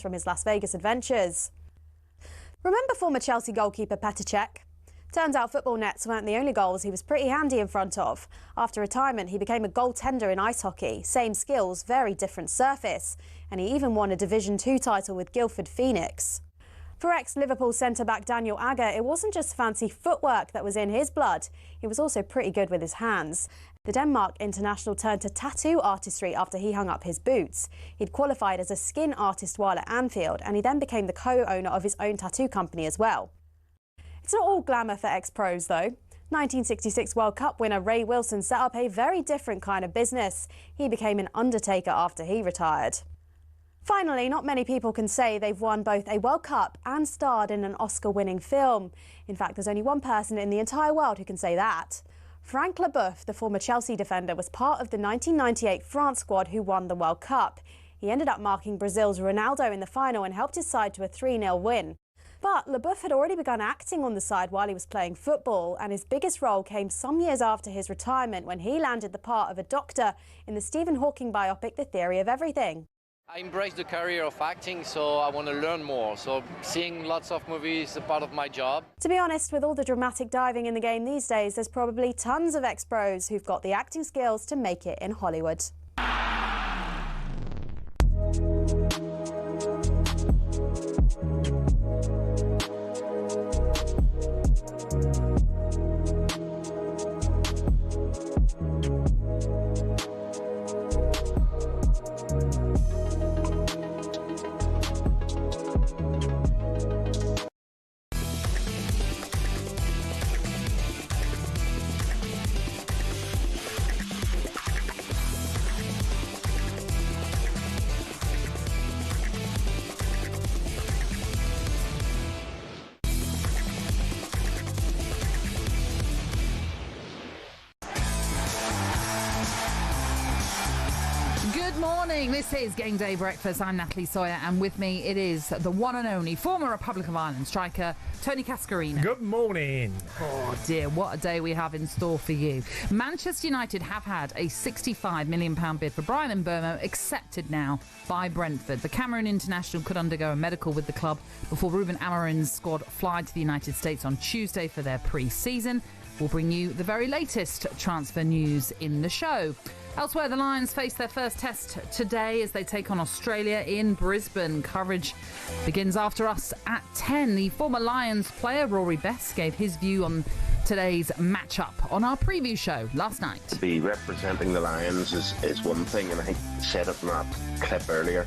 from his Las Vegas adventures. Remember former Chelsea goalkeeper Petr Cech? Turns out football nets weren't the only goals he was pretty handy in front of. After retirement, he became a goaltender in ice hockey. Same skills, very different surface. And he even won a Division 2 title with Guildford Phoenix. For ex-Liverpool centre-back Daniel Agger, it wasn't just fancy footwork that was in his blood. He was also pretty good with his hands. The Denmark international turned to tattoo artistry after he hung up his boots. He'd qualified as a skin artist while at Anfield, and he then became the co-owner of his own tattoo company as well. It's not all glamour for ex-pros, though. 1966 World Cup winner Ray Wilson set up a very different kind of business. He became an undertaker after he retired. Finally, not many people can say they've won both a World Cup and starred in an Oscar-winning film. In fact, there's only one person in the entire world who can say that. Frank Leboeuf, the former Chelsea defender, was part of the 1998 France squad who won the World Cup. He ended up marking Brazil's Ronaldo in the final and helped his side to a 3-0 win. But Leboeuf had already begun acting on the side while he was playing football, and his biggest role came some years after his retirement when he landed the part of a doctor in the Stephen Hawking biopic The Theory of Everything. I embrace the career of acting, so I want to learn more. So seeing lots of movies is a part of my job. To be honest, with all the dramatic diving in the game these days, there's probably tons of ex-pros who've got the acting skills to make it in Hollywood. Good morning, this is Game Day Breakfast. I'm Natalie Sawyer, and with me it is the one and only former Republic of Ireland striker Tony Cascarino. Good morning. Oh dear, what a day we have in store for you. Manchester United have had a £65 million bid for Brian Mbeumo accepted now by Brentford. The Cameroon international could undergo a medical with the club before Ruben Amorim's squad fly to the United States on Tuesday for their pre-season. We'll bring you the very latest transfer news in the show. Elsewhere, the Lions face their first test today as they take on Australia in Brisbane. Coverage begins after us at 10. The former Lions player, Rory Best, gave his view on today's matchup on our preview show last night. To be representing the Lions is one thing, and I think I said it in that clip earlier.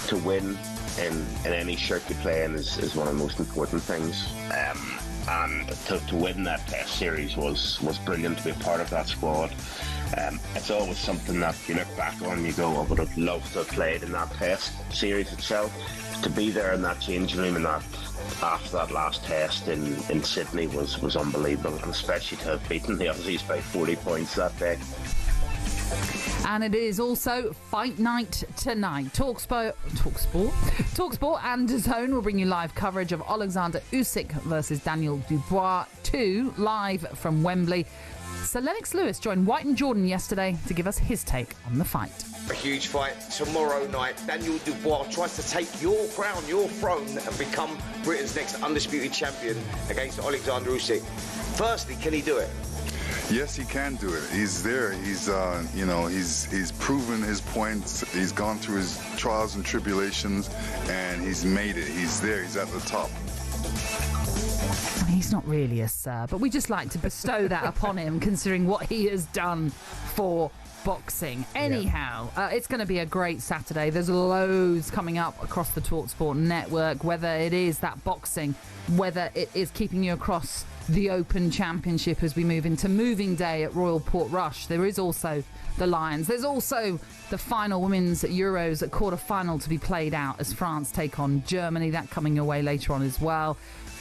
To win in any shirt you play in is one of the most important things. And to win that test series was brilliant to be a part of that squad. It's always something that you look back on and you go, I would have loved to have played in that test series itself. To be there in that changing room and that after that last test in Sydney was unbelievable, and especially to have beaten the Aussies by 40 points that day. And it is also fight night tonight. talkSPORT and DAZN will bring you live coverage of Alexander Usyk versus Daniel Dubois 2 live from Wembley. Sir Lennox Lewis joined White and Jordan yesterday to give us his take on the fight. A huge fight tomorrow night. Daniel Dubois tries to take your crown, your throne, and become Britain's next undisputed champion against Alexander Usyk. Firstly, can he do it? Yes, he can do it. He's there. He's proven his points. He's gone through his trials and tribulations, and he's made it. He's there. He's at the top. He's not really a sir, but we just like to bestow that upon him, considering what he has done for boxing. Anyhow, it's going to be a great Saturday. There's loads coming up across the talkSPORT network, whether it is that boxing, whether it is keeping you across the Open Championship as we move into moving day at Royal Portrush. There is also the Lions. There's also the final Women's Euros at quarter-final to be played out as France take on Germany. That coming your way later on as well.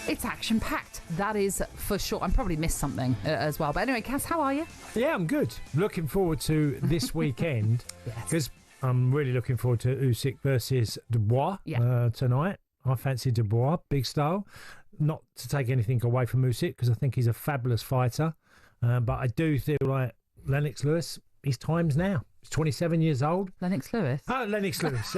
It's action-packed, that is for sure. I probably missed something as well. But anyway, Cass, how are you? Yeah, I'm good. Looking forward to this weekend because I'm really looking forward to Usyk versus Dubois tonight. I fancy Dubois, big style. Not to take anything away from Usyk because I think he's a fabulous fighter. But I do feel like Lennox Lewis, his time's now. He's 27 years old. Lennox Lewis. Oh, Lennox Lewis.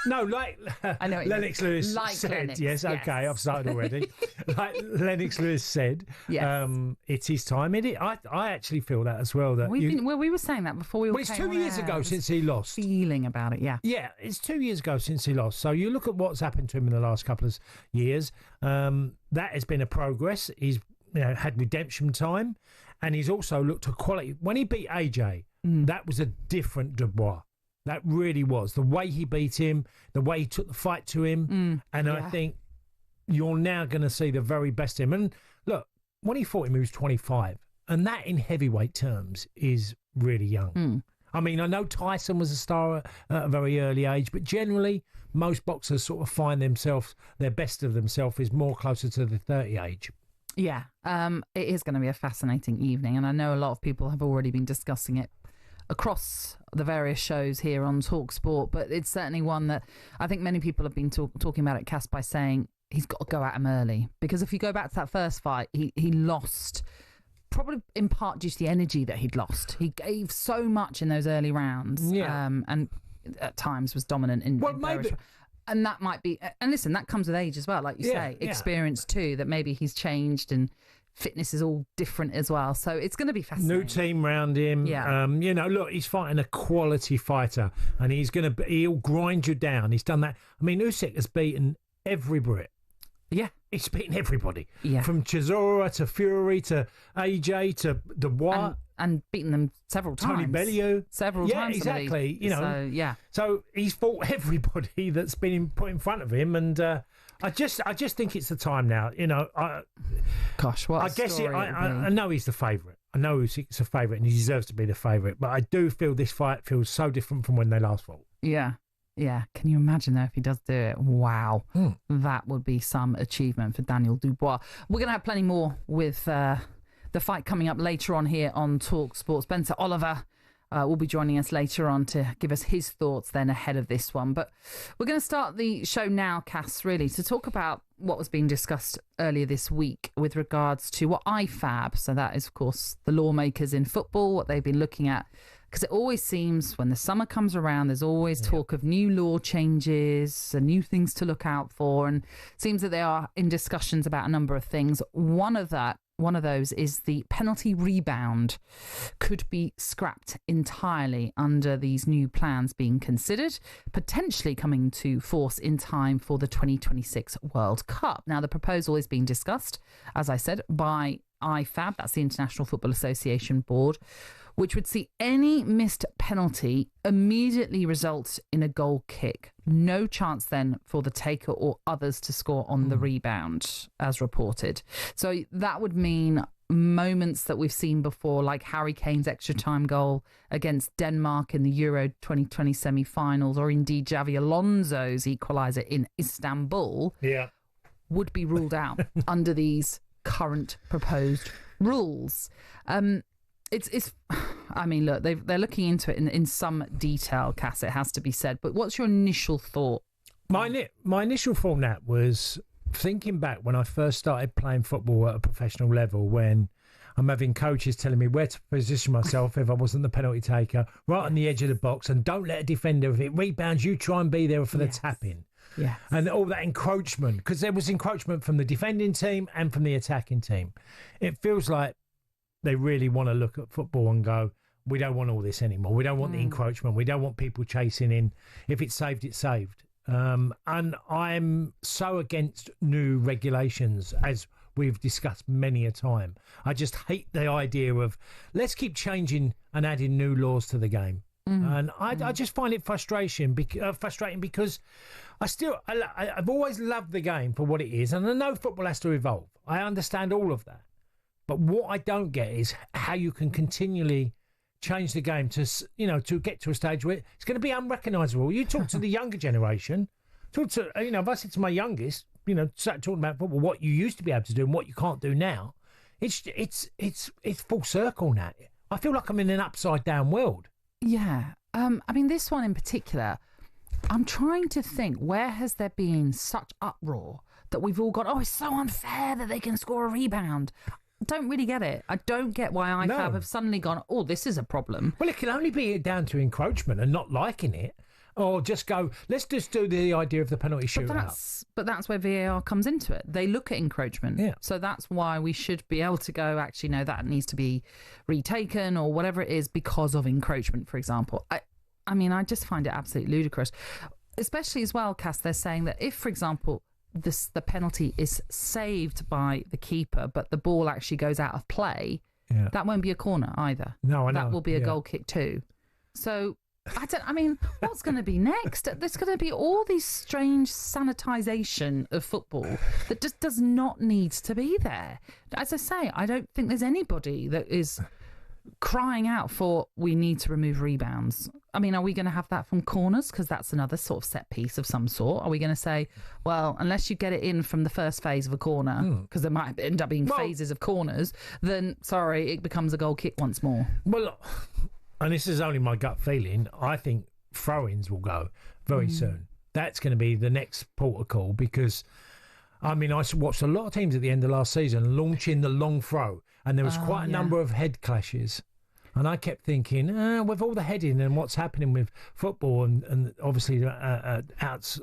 No, like I know what you Lennox mean. Lewis Like said. Lennox, Yes, yes. okay, I've started already. Like Lennox Lewis said, Yes. it's his time. I actually feel that as well. That We were saying that before we all it's came 2 years on ago air. since he lost. Feeling about it, yeah. Yeah, it's 2 years ago since he lost. So you look at what's happened to him in the last couple of years. That has been a progress. He's had redemption time, and he's also looked at quality. When he beat AJ, that was a different Dubois. That really was. The way he beat him, the way he took the fight to him, and I think you're now going to see the very best of him. And look, when he fought him, he was 25, and that in heavyweight terms is really young. I mean, I know Tyson was a star at a very early age, but generally most boxers sort of find themselves, their best of themselves is more closer to the 30 age. Yeah, it is going to be a fascinating evening, and I know a lot of people have already been discussing it across the various shows here on talkSPORT, but it's certainly one that I think many people have been talking about it, Cass, by saying he's got to go at him early. Because if you go back to that first fight, he lost, probably in part due to the energy that he'd lost. He gave so much in those early rounds, and at times was dominant in maybe. And that might be, and listen, that comes with age as well, like you say, experience too, that maybe he's changed and fitness is all different as well. So it's going to be fascinating. New team round him. Yeah. Look, he's fighting a quality fighter, and he'll grind you down. He's done that. I mean, Usyk has beaten every Brit. Yeah. He's beaten everybody. Yeah. From Chisora to Fury to AJ to Dubois. And beaten them several times. Tony Bellew. Several times. Exactly. So, yeah. So he's fought everybody that's been put in front of him, and I just think it's the time now. Gosh, what I guess I know he's the favourite. I know he's a favourite, and he deserves to be the favourite. But I do feel this fight feels so different from when they last fought. Yeah. Yeah. Can you imagine, though, if he does do it? Wow. That would be some achievement for Daniel Dubois. We're going to have plenty more with the fight coming up later on here on talkSPORT. Spencer Oliver will be joining us later on to give us his thoughts then ahead of this one. But we're going to start the show now, Cass, really, to talk about what was being discussed earlier this week with regards to what IFAB, so that is, of course, the lawmakers in football, what they've been looking at. Because it always seems when the summer comes around, there's always talk of new law changes and new things to look out for. And it seems that they are in discussions about a number of things. One of those is the penalty rebound could be scrapped entirely under these new plans being considered, potentially coming to force in time for the 2026 World Cup. Now, the proposal is being discussed, as I said, by IFAB, that's the International Football Association Board, which would see any missed penalty immediately result in a goal kick. No chance then for the taker or others to score on the rebound, as reported. So that would mean moments that we've seen before, like Harry Kane's extra time goal against Denmark in the Euro 2020 semi-finals, or indeed Xavi Alonso's equaliser in Istanbul, would be ruled out under these current proposed rules. I mean, look, they're looking into it in some detail, Cass, it has to be said. But what's your initial thought? My initial thought, Nat, was thinking back when I first started playing football at a professional level, when I'm having coaches telling me where to position myself if I wasn't the penalty taker, right on the edge of the box, and don't let a defender, if it rebounds, you try and be there for the tap-in. Yeah. And all that encroachment, because there was encroachment from the defending team and from the attacking team. It feels like they really want to look at football and go, we don't want all this anymore. We don't want the encroachment. We don't want people chasing in. If it's saved, it's saved. And I'm so against new regulations, as we've discussed many a time. I just hate the idea of let's keep changing and adding new laws to the game. And I just find it frustrating because I've always loved the game for what it is. And I know football has to evolve. I understand all of that. But what I don't get is how you can continually change the game to get to a stage where it's going to be unrecognisable. You talk to the younger generation, if I said to my youngest, talking about football, what you used to be able to do and what you can't do now, it's full circle now. I feel like I'm in an upside down world. Yeah. I mean, this one in particular, I'm trying to think, where has there been such uproar that we've all gone, oh, it's so unfair that they can score a rebound? don't really get it. I don't get why IFAB have suddenly gone, oh, this is a problem. Well, it can only be down to encroachment and not liking it. Or just go, let's just do the idea of the penalty shootout. But that's where VAR comes into it. They look at encroachment. Yeah. So that's why we should be able to go, actually, no, that needs to be retaken or whatever it is because of encroachment, for example. I mean, I just find it absolutely ludicrous. Especially as well, Cass, they're saying that if, for example, the penalty is saved by the keeper, but the ball actually goes out of play, that won't be a corner either. No, I know. That will be a goal kick too. So... I mean, what's going to be next? There's going to be all these strange sanitisation of football that just does not need to be there. As I say, I don't think there's anybody that is crying out for, we need to remove rebounds. I mean, are we going to have that from corners? Because that's another sort of set piece of some sort. Are we going to say, well, unless you get it in from the first phase of a corner, because there might end up being phases of corners, then, sorry, it becomes a goal kick once more. Well, and this is only my gut feeling, I think throw-ins will go very soon. That's going to be the next port of call because, I mean, I watched a lot of teams at the end of last season launching the long throw, and there was quite a number of head clashes. And I kept thinking, with all the heading and what's happening with football and obviously Alzheimer's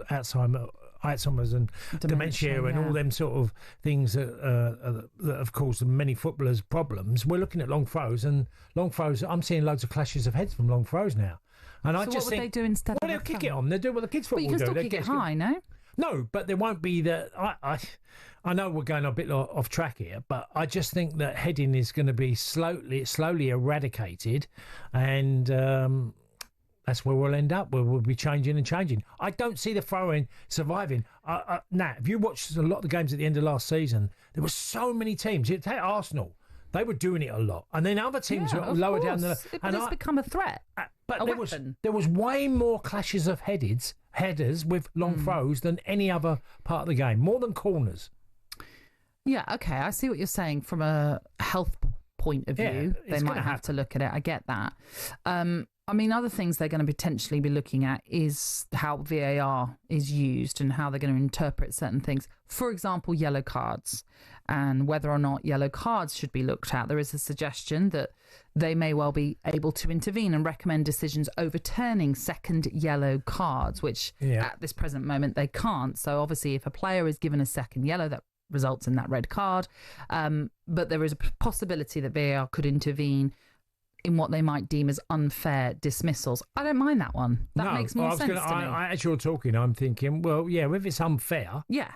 and dementia and all them sort of things that have caused many footballers problems. We're looking at long throws, and long throws, I'm seeing loads of clashes of heads from long throws now. And so I just what would they do instead? Well, they'll kick it on. They'll do what the kids' football do. But you can still kick it high, no? No, but there won't be the... I know we're going a bit off track here, but I just think that heading is going to be slowly eradicated, and that's where we'll end up. We'll be changing and changing. I don't see the throw-in surviving. Nat, if you watched a lot of the games at the end of last season, there were so many teams. Take Arsenal. They were doing it a lot. And then other teams were lower down the... But it's become a threat. But there was way more clashes of headers with long throws than any other part of the game, more than corners. Yeah, okay, I see what you're saying from a health point of view. They might have to look at it. I get that. I mean, other things they're going to potentially be looking at is how VAR is used and how they're going to interpret certain things. For example, yellow cards and whether or not yellow cards should be looked at. There is a suggestion that they may well be able to intervene and recommend decisions overturning second yellow cards, which at this present moment they can't. So obviously if a player is given a second yellow, that results in that red card. But there is a possibility that VAR could intervene in what they might deem as unfair dismissals. I don't mind that one. That makes more sense to me. As you're talking, I'm thinking, well, yeah, if it's unfair. Yeah,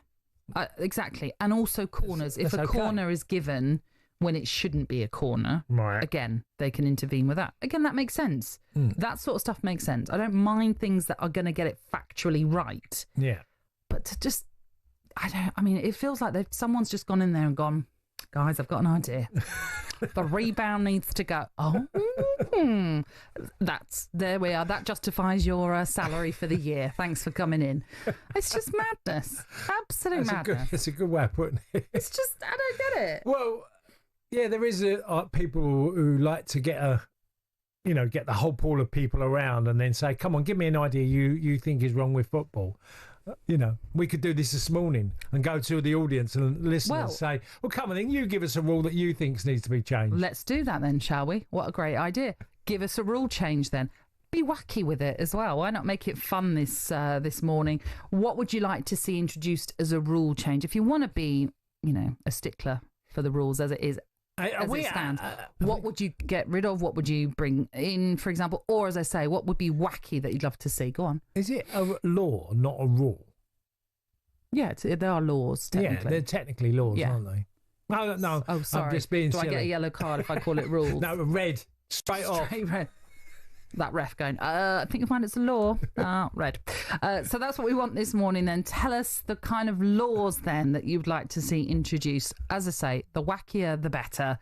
exactly. And also corners. If a corner is given when it shouldn't be a corner, again, they can intervene with that. Again, that makes sense. That sort of stuff makes sense. I don't mind things that are going to get it factually right. Yeah. But to just... I mean, it feels like someone's just gone in there and gone, guys, I've got an idea. The rebound needs to go. There we are. That justifies your salary for the year. Thanks for coming in. It's just madness. Absolute madness. It's a good way of putting it. It's just, I don't get it. Well, yeah, there is people who like to get the whole pool of people around and then say, come on, give me an idea you think is wrong with football. We could do this morning and go to the audience and listen and say, well, come on, then you give us a rule that you think needs to be changed. Let's do that then, shall we? What a great idea. Give us a rule change then. Be wacky with it as well. Why not make it fun this morning? What would you like to see introduced as a rule change? If you want to be, a stickler for the rules as it is, it stands, what would you get rid of? What would you bring in, for example? Or, as I say, what would be wacky that you'd love to see? Go on. Is it a law, not a rule? Yeah, there are laws, technically. Yeah, they're technically laws, aren't they? No. Oh, sorry. I'm just being silly. I get a yellow card if I call it rules? No, red. Straight off. Red. That ref going, I think you'll find it's a law. Red. So that's what we want this morning then. Tell us the kind of laws then that you'd like to see introduced. As I say, the wackier, the better.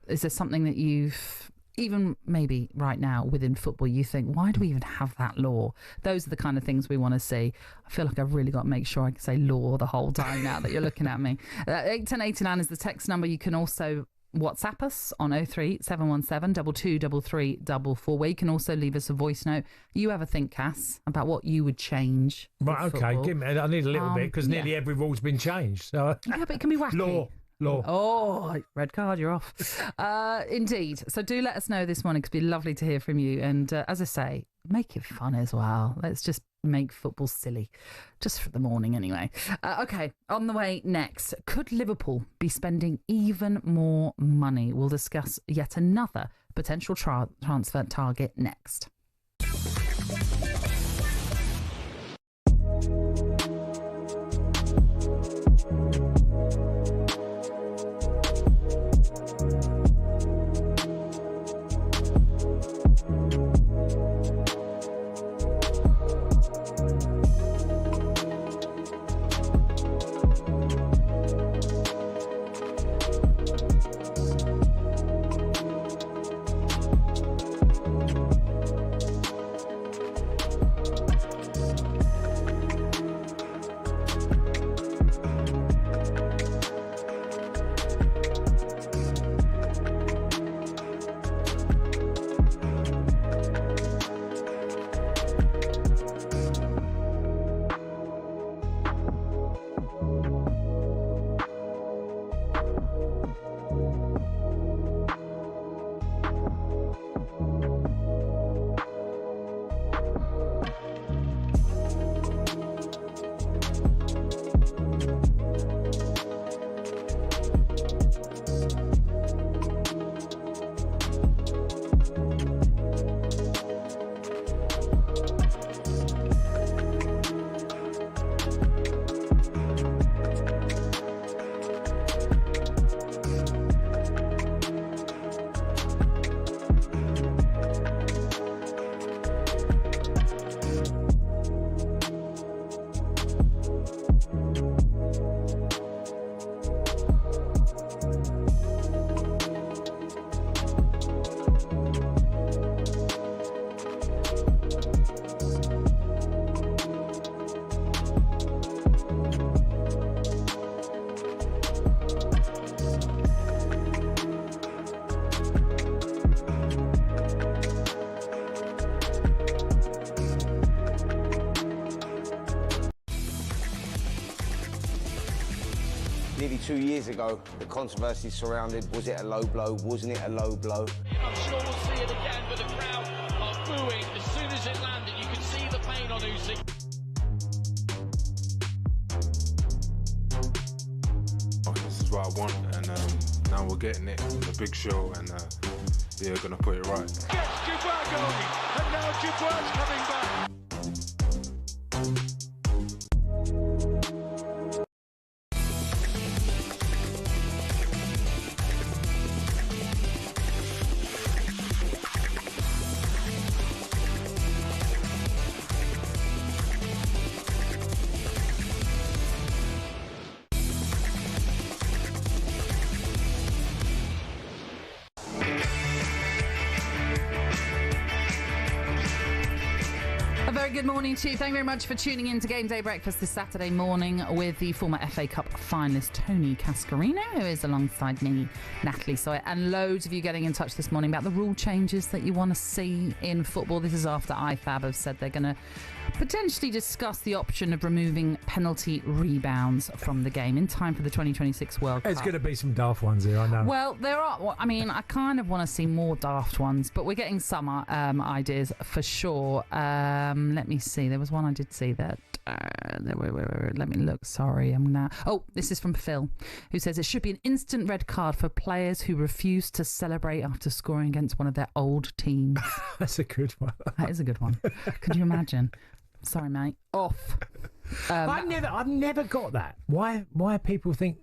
Is there something that you've, even maybe right now within football, you think, why do we even have that law? Those are the kind of things we want to see. I feel like I've really got to make sure I can say law the whole time now that you're looking at me. 81089 is the text number. You can also WhatsApp us on 03 717 223344, where you can also leave us a voice note. You ever think, Cass, about what you would change? Right, okay, give me. I need a little bit because nearly every rule's been changed. So yeah, but it can be wacky. Law. Law. Oh, red card, you're off. Indeed. So do let us know this morning, because it'd be lovely to hear from you. And as I say, make it fun as well. Let's just make football silly, just for the morning anyway. Okay, on the way next, could Liverpool be spending even more money? We'll discuss yet another potential transfer target next. Nearly 2 years ago, the controversy surrounded, was it a low blow, wasn't it a low blow? I'm sure we'll see it again, but the crowd are booing as soon as it landed. You can see the pain on Usyk. This is what I want, and now we're getting it. It's a big show, and we're going to put it right. Gets Dubois going, and now Dubois coming back. Good morning to you. Thank you very much for tuning in to Game Day Breakfast this Saturday morning with the former FA Cup finalist Tony Cascarino, who is alongside me, Natalie Sawyer, and loads of you getting in touch this morning about the rule changes that you want to see in football. This is after IFAB have said they're going to potentially discuss the option of removing penalty rebounds from the game in time for the 2026 World Cup. There's going to be some daft ones here, I know. Well, there are. Well, I mean, I kind of want to see more daft ones, but we're getting some ideas for sure. Let me see. There was one I did see that. Let me look. Sorry, I'm now. Oh, this is from Phil, who says it should be an instant red card for players who refuse to celebrate after scoring against one of their old teams. That's a good one. That is a good one. Could you imagine? Sorry, mate. Off. I've never got that. Why people think,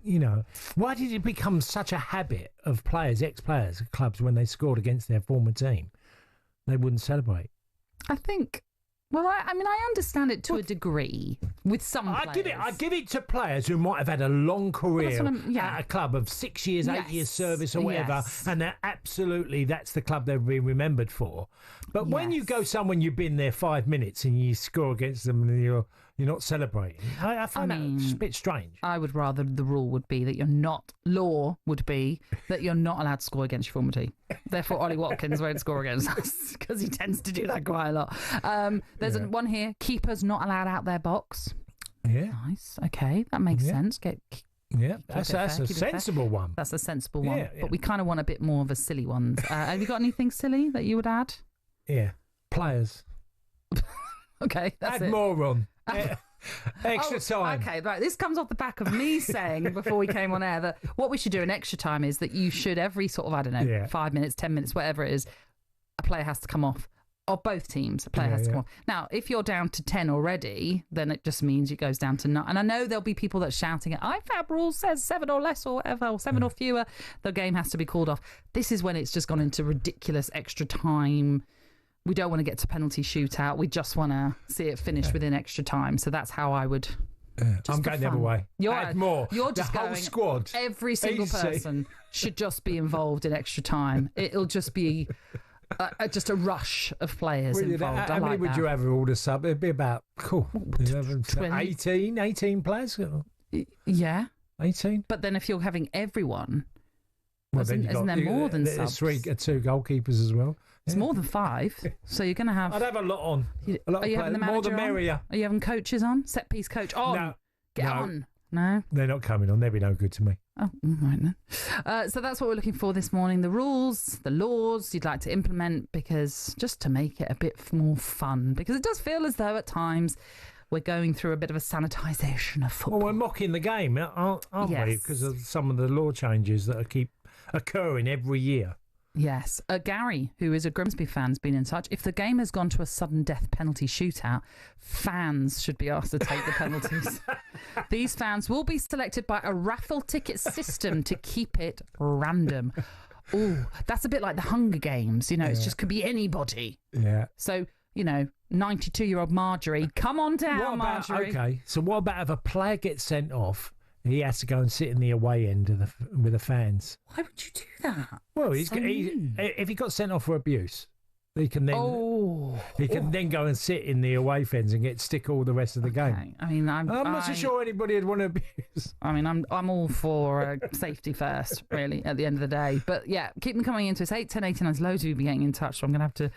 why did it become such a habit of players, ex-players at clubs, when they scored against their former team, they wouldn't celebrate? I think, well, I mean, I understand it to a degree with some players. I give it to players who might have had a long career at a club of 6 years, 8 years service or whatever, and that's the club they'll be remembered for. But when you go somewhere and you've been there 5 minutes and you score against them and you're not celebrating, I find that a bit strange. I would rather the rule would be that law would be that you're not allowed to score against your former team. Therefore, Ollie Watkins won't score against us because he tends to do that quite a lot. There's one here, keepers not allowed out their box. Yeah. Nice. Okay, that makes sense. Yeah, that's a sensible one. That's a sensible one. Yeah. But we kind of want a bit more of a silly one. Have you got anything silly that you would add? Yeah, players. Okay, that's Add it. more on. Extra time. Okay, right. This comes off the back of me saying before we came on air that what we should do in extra time is that you should every sort of, I don't know, 5 minutes, 10 minutes, whatever it is, a player has to come off. Or both teams, a player has to come off. Now, if you're down to 10 already, then it just means it goes down to 9. And I know there'll be people that are shouting at IFAB rules says 7 or less or whatever, or 7 or fewer, the game has to be called off. This is when it's just gone into ridiculous extra time. We don't want to get to penalty shootout. We just want to see it finished within extra time. So that's how I would. I'm going the other way. Add more. You're just the whole going, squad. Every single person should just be involved in extra time. It'll just be just a rush of players involved. How many would you have all the sub? It'd be about 18 players. Yeah, 18. But then if you're having everyone, well, isn't there more than subs? 2 goalkeepers as well. It's more than 5, so you're going to have. I'd have a lot on. Are you having the manager more the merrier. Are you having coaches on? Set piece coach on. No, Get on. No, they're not coming on. They'd be no good to me. Oh, right then. So that's what we're looking for this morning. The rules, the laws you'd like to implement, because just to make it a bit more fun, because it does feel as though at times we're going through a bit of a sanitisation of football. Well, we're mocking the game, aren't we? Because of some of the law changes that keep occurring every year. Yes. Gary, who is a Grimsby fan, has been in touch. If the game has gone to a sudden death penalty shootout, fans should be asked to take the penalties. These fans will be selected by a raffle ticket system to keep it random. Oh, that's a bit like the Hunger Games. You know, it just could be anybody. Yeah. So, 92-year-old Marjorie, come on down, Marjorie. Okay, so what about if a player gets sent off? He has to go and sit in the away end of with the fans. Why would you do that? Well, if he got sent off for abuse, he can then then go and sit in the away fence and get stick all the rest of the game. I mean, I'm not so sure anybody would want to abuse. I mean, I'm all for safety first, really, at the end of the day. But yeah, keep them coming into us. 8, 10, 89. There's loads of you getting in touch, so I'm going to have to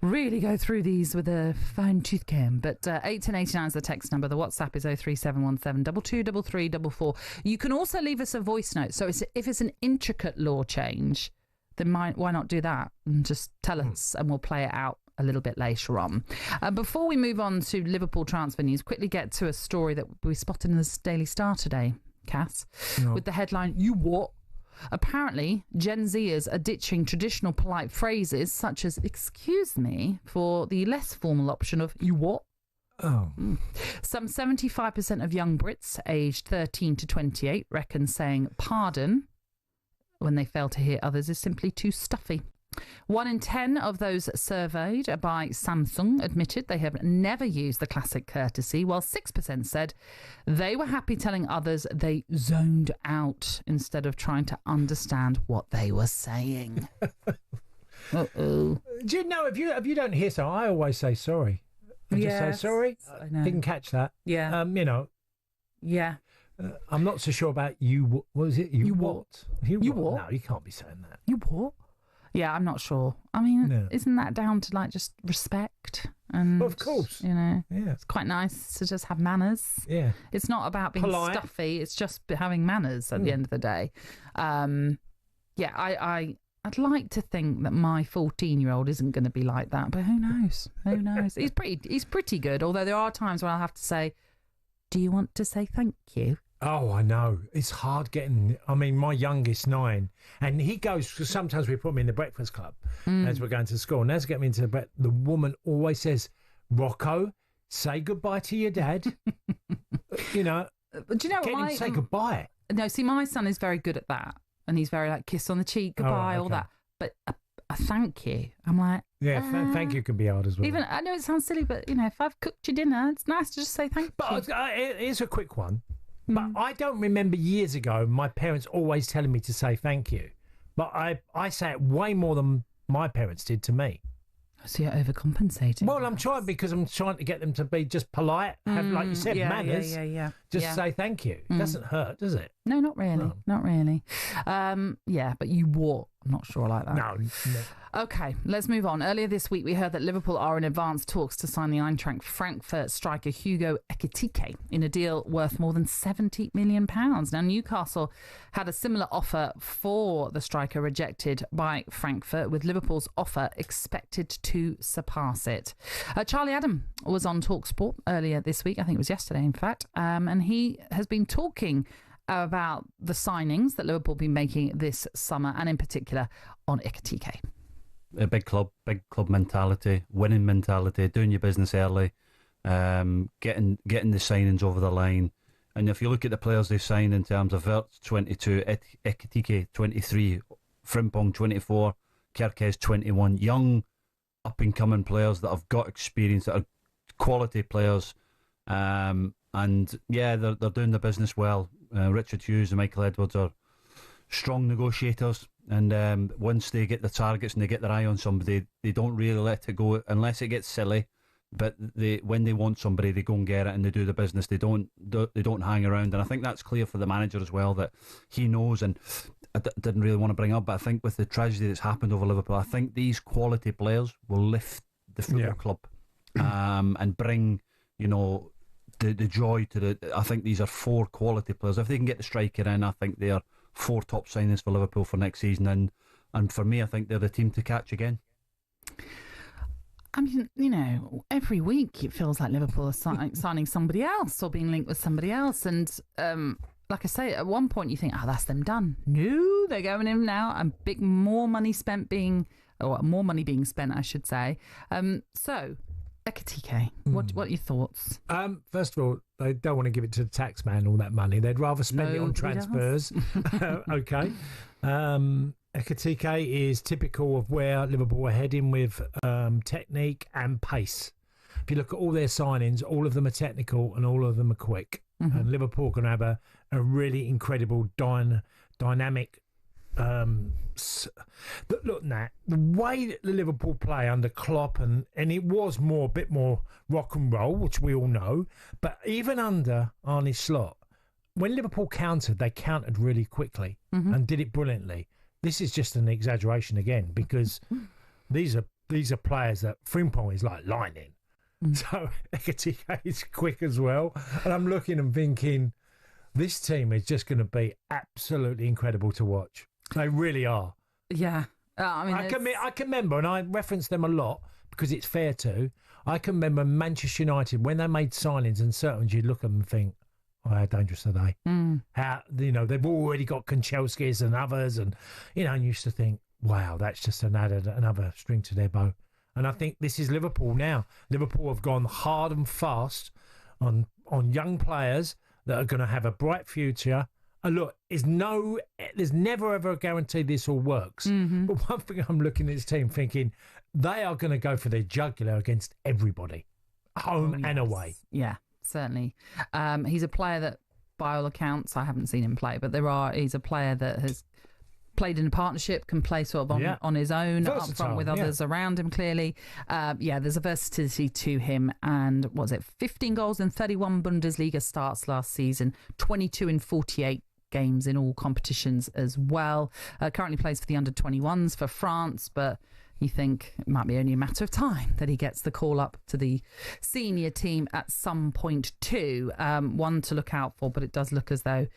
really go through these with a fine tooth comb. But 8, 10, 89 is the text number. The WhatsApp is 03717 223344. You can also leave us a voice note. So if it's an intricate law change, then why not do that and just tell us and we'll play it out a little bit later on. Before we move on to Liverpool transfer news, quickly get to a story that we spotted in the Daily Star today, Cass, with the headline, "You what?" Apparently, Gen Zers are ditching traditional polite phrases such as "excuse me" for the less formal option of "you what?" Oh. Some 75% of young Brits aged 13 to 28 reckon saying pardon when they fail to hear others is simply too stuffy. 1 in 10 of those surveyed by Samsung admitted they have never used the classic courtesy, while 6% said they were happy telling others they zoned out instead of trying to understand what they were saying. Uh-oh. Do you know, if you don't hear so, I always say sorry. I just say sorry. I know. Didn't catch that. Yeah. Yeah. I'm not so sure about you. What was it? You what? You what? No, you can't be saying that. You what? Yeah, I'm not sure. I mean, isn't that down to just respect? And well, of course. It's quite nice to just have manners. Yeah. It's not about being polite. Stuffy. It's just having manners at the end of the day. I'd like to think that my 14-year-old isn't going to be like that, but who knows? Who knows? He's pretty good. Although there are times when I'll have to say, "Do you want to say thank you?" Oh, I know. It's hard getting... I mean, my youngest 9, and he goes... Sometimes we put him in the breakfast club as we're going to school. And as we get him into the breakfast, the woman always says, "Rocco, say goodbye to your dad." But do you know get him to say goodbye. No, see, my son is very good at that. And he's very kiss on the cheek, goodbye, all that. But a thank you, I'm like... Yeah, thank you can be hard as well. Even I know it sounds silly, but, if I've cooked your dinner, it's nice to just say thank you. But here's a quick one. But I don't remember years ago my parents always telling me to say thank you. But I say it way more than my parents did to me. So you're overcompensating. Well, I'm trying because I'm trying to get them to be just polite, have, like you said, manners. Yeah. Just say thank you. It doesn't hurt, does it? No, not really. No. Not really. But you what? I'm not sure I like that. No. Okay, let's move on. Earlier this week, we heard that Liverpool are in advanced talks to sign the Eintracht Frankfurt striker Hugo Ekitike in a deal worth more than £70 million. Now, Newcastle had a similar offer for the striker rejected by Frankfurt, with Liverpool's offer expected to surpass it. Charlie Adam was on talkSPORT earlier this week. I think it was yesterday, in fact, and he has been talking about the signings that Liverpool have been making this summer, and in particular on Ekitike. A big club mentality, winning mentality, doing your business early, getting the signings over the line. And if you look at the players they signed in terms of Wirtz 22, Ekitike 23, Frimpong 24, Gyökeres 21, young up and coming players that have got experience, that are quality players, and yeah, they're doing the business well. Richard Hughes and Michael Edwards are strong negotiators, and once they get the targets and they get their eye on somebody, they don't really let it go unless it gets silly. But when they want somebody, they go and get it and they do the business. They don't hang around, and I think that's clear for the manager as well, that he knows. And I didn't really want to bring up, but I think with the tragedy that's happened over Liverpool, I think these quality players will lift the football club, and bring the joy to the. I think these are 4 quality players. If they can get the striker in, I think they are 4 top signings for Liverpool for next season, and for me, I think they're the team to catch again. I mean, every week it feels like Liverpool are signing somebody else or being linked with somebody else. And like I say, at one point you think, that's them done. No, they're going in now, and more money being spent, I should say. So, Ekitike, what are your thoughts? First of all, they don't want to give it to the tax man, all that money. They'd rather spend it on transfers. Okay. Ekitike is typical of where Liverpool are heading with technique and pace. If you look at all their signings, all of them are technical and all of them are quick. Mm-hmm. And Liverpool can have a really incredible dynamic. Look, Nat, the way that the Liverpool play under Klopp, and it was a bit more rock and roll, which we all know, but even under Arne Slot, when Liverpool countered, they countered really quickly and did it brilliantly. This is just an exaggeration again, because these are players that Frimpong is like lightning. So Ekitike is quick as well. And I'm looking and thinking, this team is just going to be absolutely incredible to watch. They really are. Yeah. I can remember, and I reference them a lot because it's fair to. I can remember Manchester United, when they made signings and certain, you'd look at them and think, how dangerous are they? How they've already got Konchelsky's and others, and and you used to think, wow, that's just another string to their bow. And I think this is Liverpool now. Liverpool have gone hard and fast on young players that are going to have a bright future. And look, there's never ever a guarantee this all works. Mm-hmm. But one thing I'm looking at this team thinking, they are going to go for their jugular against everybody, home and away. Yeah. Certainly. He's a player that, by all accounts, I haven't seen him play, but he's a player that has played in a partnership, can play sort of on his own, versatile, up front with others around him, clearly. There's a versatility to him. And 15 goals in 31 Bundesliga starts last season, 22 in 48 games in all competitions as well. Currently plays for the under-21s for France, but you think it might be only a matter of time that he gets the call up to the senior team at some point too. One to look out for, but it does look as though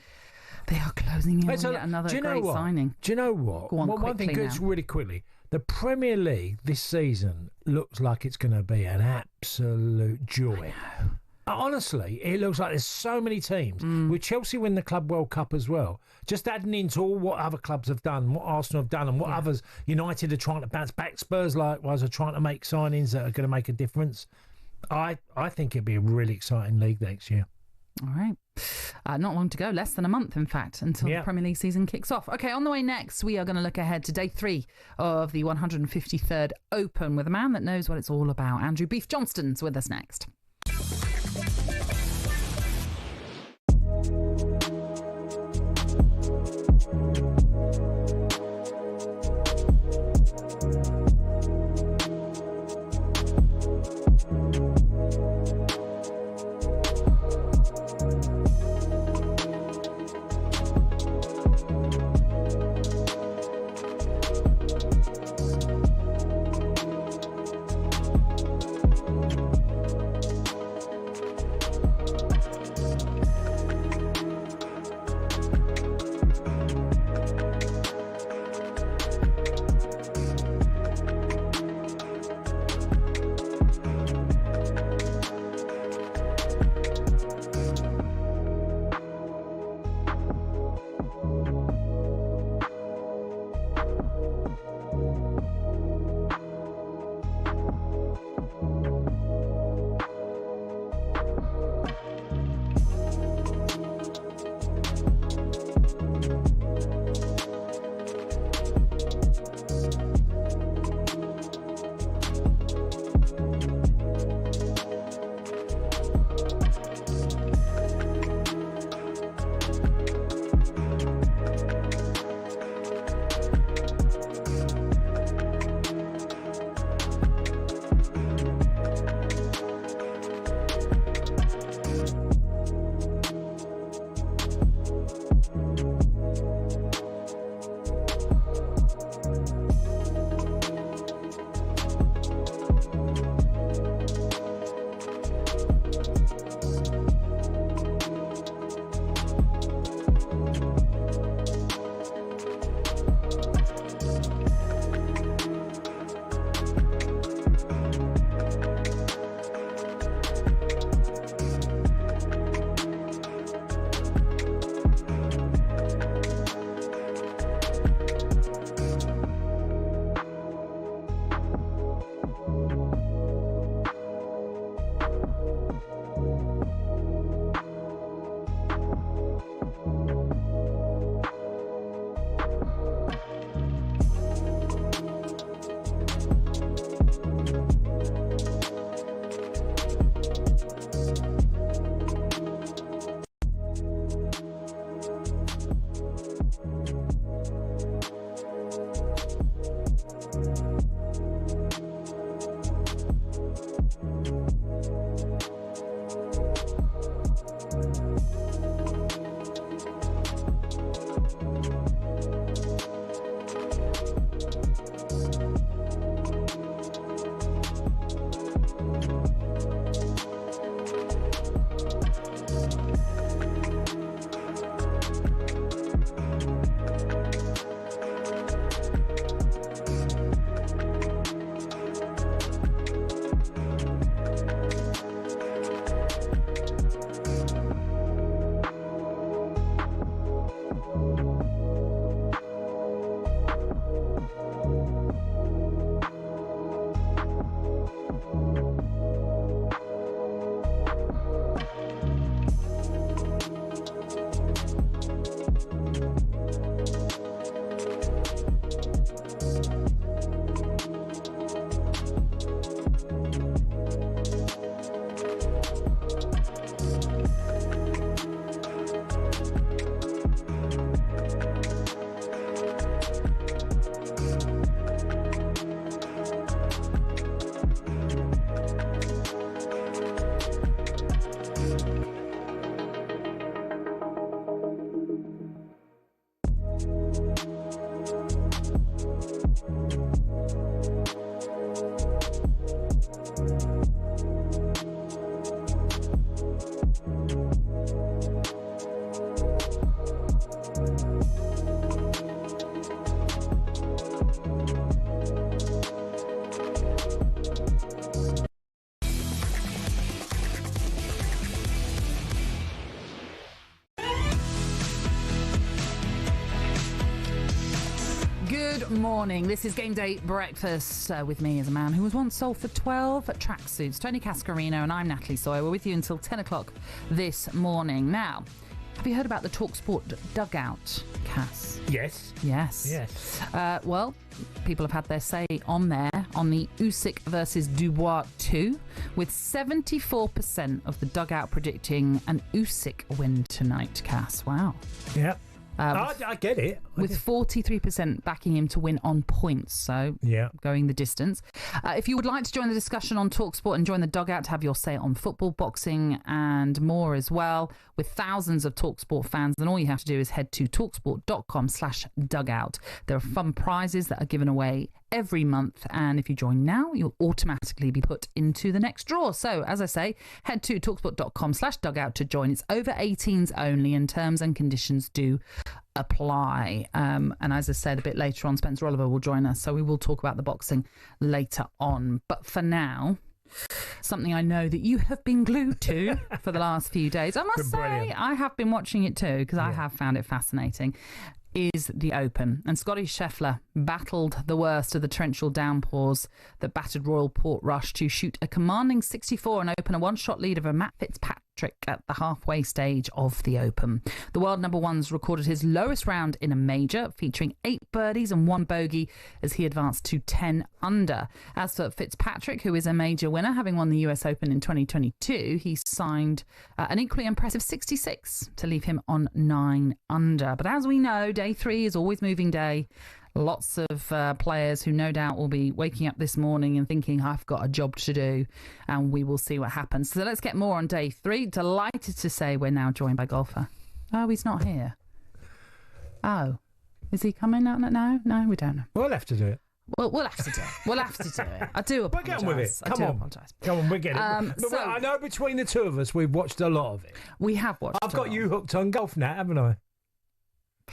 they are closing in on yet another great signing. Do you know what? One thing goes really quickly. The Premier League this season looks like it's going to be an absolute joy. Honestly, it looks like there's so many teams. With Chelsea win the Club World Cup as well, just adding into all what other clubs have done, what Arsenal have done, and what others, United are trying to bounce back, Spurs likewise are trying to make signings that are going to make a difference. I think it'd be a really exciting league next year. All right. Not long to go, less than a month, in fact, until the Premier League season kicks off. Okay, on the way next, we are going to look ahead to day 3 of the 153rd Open with a man that knows what it's all about. Andrew Beef Johnston's with us next. Good morning. This is Game Day Breakfast. With me is a man who was once sold for 12 tracksuits, Tony Cascarino, and I'm Natalie Sawyer. We're with you until 10 o'clock this morning. Now, have you heard about the talkSPORT dugout, Cass? Yes. Well, people have had their say on there on the Usyk versus Dubois 2, with 74% of the dugout predicting an Usyk win tonight, Cass. Wow. Yeah. I get it. With 43% backing him to win on points, so going the distance. If you would like to join the discussion on talkSPORT and join the dugout to have your say on football, boxing and more as well, with thousands of talkSPORT fans, then all you have to do is head to talksport.com/dugout. There are fun prizes that are given away every month, and if you join now, you'll automatically be put into the next draw. So, as I say, head to talksport.com/dugout to join. It's over 18s only, and terms and conditions do apply. And as I said, a bit later on, Spencer Oliver will join us, so we will talk about the boxing later on. But for now, something I know that you have been glued to for the last few days, I must say, I have been watching it too, because I have found it fascinating, is the Open. And Scotty Scheffler battled the worst of the torrential downpours that battered Royal Portrush to shoot a commanding 64 and open a one-shot lead over Matt Fitzpatrick at the halfway stage of the Open. The world number one's recorded his lowest round in a major, featuring 8 birdies and 1 bogey as he advanced to 10 under. As for Fitzpatrick, who is a major winner, having won the US Open in 2022, he signed an equally impressive 66 to leave him on 9 under. But as we know, day 3 is always moving day. Lots of players who no doubt will be waking up this morning and thinking, I've got a job to do, and we will see what happens. So let's get more on day 3. Delighted to say we're now joined by golfer. Oh, he's not here. Oh, is he coming out? No, we don't know. We'll have to do it. Well, we'll have to do it. I do apologise. We're getting with it. Come on, we're getting it. But I know between the two of us, we've watched a lot of it. We have watched I've got you hooked on golf now, haven't I?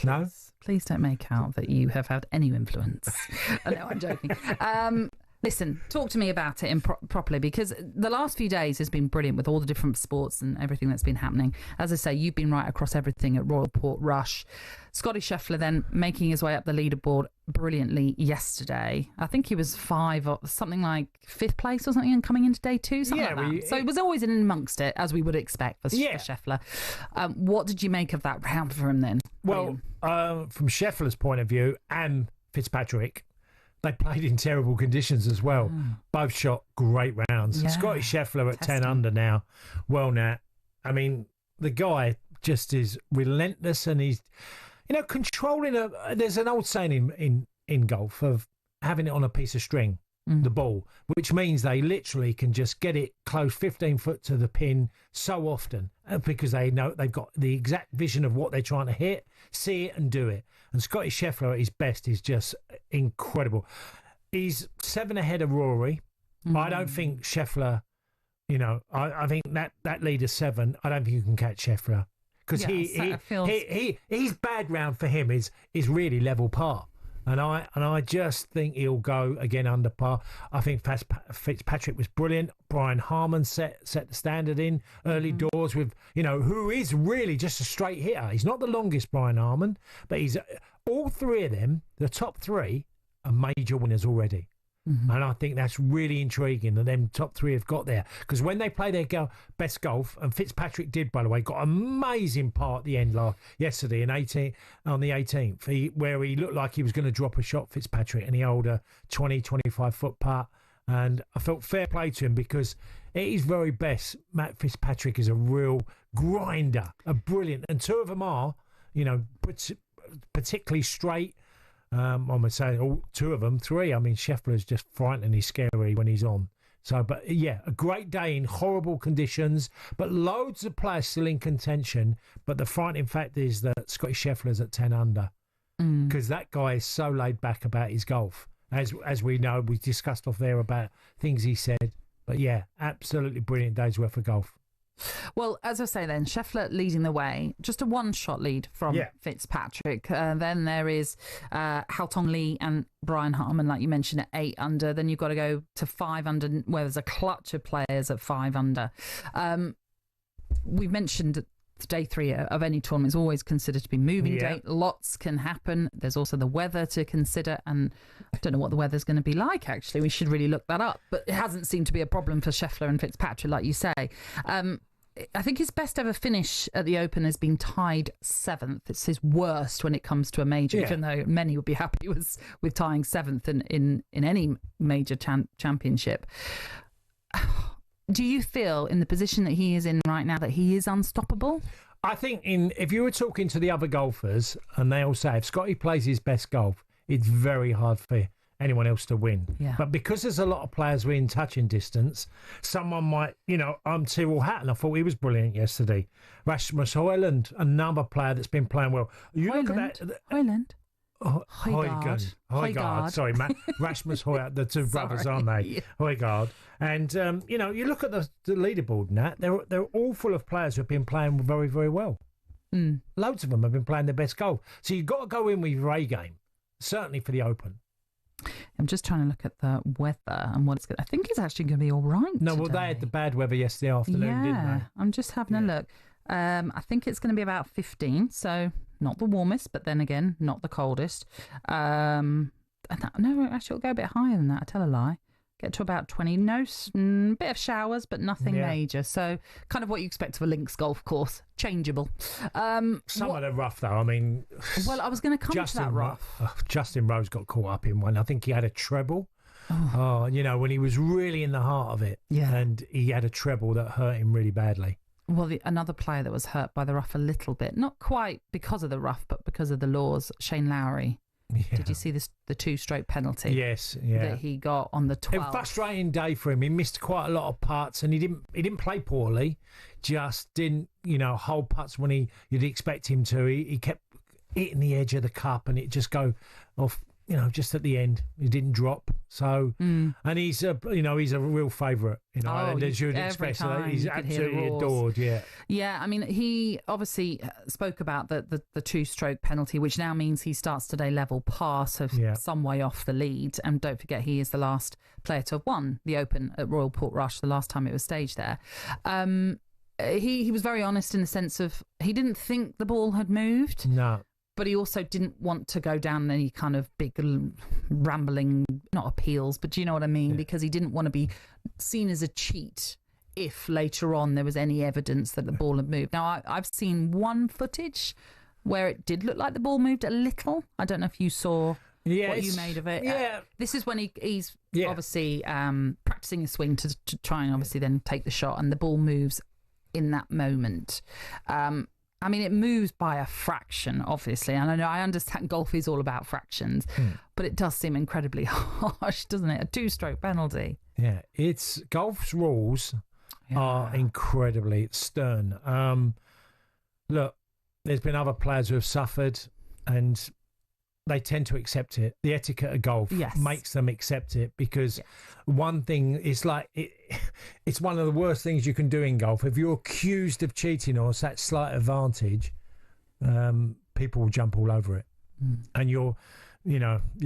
No? Please don't make out that you have had any influence. No, I'm joking. Listen, talk to me about it properly, because the last few days has been brilliant with all the different sports and everything that's been happening. As I say, you've been right across everything at Royal Portrush. Scotty Scheffler then making his way up the leaderboard brilliantly yesterday. I think he was 5 or something like 5th place or something, and coming into day 2, something like that. So he was always in amongst it, as we would expect for Scheffler. What did you make of that round for him then? Well, from Scheffler's point of view and Fitzpatrick, they played in terrible conditions as well. Both shot great rounds. Yeah. Scotty Scheffler at 10 under now. Well, Nat, I mean, the guy just is relentless, and he's, controlling there's an old saying in golf of having it on a piece of string, the ball, which means they literally can just get it close 15 foot to the pin so often, because they know they've got the exact vision of what they're trying to hit, see it and do it. And Scotty Scheffler at his best is just incredible. He's 7 ahead of Rory. I don't think Scheffler, I think that lead of 7, I don't think you can catch Scheffler, because his bad round for him is really level par. And I just think he'll go again under par. I think Fitzpatrick was brilliant. Brian Harman set the standard in early doors with, who is really just a straight hitter. He's not the longest, Brian Harman, but he's all 3 of them, the top 3, are major winners already. And I think that's really intriguing that them top 3 have got there, because when they play their best golf, and Fitzpatrick did, by the way, got an amazing par at the end yesterday on the 18th, where he looked like he was going to drop a shot, Fitzpatrick, and he held a 25 foot putt. And I felt fair play to him, because at his very best, Matt Fitzpatrick is a real grinder, a brilliant, and 2 of them are, particularly straight. I'm going to say all 2 of them, 3. I mean, Scheffler is just frighteningly scary when he's on. So, but yeah, a great day in horrible conditions, but loads of players still in contention. But the frightening fact is that Scotty Scheffler's at 10 under, because that guy is so laid back about his golf. As we know, we discussed off there about things he said. But yeah, absolutely brilliant day's worth of golf. Well, as I say then, Scheffler leading the way, just a 1-shot lead from Fitzpatrick. Then there is Haotong Lee and Brian Harman, like you mentioned, at 8 under. Then you've got to go to 5 under, where there's a clutch of players at 5 under. We've mentioned day 3 of any tournament is always considered to be moving day. Lots can happen. There's also the weather to consider, and I don't know what the weather's going to be like, actually. We should really look that up. But it hasn't seemed to be a problem for Scheffler and Fitzpatrick, like you say. I think his best ever finish at the Open has been tied 7th. It's his worst when it comes to a major, even though many would be happy with tying 7th in any major championship. Do you feel, in the position that he is in right now, that he is unstoppable? I think if you were talking to the other golfers, and they all say if Scotty plays his best golf, it's very hard for anyone else to win. Yeah. But because there's a lot of players within touching distance, someone might, Tyrrell Hatton, I thought he was brilliant yesterday. Rasmus Højlund, another player that's been playing well. Look at that. Højlund. Højgaard. Sorry, Rasmus Højgaard, the two brothers, aren't they? Højgaard. And, you look at the leaderboard and that, they're all full of players who have been playing very, very well. Loads of them have been playing their best golf. So you've got to go in with your A game, certainly for the Open. I'm just trying to look at the weather and what it's going to... I think it's actually going to be all right No, today. well, they had the bad weather yesterday afternoon, didn't they? I'm just having a look. I think it's going to be about 15, so not the warmest, but then again, not the coldest. No, actually, it'll go a bit higher than that, I tell a lie. Get to about 20. No, bit of showers, but nothing major. So kind of what you expect of a links golf course. Changeable. Some of them rough, though. I mean... Well, I was going to come to that rough. Justin Rose got caught up in one. I think he had a treble. When he was really in the heart of it. Yeah. And he had a treble that hurt him really badly. Well, another player that was hurt by the rough a little bit. Not quite because of the rough, but because of the laws. Shane Lowry. Yeah. Did you see the 2-stroke penalty? Yes, that he got on the 12th. A frustrating day for him. He missed quite a lot of putts, and he didn't play poorly. Just didn't, hold putts when you'd expect him to. He kept hitting the edge of the cup, and it just go off. Just at the end, he didn't drop. So, and he's a real favourite in Ireland, as you'd expect. He's absolutely adored. Yeah. I mean, he obviously spoke about the 2-stroke penalty, which now means he starts today level par, so some way off the lead. And don't forget, he is the last player to have won the Open at Royal Portrush the last time it was staged there. He was very honest in the sense of he didn't think the ball had moved. No. But he also didn't want to go down any kind of big rambling, not appeals, but do you know what I mean? Because he didn't want to be seen as a cheat if later on there was any evidence that the ball had moved. Now, I've seen one footage where it did look like the ball moved a little. I don't know if you saw what you made of it. Yeah. This is when he's obviously practicing his swing to try and obviously then take the shot, and the ball moves in that moment. I mean, it moves by a fraction, obviously. And I understand golf is all about fractions, but it does seem incredibly harsh, doesn't it? A 2-stroke penalty. Yeah, golf's rules are incredibly stern. Look, there's been other players who have suffered, and they tend to accept it. The etiquette of golf makes them accept it, because one thing is like it's one of the worst things you can do in golf. If you're accused of cheating or it's that slight advantage, people will jump all over it, and you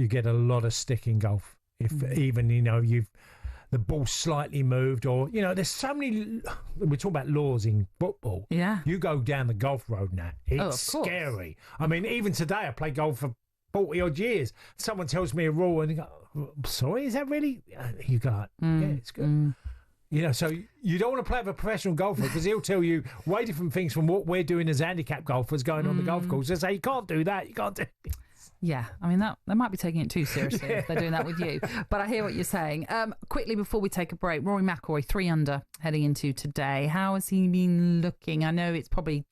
get a lot of stick in golf if even the ball slightly moved, or there's so many. We're talking about laws in football. Yeah, you go down the golf road now, it's scary. I mean, even today I play golf for 40 odd years. Someone tells me a rule and you go, sorry, is that really? You go, yeah, it's good. So you don't want to play with a professional golfer, because he'll tell you way different things from what we're doing as handicap golfers going on the golf course. They say, you can't do that, you can't do it. Yeah, I mean, they might be taking it too seriously if they're doing that with you. But I hear what you're saying. Quickly, before we take a break, Rory McIlroy, 3 under heading into today. How has he been looking? I know it's probably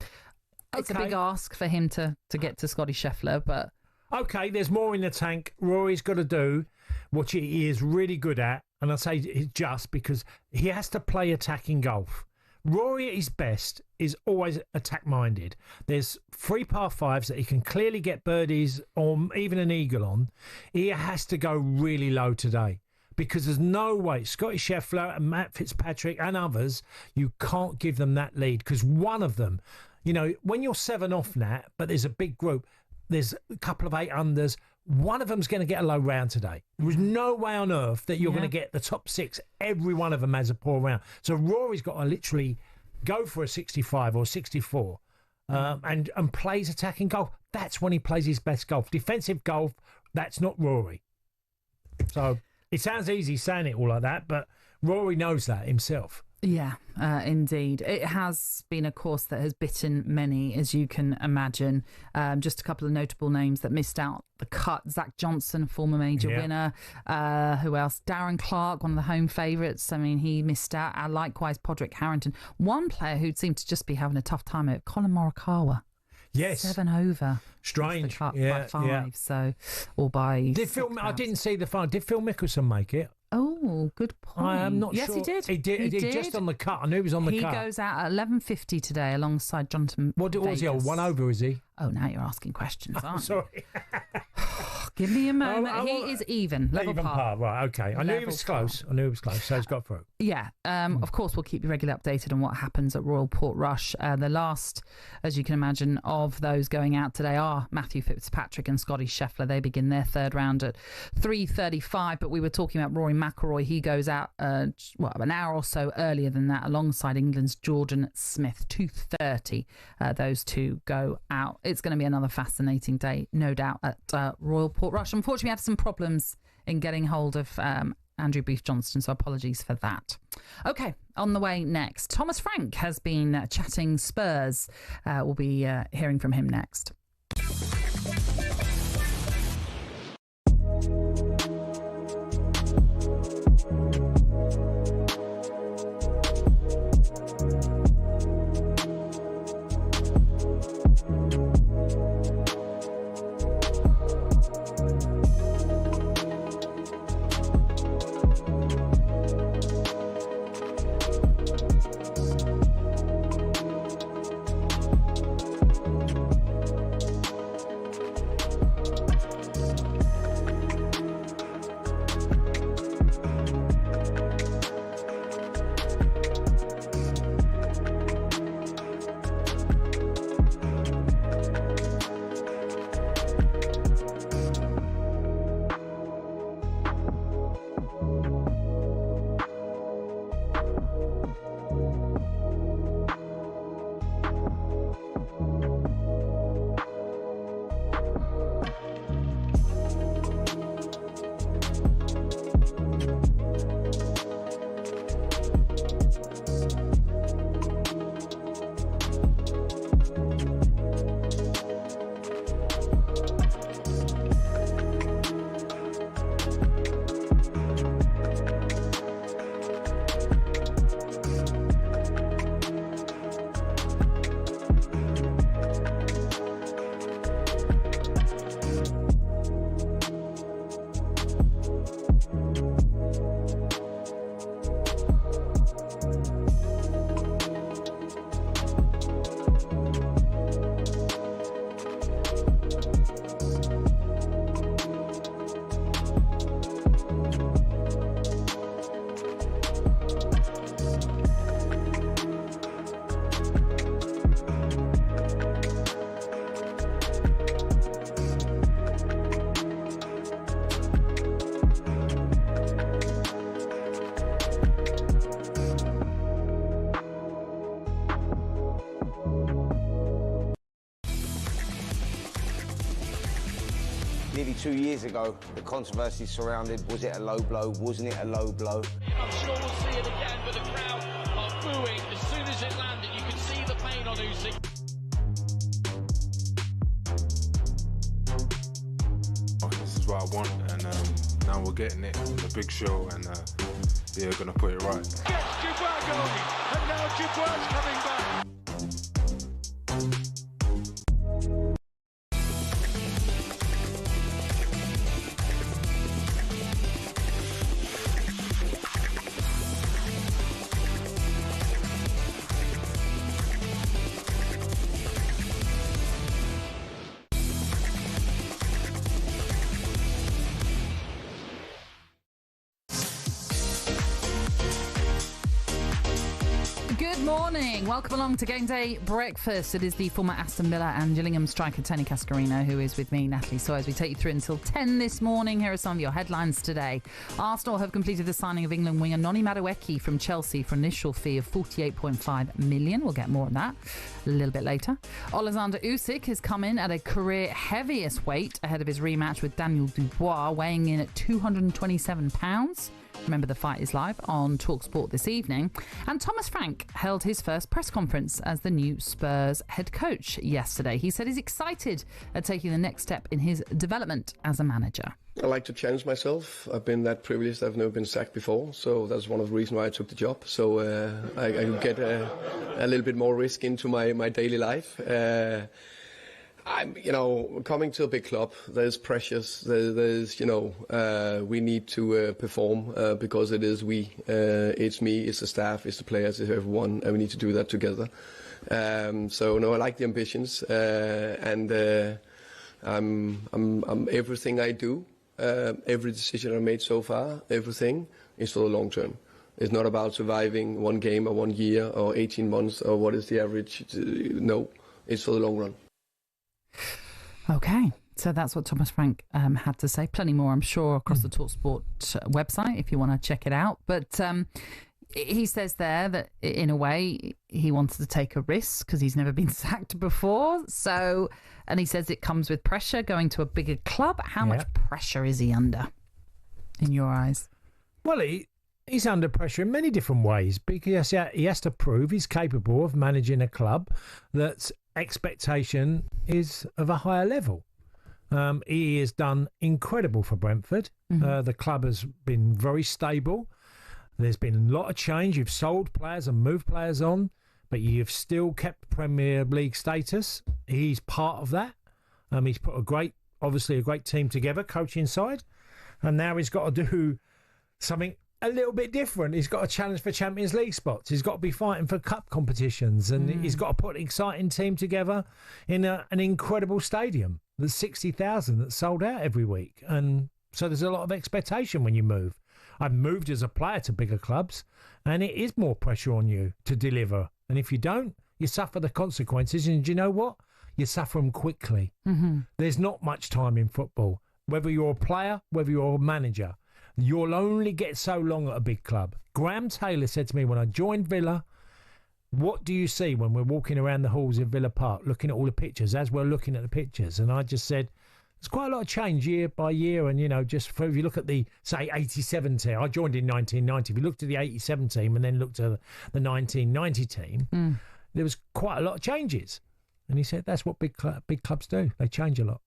a big ask for him to get to Scotty Scheffler, but... Okay, there's more in the tank. Rory's got to do what he is really good at, and I say it's just because he has to play attacking golf. Rory at his best is always attack-minded. There's 3 par 5s that he can clearly get birdies or even an eagle on. He has to go really low today, because there's no way. Scotty Scheffler and Matt Fitzpatrick and others, you can't give them that lead, because one of them, when you're 7 off, Nat, but there's a big group, there's a couple of 8 unders. One of them's going to get a low round today. There is no way on earth that you're going to get the top 6. Every one of them has a poor round. So Rory's got to literally go for a 65 or 64 and plays attacking golf. That's when he plays his best golf. Defensive golf, that's not Rory. So it sounds easy saying it all like that, but Rory knows that himself. Yeah, indeed. It has been a course that has bitten many, as you can imagine. Just a couple of notable names that missed out the cut. Zach Johnson, former major winner. Who else? Darren Clark, one of the home favourites. I mean, he missed out. Likewise, Podrick Harrington. One player who seemed to just be having a tough time at Colin Morikawa. Yes. 7 over. Strange. By 5, so, or by... I didn't see the final. Did Phil Mickelson make it? Oh, good point. I am not yes, sure. Yes, he did. He did. Just on the cut. I knew he was on the cut. He goes out at 11:50 today alongside Jonathan What was he on? 1 over, is he? Oh, now you're asking questions, aren't you? Sorry. Give me a moment. He is even. Level par. Right, okay. I knew he was close. So he's got through. Yeah. Of course, we'll keep you regularly updated on what happens at Royal Portrush. The last, as you can imagine, of those going out today are Matthew Fitzpatrick and Scotty Scheffler. They begin their third round at 3:35. But we were talking about Rory McIlroy. He goes out, an hour or so earlier than that, alongside England's Jordan Smith. 2:30. Those two go out. It's going to be another fascinating day, no doubt, at Royal Portrush. Unfortunately, we had some problems in getting hold of Andrew Booth Johnston, so apologies for that. Okay, on the way next, Thomas Frank has been chatting Spurs. We'll be hearing from him next. Nearly 2 years ago, the controversy surrounded, was it a low blow, wasn't it a low blow? I'm sure we'll see it again, but the crowd are booing as soon as it landed. You can see the pain on Usyk. This is what I want, and now we're getting it in the big show, and we're going to put it right. Gets Dubois going, and now Dubois coming back. morning. Welcome along to Game Day Breakfast. It is the former Aston Villa and Gillingham striker Tony Cascarino who is with me, Natalie Sawyer, as we take you through until 10 this morning. Here are some of your headlines today. Arsenal have completed the signing of England winger Noni Madueke from Chelsea for an initial fee of £48.5 million. We'll get more on that a little bit later. Alexander Usyk has come in at a career heaviest weight ahead of his rematch with Daniel Dubois, weighing in at £227. Remember, the fight is live on talkSPORT this evening. And Thomas Frank held his first press conference as the new Spurs head coach yesterday. He said he's excited at taking the next step in his development as a manager. I like to challenge myself. I've been that privileged. I've never been sacked before, so that's one of the reasons why I took the job. So I could get a little bit more risk into my daily life. Coming to a big club, there's pressures. There's we need to perform because it is we. It's me, it's the staff, it's the players, it's everyone, and we need to do that together. I like the ambitions, and I'm everything I do, every decision I made so far, everything is for the long term. It's not about surviving one game or 1 year or 18 months or what is the average. No, it's for the long run. Okay, so that's what Thomas Frank had to say. Plenty more, I'm sure, across the talkSPORT website if you want to check it out. But he says there that, in a way, he wanted to take a risk because he's never been sacked before. So, and he says it comes with pressure going to a bigger club. How much pressure is he under, in your eyes? Well, he's under pressure in many different ways because he has to prove he's capable of managing a club that's expectation is of a higher level. He has done incredible for Brentford. The club has been very stable. There's been a lot of change. You've sold players and moved players on, but you've still kept Premier League status. He's part of that. He's put a great team together, coaching side, and now he's got to do something a little bit different. He's got a challenge for Champions League spots. He's got to be fighting for cup competitions, and he's got to put an exciting team together in an incredible stadium. There's 60,000 that's sold out every week, and so there's a lot of expectation when you move. I've moved as a player to bigger clubs, and it is more pressure on you to deliver. And if you don't, you suffer the consequences. And do you know what? You suffer them quickly. There's not much time in football. Whether you're a player, whether you're a manager, you'll only get so long at a big club. Graham Taylor said to me when I joined Villa, what do you see when we're walking around the halls of Villa Park looking at all the pictures as we're looking at the pictures? And I just said, there's quite a lot of change year by year. And, just if you look at the, say, 87 team, I joined in 1990. If you looked at the 87 team and then looked at the 1990 team, there was quite a lot of changes. And he said, that's what big clubs do. They change a lot.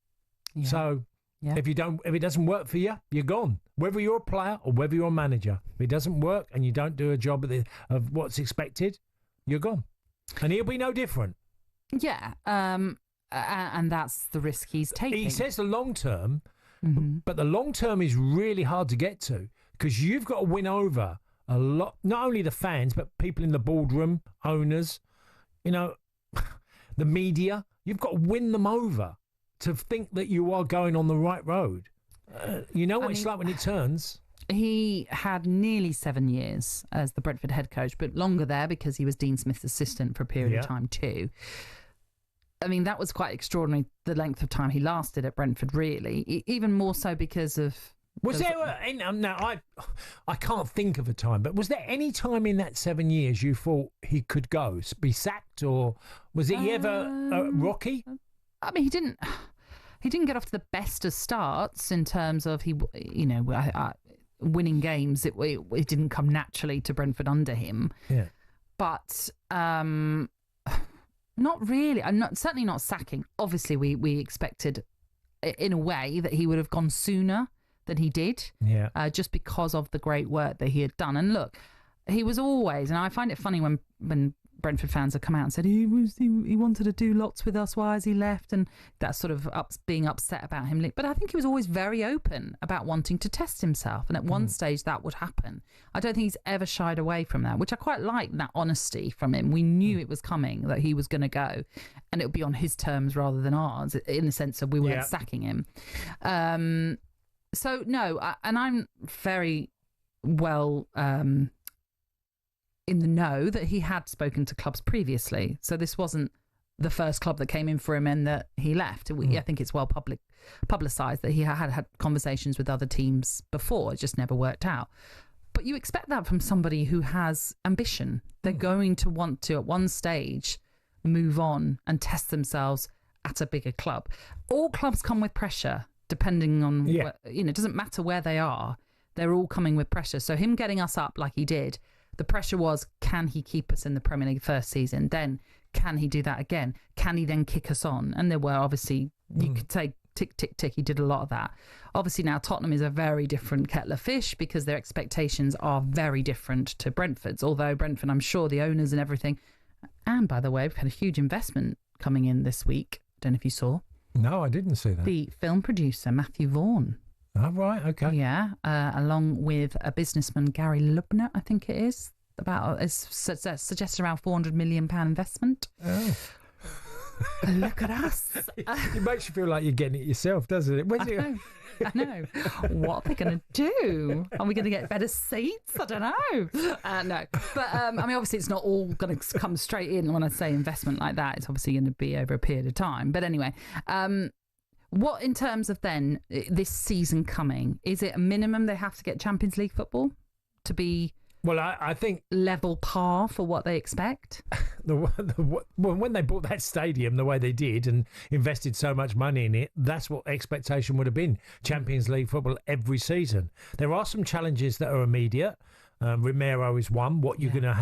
Yeah. So... yeah. If it doesn't work for you, you're gone. Whether you're a player or whether you're a manager, if it doesn't work and you don't do a job of what's expected, you're gone. And he'll be no different. Yeah, and that's the risk he's taking. He says the long term, but the long term is really hard to get to because you've got to win over a lot, not only the fans, but people in the boardroom, owners, the media. You've got to win them over to think that you are going on the right road. What it's like when it turns. He had nearly 7 years as the Brentford head coach, but longer there because he was Dean Smith's assistant for a period of time too. I mean, that was quite extraordinary, the length of time he lasted at Brentford, really. Even more so because of... Was there... I can't think of a time, but was there any time in that 7 years you thought he could go, be sacked, or was it ever rocky? I mean, he didn't get off to the best of starts in terms of winning games. It didn't come naturally to Brentford under him. Yeah, but not really. Certainly not sacking. Obviously, we expected, in a way, that he would have gone sooner than he did. Yeah, just because of the great work that he had done. And look, he was always, and I find it funny when Brentford fans have come out and said he wanted to do lots with us, why has he left, and that sort of being upset about him. But I think he was always very open about wanting to test himself, and at one stage that would happen. I don't think he's ever shied away from that, which I quite like, that honesty from him. We knew it was coming, that he was going to go, and it would be on his terms rather than ours, in the sense of we weren't sacking him. So no, and I'm very well in the know that he had spoken to clubs previously. So this wasn't the first club that came in for him and that he left. I think it's well publicised that he had conversations with other teams before. It just never worked out. But you expect that from somebody who has ambition. They're going to want to, at one stage, move on and test themselves at a bigger club. All clubs come with pressure, depending on, it doesn't matter where they are. They're all coming with pressure. So him getting us up like he did, the pressure was, can he keep us in the Premier League first season? Then, can he do that again? Can he then kick us on? And there were obviously, you could say, tick, tick, tick. He did a lot of that. Obviously now Tottenham is a very different kettle of fish because their expectations are very different to Brentford's. Although Brentford, I'm sure the owners and everything. And by the way, we've had a huge investment coming in this week. Don't know if you saw. No, I didn't see that. The film producer, Matthew Vaughan. Oh, right, okay. Yeah, along with a businessman, Gary Lubner, I think it is. Suggests around £400 million investment. Oh. Look at us. It makes you feel like you're getting it yourself, doesn't it? I know. What are they going to do? Are we going to get better seats? I don't know. No. But, obviously it's not all going to come straight in. When I say investment like that, it's obviously going to be over a period of time. But anyway, what in terms of then this season coming, is it a minimum they have to get Champions League football to be... Well, I think level par for what they expect. When they bought that stadium the way they did and invested so much money in it, that's what expectation would have been. Champions League football every season. There are some challenges that are immediate. Romero is one. What's going to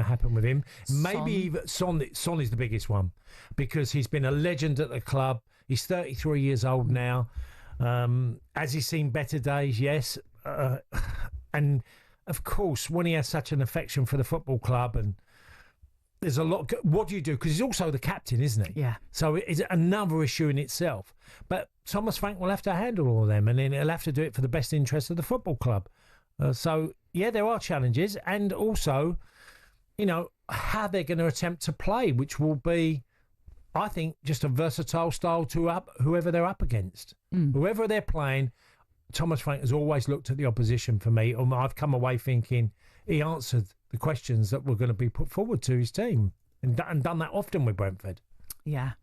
happen with him? Maybe even Son is the biggest one because he's been a legend at the club. He's 33 years old now. Has he seen better days? Yes. And of course, when he has such an affection for the football club, and there's a lot. What do you do? Because he's also the captain, isn't he? Yeah. So it's another issue in itself. But Thomas Frank will have to handle all of them, and then he'll have to do it for the best interest of the football club. There are challenges, and also, how they're going to attempt to play, which will be, I think, just a versatile style to whoever they're up against, whoever they're playing. Thomas Frank has always looked at the opposition for me. I've come away thinking he answered the questions that were going to be put forward to his team and done that often with Brentford. Yeah.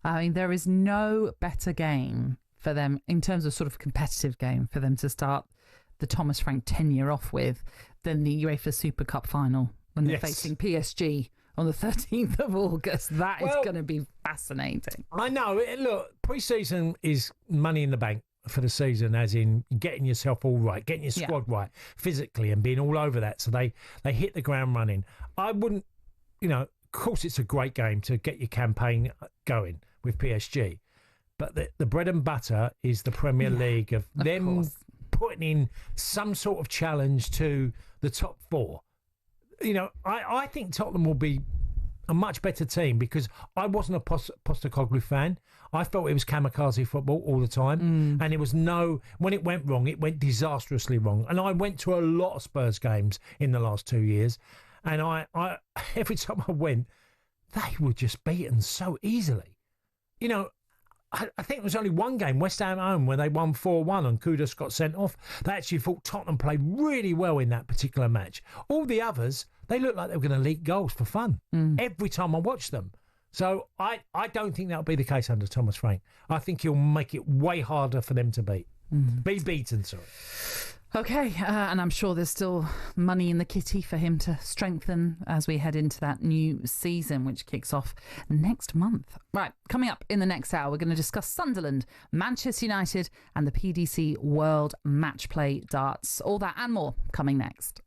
There is no better game for them in terms of sort of competitive game for them to start the Thomas Frank tenure off with than the UEFA Super Cup final when they're facing PSG on the 13th of August. That is going to be fascinating. I know. Look, pre-season is money in the bank for the season, as in getting yourself all right, getting your squad right physically and being all over that. So they hit the ground running. I wouldn't, of course it's a great game to get your campaign going with PSG. But the bread and butter is the Premier League of them putting in some sort of challenge to the top four. I think Tottenham will be a much better team because I wasn't a Postecoglou fan. I felt it was kamikaze football all the time. And it was when it went wrong, it went disastrously wrong. And I went to a lot of Spurs games in the last 2 years. And I every time I went, they were just beaten so easily. I think there was only one game, West Ham home, where they won 4-1 and Kudus got sent off. They actually thought Tottenham played really well in that particular match. All the others, they looked like they were going to leak goals for fun every time I watched them. So I don't think that'll be the case under Thomas Frank. I think he'll make it way harder for them to be beaten. Sorry. Okay, and I'm sure there's still money in the kitty for him to strengthen as we head into that new season, which kicks off next month. Right, coming up in the next hour, we're going to discuss Sunderland, Manchester United and the PDC World Matchplay Darts. All that and more coming next.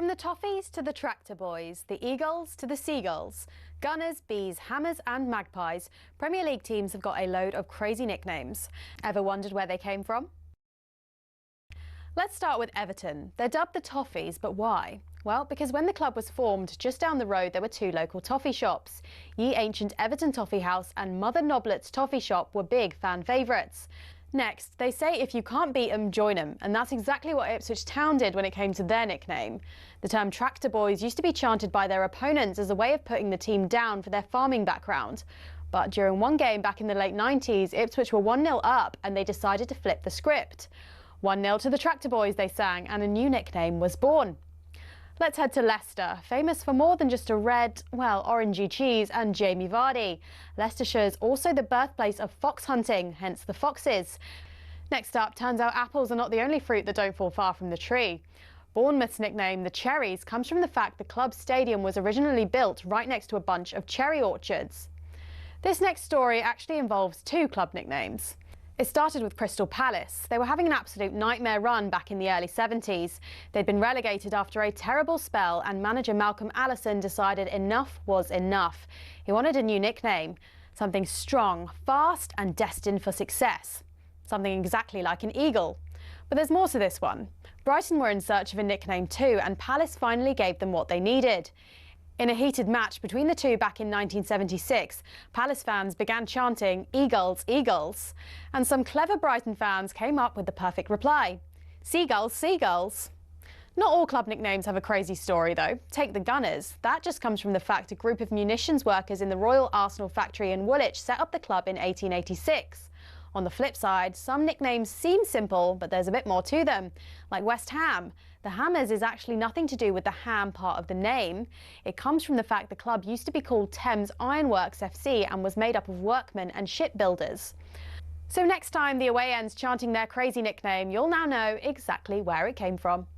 From the Toffees to the Tractor Boys, the Eagles to the Seagulls, Gunners, Bees, Hammers and Magpies, Premier League teams have got a load of crazy nicknames. Ever wondered where they came from? Let's start with Everton. They're dubbed the Toffees, but why? Well, because when the club was formed, just down the road there were two local toffee shops. Ye Ancient Everton Toffee House and Mother Noblet's Toffee Shop were big fan favourites. Next, they say if you can't beat 'em, join 'em, and that's exactly what Ipswich Town did when it came to their nickname. The term Tractor Boys used to be chanted by their opponents as a way of putting the team down for their farming background. But during one game back in the late 90s, Ipswich were 1-0 up and they decided to flip the script. 1-0 to the Tractor Boys, they sang, and a new nickname was born. Let's head to Leicester, famous for more than just a red, well, orangey cheese and Jamie Vardy. Leicestershire's also the birthplace of fox hunting, hence the Foxes. Next up, turns out apples are not the only fruit that don't fall far from the tree. Bournemouth's nickname, the Cherries, comes from the fact the club's stadium was originally built right next to a bunch of cherry orchards. This next story actually involves two club nicknames. It started with Crystal Palace. They were having an absolute nightmare run back in the early 70s. They'd been relegated after a terrible spell and manager Malcolm Allison decided enough was enough. He wanted a new nickname, something strong, fast and destined for success. Something exactly like an eagle. But there's more to this one. Brighton were in search of a nickname too, and Palace finally gave them what they needed. In a heated match between the two back in 1976, Palace fans began chanting, "Eagles, Eagles," and some clever Brighton fans came up with the perfect reply, "Seagulls, Seagulls." Not all club nicknames have a crazy story though. Take the Gunners. That just comes from the fact a group of munitions workers in the Royal Arsenal factory in Woolwich set up the club in 1886. On the flip side, some nicknames seem simple, but there's a bit more to them, like West Ham. The Hammers is actually nothing to do with the ham part of the name. It comes from the fact the club used to be called Thames Ironworks FC and was made up of workmen and shipbuilders. So next time the away end's chanting their crazy nickname, you'll now know exactly where it came from.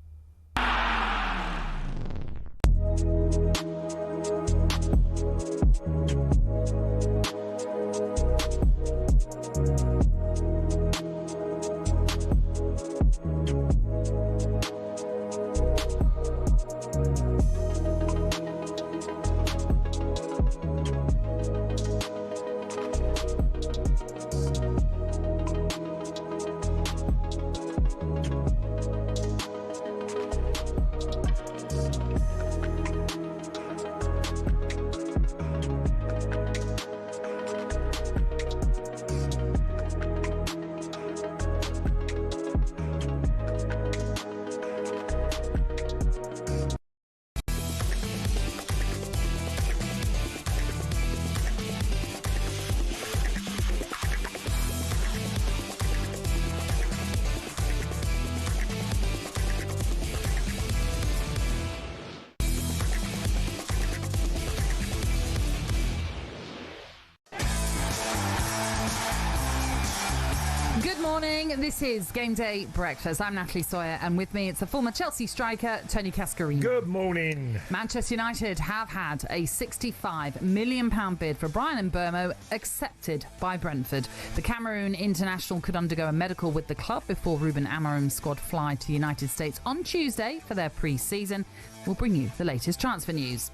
Good morning, this is Game Day Breakfast. I'm Natalie Sawyer and with me it's the former Chelsea striker Tony Cascarino. Good morning. Manchester United have had a £65 million bid for Brian Mbeumo accepted by Brentford. The Cameroon international could undergo a medical with the club before Ruben Amorim's squad fly to the United States on Tuesday for their pre-season. We'll bring you the latest transfer news.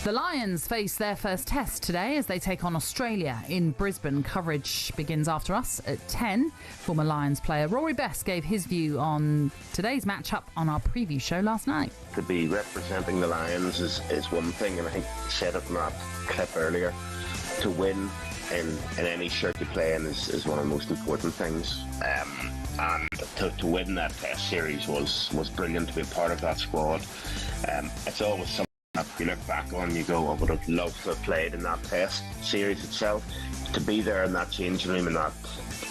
The Lions face their first test today as they take on Australia in Brisbane. Coverage begins after us at 10. Former Lions player Rory Best gave his view on today's matchup on our preview show last night. To be representing the Lions is one thing, and I think I said it in that clip earlier. To win in any shirt you play in is one of the most important things. And to win that test series was brilliant to be a part of that squad. It's always something that you look back on, you go, I would have loved to have played in that test series itself. To be there in that changing room and that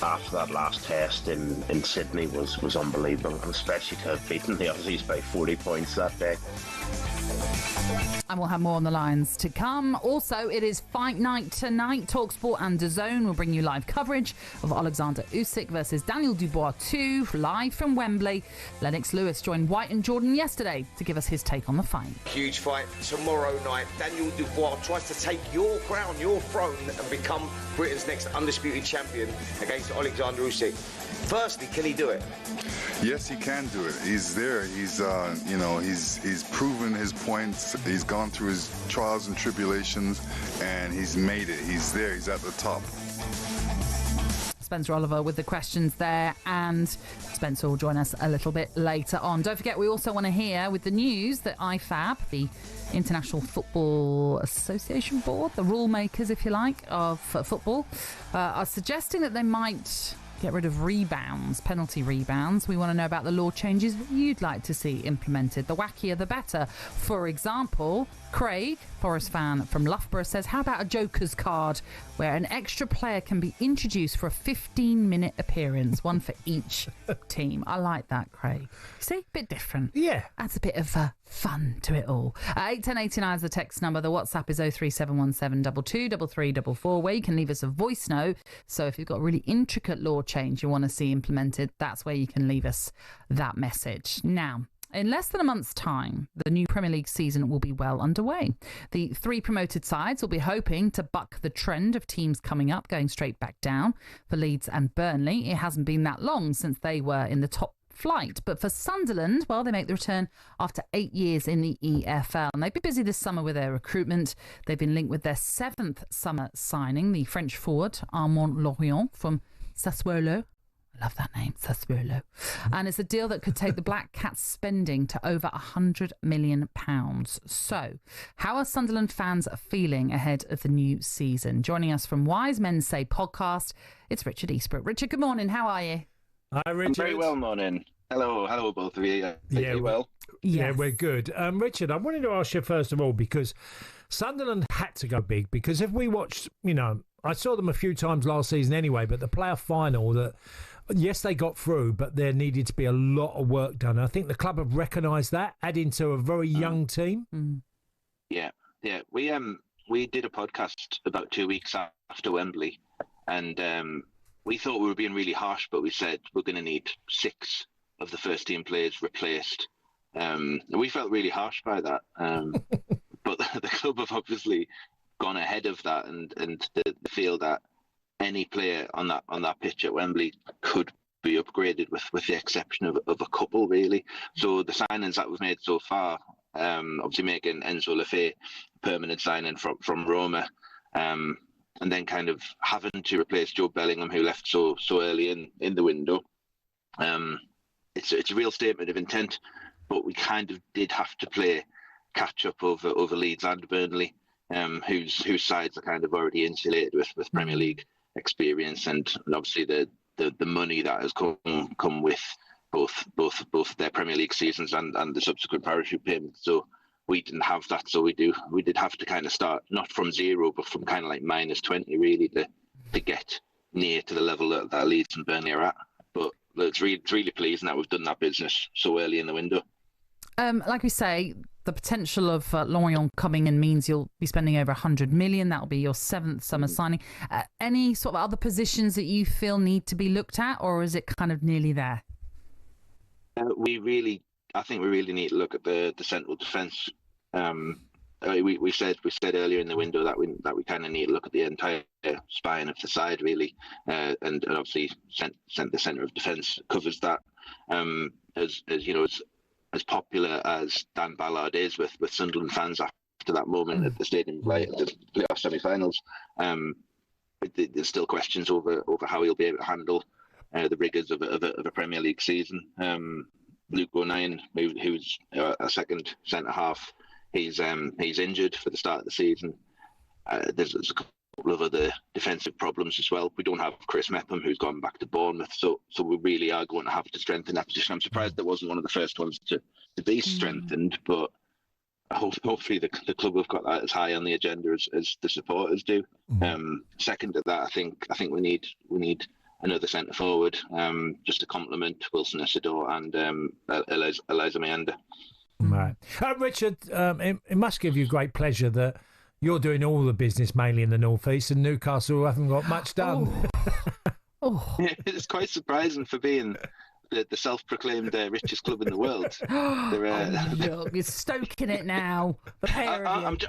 after that last test in Sydney was unbelievable, and especially to have beaten the Aussies by 40 points that day. And we'll have more on the Lions to come. Also, it is fight night tonight. talkSPORT and DAZN will bring you live coverage of Alexander Usyk versus Daniel Dubois 2, live from Wembley. Lennox Lewis joined White and Jordan yesterday to give us his take on the fight. Huge fight tomorrow night. Daniel Dubois tries to take your crown, your throne, and become Britain's next undisputed champion against Alexander Usyk. Firstly, can he do it? Yes, he can do it. He's there. He's he's proven his points. He's gone through his trials and tribulations, and he's made it. He's there. He's at the top. Spencer Oliver with the questions there, and Spencer will join us a little bit later on. Don't forget, we also want to hear with the news that IFAB, the International Football Association Board, the rule makers, if you like, of football, are suggesting that they might get rid of rebounds, penalty rebounds. We want to know about the law changes that you'd like to see implemented. The wackier the better. For example, Craig, Forest fan from Loughborough, says, how about a Joker's card where an extra player can be introduced for a 15-minute appearance, one for each team? I like that, Craig. See, a bit different. Yeah. Adds a bit of fun to it all. 81089 is the text number. The WhatsApp is 03717 223344, where you can leave us a voice note. So if you've got a really intricate law change you want to see implemented, that's where you can leave us that message. Now, in less than a month's time, the new Premier League season will be well underway. The 3 promoted sides will be hoping to buck the trend of teams coming up, going straight back down. For Leeds and Burnley, it hasn't been that long since they were in the top flight. But for Sunderland, well, they make the return after 8 years in the EFL. And they've been busy this summer with their recruitment. They've been linked with their 7th summer signing, the French forward Armand Lorient from Sassuolo. I love that name, Sassuolo. And it's a deal that could take the Black Cats' spending to over £100 million. So, how are Sunderland fans feeling ahead of the new season? Joining us from Wise Men Say podcast, it's Richard Eastbrook. Richard, good morning. How are you? Hi, Richard. I'm very well, morning. Hello, both of you. Yeah, well. Yes. Yeah, we're good. Richard, I wanted to ask you first of all, because Sunderland had to go big, because if we watched, I saw them a few times last season anyway, but the playoff final, that yes, they got through, but there needed to be a lot of work done. I think the club have recognised that, adding to a very young team. Yeah. We did a podcast about 2 weeks after Wembley, and we thought we were being really harsh, but we said we're going to need 6 of the first team players replaced. And we felt really harsh by that. But the club have obviously gone ahead of that and they feel that any player on that pitch at Wembley could be upgraded with the exception of a couple, really. So the signings that we've made so far, obviously making Enzo Lefebvre permanent signing from Roma, and then kind of having to replace Joe Bellingham, who left so early in the window. It's a real statement of intent, but we kind of did have to play catch up over Leeds and Burnley, whose sides are kind of already insulated with Premier League experience, and obviously the money that has come with both their Premier League seasons and the subsequent parachute payments. So we didn't have that, so we did have to kind of start not from zero, but from kind of like -20 really to get near to the level that Leeds and Burnley are at. But it's really pleasing that we've done that business so early in the window. Like we say, the potential of Lorient coming in means you'll be spending over 100 million. That'll be your 7th summer signing. Any sort of other positions that you feel need to be looked at, or is it kind of nearly there? I think we really need to look at the central defence. We said earlier in the window that we kind of need to look at the entire spine of the side, really, and obviously the centre of defence covers that. As popular as Dan Ballard is with Sunderland fans after that moment at the Stadium Light at the playoff semi-finals, there's still questions over how he'll be able to handle the rigours of a Premier League season. Luke O'Nien, who's a second centre half, he's injured for the start of the season. There's a couple of other defensive problems as well. We don't have Chris Mepham, who's gone back to Bournemouth, so we really are going to have to strengthen that position. I'm surprised that wasn't one of the first ones to be strengthened, but hopefully the club have got that as high on the agenda as the supporters do. Second to that, I think we need another centre forward, just to complement Wilson Isidore and Eliza Meander. Right, Richard. It must give you great pleasure that you're doing all the business mainly in the North East, and Newcastle haven't got much done. Yeah, it's quite surprising for being the self-proclaimed richest club in the world. Look, you're stoking it now. The pair of you.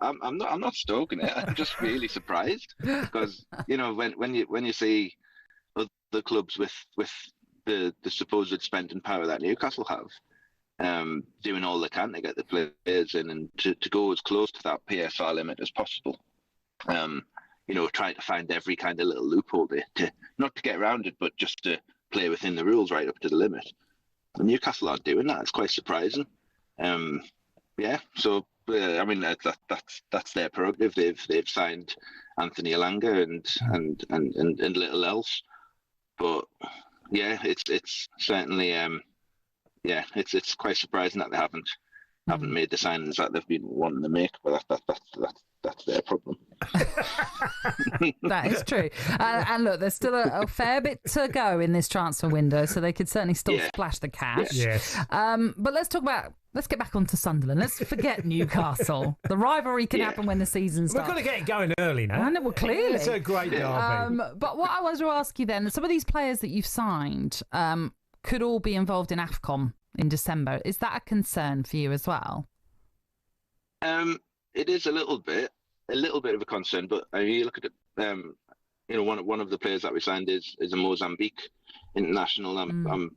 I'm not stoking it. I'm just really surprised because when you see other the clubs with the supposed spending power that Newcastle have, doing all they can to get the players in and to go as close to that PSR limit as possible. Trying to find every kind of little loophole to not to get around it, but just to play within the rules right up to the limit. And Newcastle aren't doing that. It's quite surprising. So I mean that's their prerogative. They've signed Anthony Elanga and little else, but yeah, it's certainly it's quite surprising that they haven't made the signings that they've been wanting to make. But that's their problem. That is true. And look, there's still a fair bit to go in this transfer window, so they could certainly still splash the cash. Yes. But let's get back onto Sunderland. Let's forget Newcastle. The rivalry can happen when the season starts. We've got to get it going early now. Well, clearly. It's a great derby. But what I wanted to ask you then, some of these players that you've signed could all be involved in AFCON in December. Is that a concern for you as well? It is a little bit of a concern, but you look at it. One of the players that we signed is a Mozambique international. I'm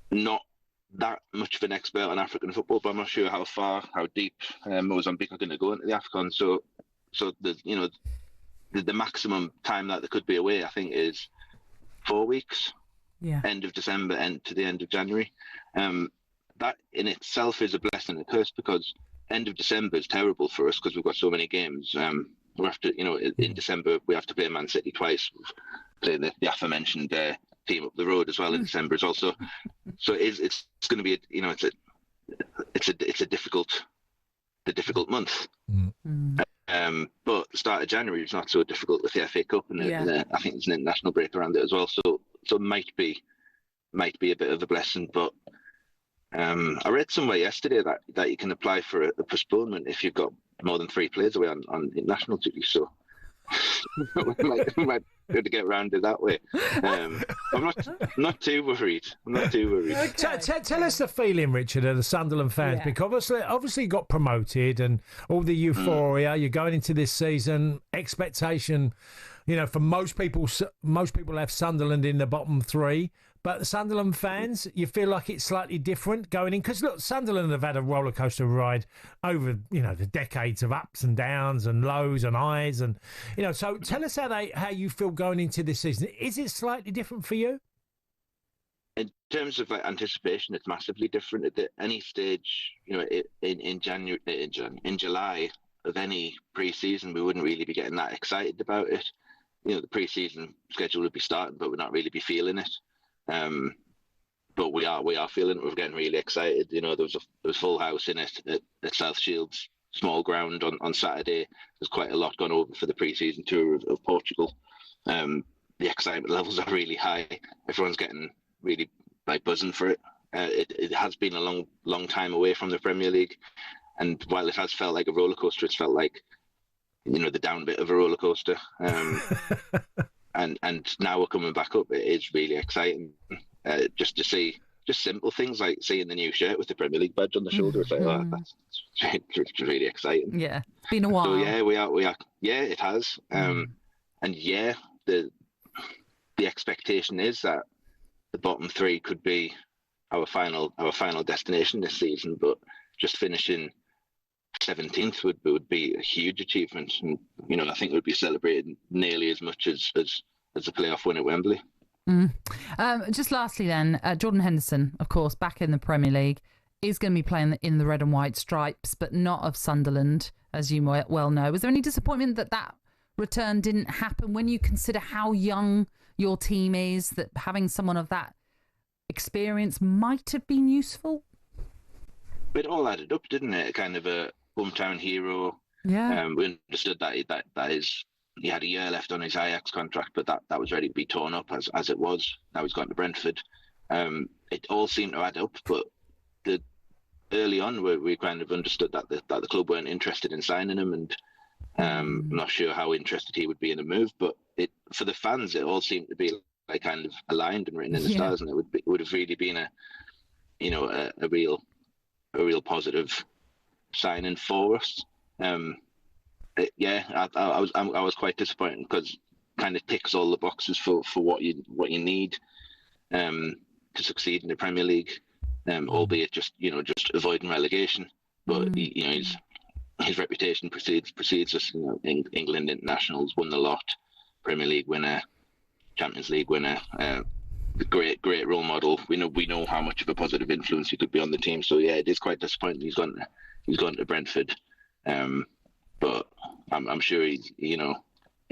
not that much of an expert on African football, but I'm not sure how deep Mozambique are going to go into the AFCON. So the maximum time that they could be away, I think, is 4 weeks. Yeah. End of December and to the end of January. That in itself is a blessing and a curse, because end of December is terrible for us because we've got so many games. We have to, in December we have to play Man City twice. Play the aforementioned team up the road as well in December as well. So it's going to be it's a difficult month. But the start of January is not so difficult with the FA Cup, and I think there's an international break around it as well. So it might be a bit of a blessing, but. I read somewhere yesterday that you can apply for a postponement if you've got more than 3 players away on national duty. So we might be able to get around it that way. I'm not too worried. Okay. Tell us the feeling, Richard, of the Sunderland fans, because obviously you got promoted and all the euphoria. You're going into this season, expectation. For most people have Sunderland in the bottom 3. But the Sunderland fans, you feel like it's slightly different going in? Because, look, Sunderland have had a roller coaster ride over, the decades of ups and downs and lows and highs. And, so tell us how you feel going into this season. Is it slightly different for you? In terms of anticipation, it's massively different. At any stage, in July of any pre-season, we wouldn't really be getting that excited about it. The pre-season schedule would be starting, but we'd not really be feeling it. But we are feeling it. We're getting really excited. There was full house in it at South Shields, small ground on Saturday. There's quite a lot gone over for the pre-season tour of Portugal. The excitement levels are really high. Everyone's getting really buzzing for it. It has been a long time away from the Premier League, and while it has felt like a roller coaster, it's felt like the down bit of a roller coaster. And now we're coming back up. It is really exciting just to see simple things like seeing the new shirt with the Premier League badge on the shoulder. It's like, that's really exciting. Yeah, been a while. So yeah, we are. Yeah, it has. And yeah, the expectation is that the bottom 3 could be our final destination this season. But just finishing 17th would be a huge achievement, and I think we'd be celebrating nearly as much as a playoff win at Wembley. Just lastly then, Jordan Henderson, of course, back in the Premier League, is going to be playing in the red and white stripes, but not of Sunderland, as you might well know. Was there any disappointment that return didn't happen when you consider how young your team is, that having someone of that experience might have been useful? It all added up, didn't it? Kind of a hometown hero. Yeah. We understood that he had a year left on his Ajax contract, but that was ready to be torn up as it was. Now he's gone to Brentford. It all seemed to add up, but early on we kind of understood that the club weren't interested in signing him, and I'm not sure how interested he would be in a move. But for the fans, it all seemed to be kind of aligned and written in the stars, and it would have really been a real positive signing for us. I was quite disappointed because kind of ticks all the boxes for what you need to succeed in the Premier League, albeit just avoiding relegation. But his reputation precedes us. England internationals, won the lot, Premier League winner, Champions League winner. Great role model. We know how much of a positive influence he could be on the team. So yeah, it is quite disappointing he's gone to Brentford. But I'm sure he's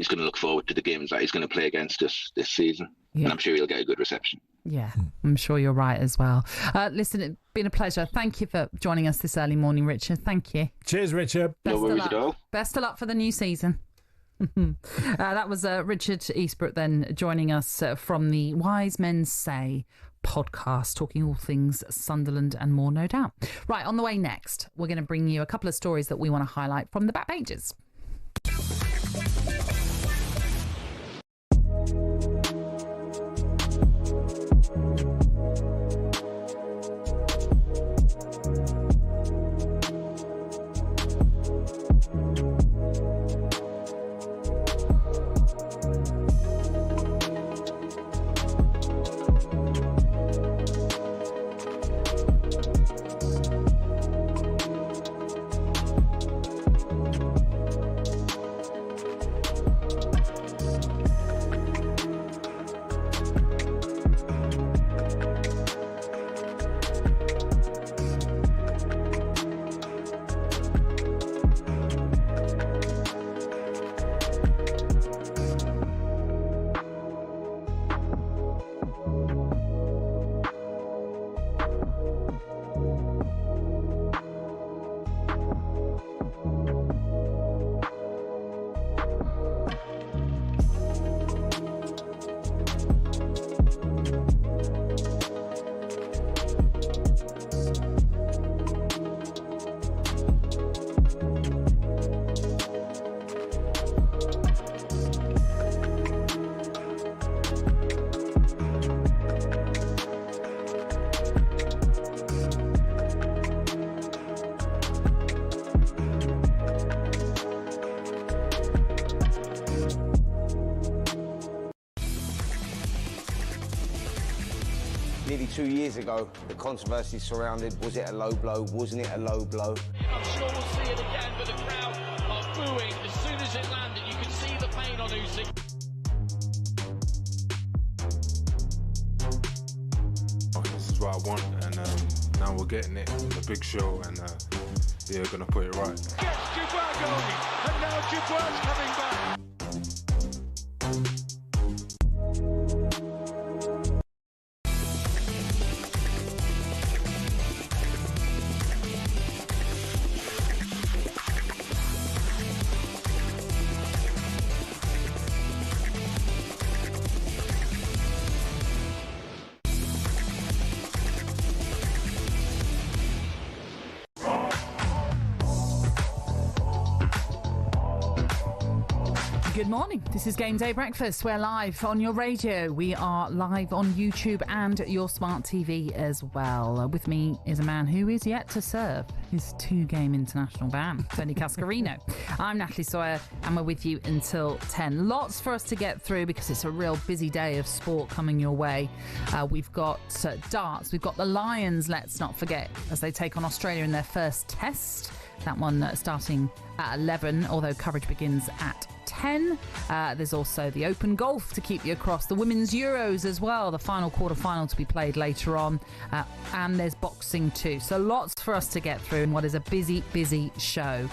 going to look forward to the games that he's going to play against us this season, and I'm sure he'll get a good reception. Yeah, I'm sure you're right as well. Listen, it's been a pleasure. Thank you for joining us this early morning, Richard. Thank you. Cheers, Richard. No worries at all. Best of luck for the new season. That was Richard Eastbrook then joining us from the Wise Men Say podcast, talking all things Sunderland and more, no doubt. Right, on the way next, we're going to bring you a couple of stories that we want to highlight from the back pages. Nearly 2 years ago, the controversy surrounded, was it a low blow, wasn't it a low blow? I'm sure we'll see it again, but the crowd are booing as soon as it landed. You can see the pain on Usyk. This is what I want, and now we're getting it. It's a big show, and we're going to put it right. Gets Gyökeres going, and now Gyökeres coming back. Good morning. This is Game Day Breakfast. We're live on your radio. We are live on YouTube and your smart TV as well. With me is a man who is yet to serve his 2-game international ban, Tony Cascarino. I'm Natalie Sawyer, and we're with you until 10. Lots for us to get through because it's a real busy day of sport coming your way. We've got darts. We've got the Lions, let's not forget, as they take on Australia in their first test. That one starting at 11, although coverage begins at 10. There's also the Open Golf to keep you across, the Women's Euros as well, the final quarter-final to be played later on, and there's boxing too. So lots for us to get through in what is a busy show.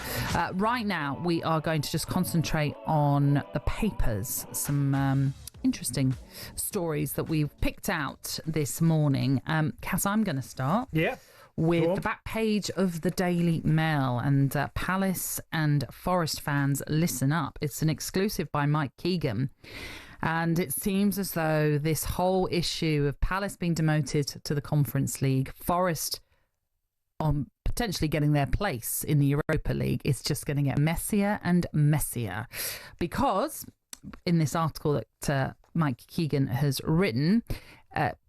Right now, we are going to just concentrate on the papers, some interesting stories that we've picked out this morning. Cass, I'm going to start. Yeah. With the back page of the Daily Mail, and Palace and Forest fans, listen up. It's an exclusive by Mike Keegan, and it seems as though this whole issue of Palace being demoted to the Conference League, Forest on potentially getting their place in the Europa League, is just going to get messier and messier, because in this article that Mike Keegan has written,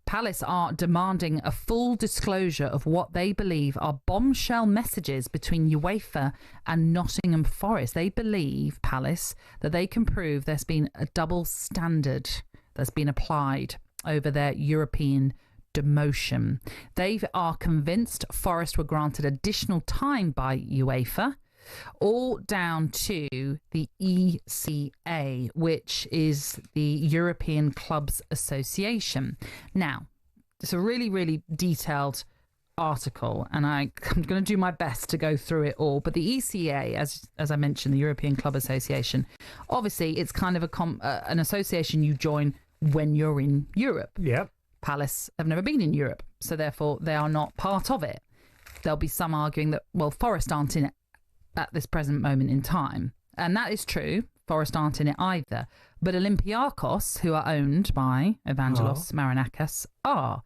Palace are demanding a full disclosure of what they believe are bombshell messages between UEFA and Nottingham Forest. They believe, Palace, that they can prove there's been a double standard that's been applied over their European demotion. They are convinced Forest were granted additional time by UEFA, all down to the ECA, which is the European Clubs Association. Now, it's a really, really detailed article, and I'm going to do my best to go through it all. But the ECA, as I mentioned, the European Club Association, obviously it's kind of an association you join when you're in Europe. Yeah. Palace have never been in Europe, so therefore they are not part of it. There'll be some arguing that, well, Forest aren't in it at this present moment in time. And that is true. Forest aren't in it either. But Olympiacos, who are owned by Evangelos Marinakis, are.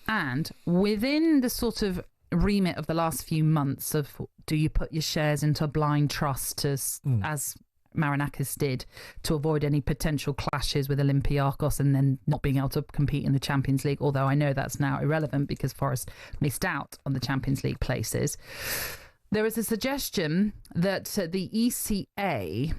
And within the sort of remit of the last few months of, do you put your shares into a blind trust as Marinakis did, to avoid any potential clashes with Olympiacos and then not being able to compete in the Champions League, although I know that's now irrelevant because Forest missed out on the Champions League places. There is a suggestion that the ECA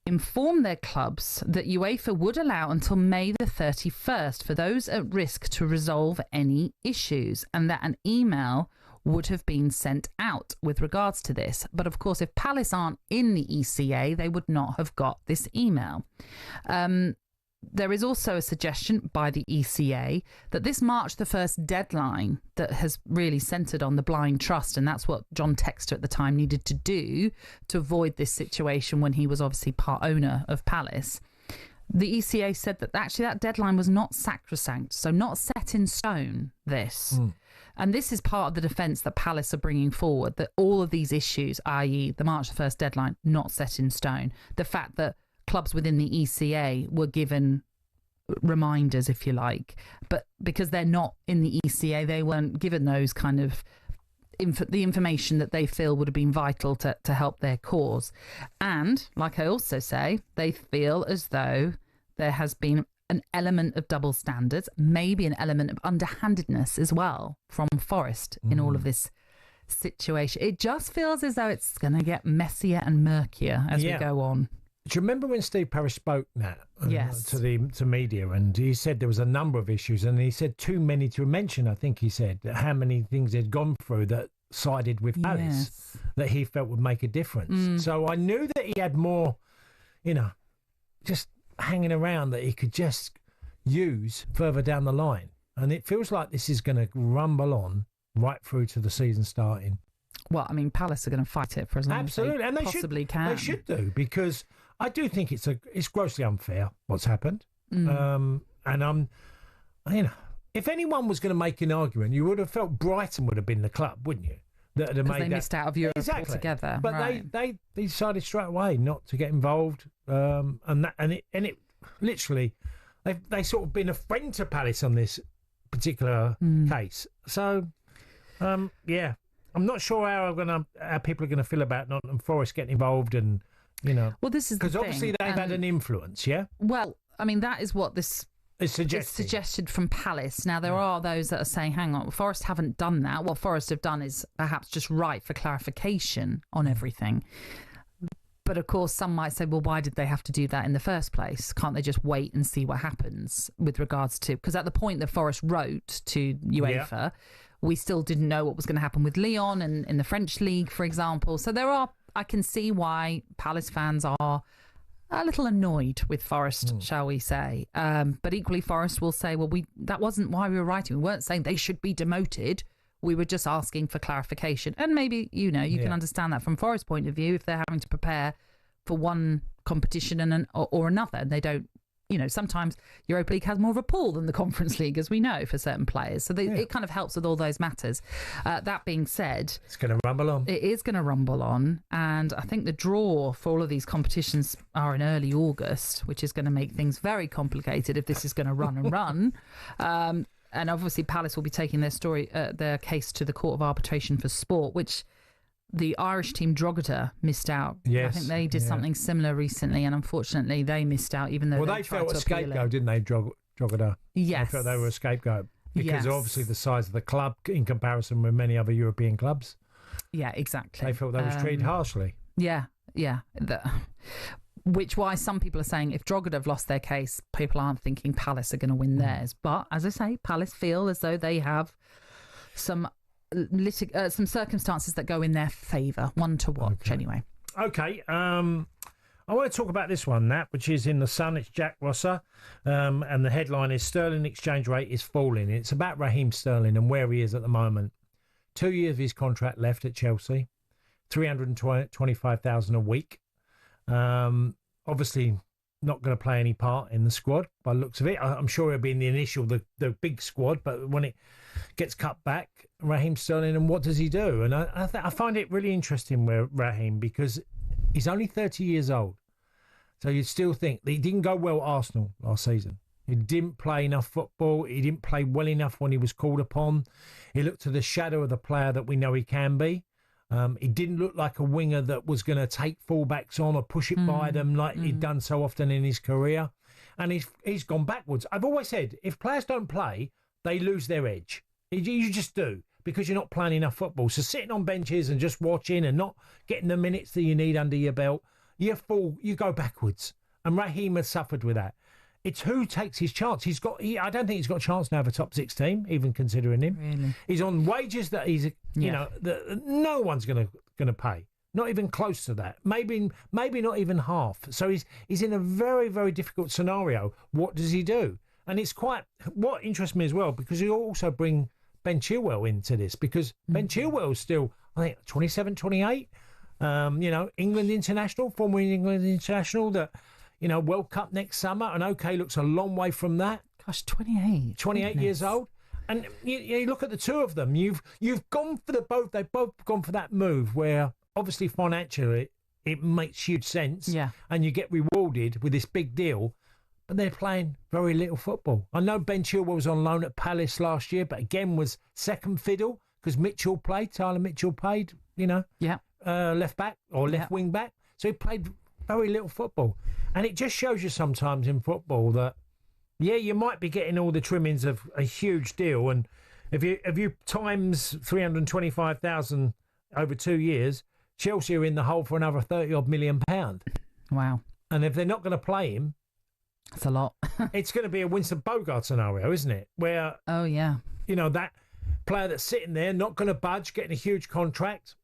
inform their clubs that UEFA would allow until May the 31st for those at risk to resolve any issues, and that an email would have been sent out with regards to this. But of course, if Palace aren't in the ECA, they would not have got this email. There is also a suggestion by the ECA that this March the 1st deadline that has really centred on the blind trust, and that's what John Textor at the time needed to do to avoid this situation when he was obviously part owner of Palace. The ECA said that actually that deadline was not sacrosanct, so not set in stone, this. And this is part of the defence that Palace are bringing forward, that all of these issues, i.e. the March the 1st deadline, not set in stone. The fact that clubs within the ECA were given reminders, if you like, but because they're not in the ECA, they weren't given those kind of the information that they feel would have been vital to help their cause. And like I also say, they feel as though there has been an element of double standards, maybe an element of underhandedness as well from Forest in all of this situation. It just feels as though it's going to get messier and murkier as we go on. Do you remember when Steve Parish spoke, Nat, yes, to media, and he said there was a number of issues, and he said too many to mention. I think he said how many things he'd gone through that sided with Palace that he felt would make a difference. So I knew that he had more, just hanging around that he could just use further down the line. And it feels like this is going to rumble on right through to the season starting. Well, I mean, Palace are going to fight it for as long as they possibly can. They should do, because I do think it's grossly unfair what's happened. And if anyone was going to make an argument, you would have felt Brighton would have been the club, wouldn't you? That had made they missed out of Europe altogether. But they decided straight away not to get involved, and it literally they sort of been a friend to Palace on this particular case. So I'm not sure how people are going to feel about Nottingham Forest getting involved, and well, this is because obviously they've had an influence. Well, I mean, that is what this is suggested from Palace. Now there are those that are saying, hang on, Forest haven't done that. What Forest have done is perhaps just write for clarification on everything. But of course, some might say, well, why did they have to do that in the first place? Can't they just wait and see what happens with regards to... Because at the point that Forest wrote to UEFA, we still didn't know what was going to happen with Lyon and in the French league, for example. So I can see why Palace fans are a little annoyed with Forest, shall we say. But equally, Forest will say, well, that wasn't why we were writing. We weren't saying they should be demoted. We were just asking for clarification. And maybe, you can understand that from Forest's point of view, if they're having to prepare for one competition or another. And they don't, sometimes Europa League has more of a pull than the Conference League, as we know, for certain players. So it kind of helps with all those matters. That being said... It's going to rumble on. It is going to rumble on. And I think the draw for all of these competitions are in early August, which is going to make things very complicated if this is going to run and run. And obviously Palace will be taking their case to the Court of Arbitration for Sport, which the Irish team Drogheda missed out. Yes, I think they did something similar recently, and unfortunately they missed out, even though they felt a scapegoat, didn't they, Drogheda? Yes. They felt they were a scapegoat. because of obviously the size of the club in comparison with many other European clubs. Yeah, exactly. They felt they was treated harshly. Yeah. Which why some people are saying if Drogheda have lost their case, people aren't thinking Palace are going to win theirs. But as I say, Palace feel as though they have some circumstances that go in their favour. One to watch, anyway. Okay. I want to talk about this one, Nat, which is in the Sun. It's Jack Rosser, and the headline is Sterling exchange rate is falling. It's about Raheem Sterling and where he is at the moment. 2 years of his contract left at Chelsea, 325,000 a week. Obviously not going to play any part in the squad by the looks of it. I'm sure it'll be in the initial, the big squad, but when it gets cut back, Raheem Sterling, and what does he do? And I find it really interesting with Raheem because he's only 30 years old. So you'd still think he didn't go well at Arsenal last season. He didn't play enough football. He didn't play well enough when he was called upon. He looked to the shadow of the player that we know he can be. He didn't look like a winger that was going to take fullbacks on or push it by them like he'd done so often in his career. And he's gone backwards. I've always said, if players don't play, they lose their edge. You just do, because you're not playing enough football. So sitting on benches and just watching and not getting the minutes that you need under your belt, you go backwards. And Raheem has suffered with that. It's who takes his chance. I don't think he's got a chance now of a top 6 team, even considering him. Really? He's on wages that that no one's going to pay. Not even close to that. Maybe not even half. So he's in a very, very difficult scenario. What does he do? And it's what interests me as well, because you also bring Ben Chilwell into this, because Ben Chilwell is still, I think, 27, 28. England international, former England international that, World Cup next summer, and looks a long way from that. Gosh, 28. 28 years old. And you look at the two of them, you've gone for they've both gone for that move where obviously financially it makes huge sense. Yeah. And you get rewarded with this big deal, but they're playing very little football. I know Ben Chilwell was on loan at Palace last year, but again was second fiddle because Tyler Mitchell played, left back or left wing back. So he played very little football. And it just shows you sometimes in football that, you might be getting all the trimmings of a huge deal. And if you times 325,000 over 2 years, Chelsea are in the hole for another 30-odd million pound. Wow. And if they're not going to play him, that's a lot. It's going to be a Winston Bogart scenario, isn't it? Where, that player that's sitting there, not going to budge, getting a huge contract.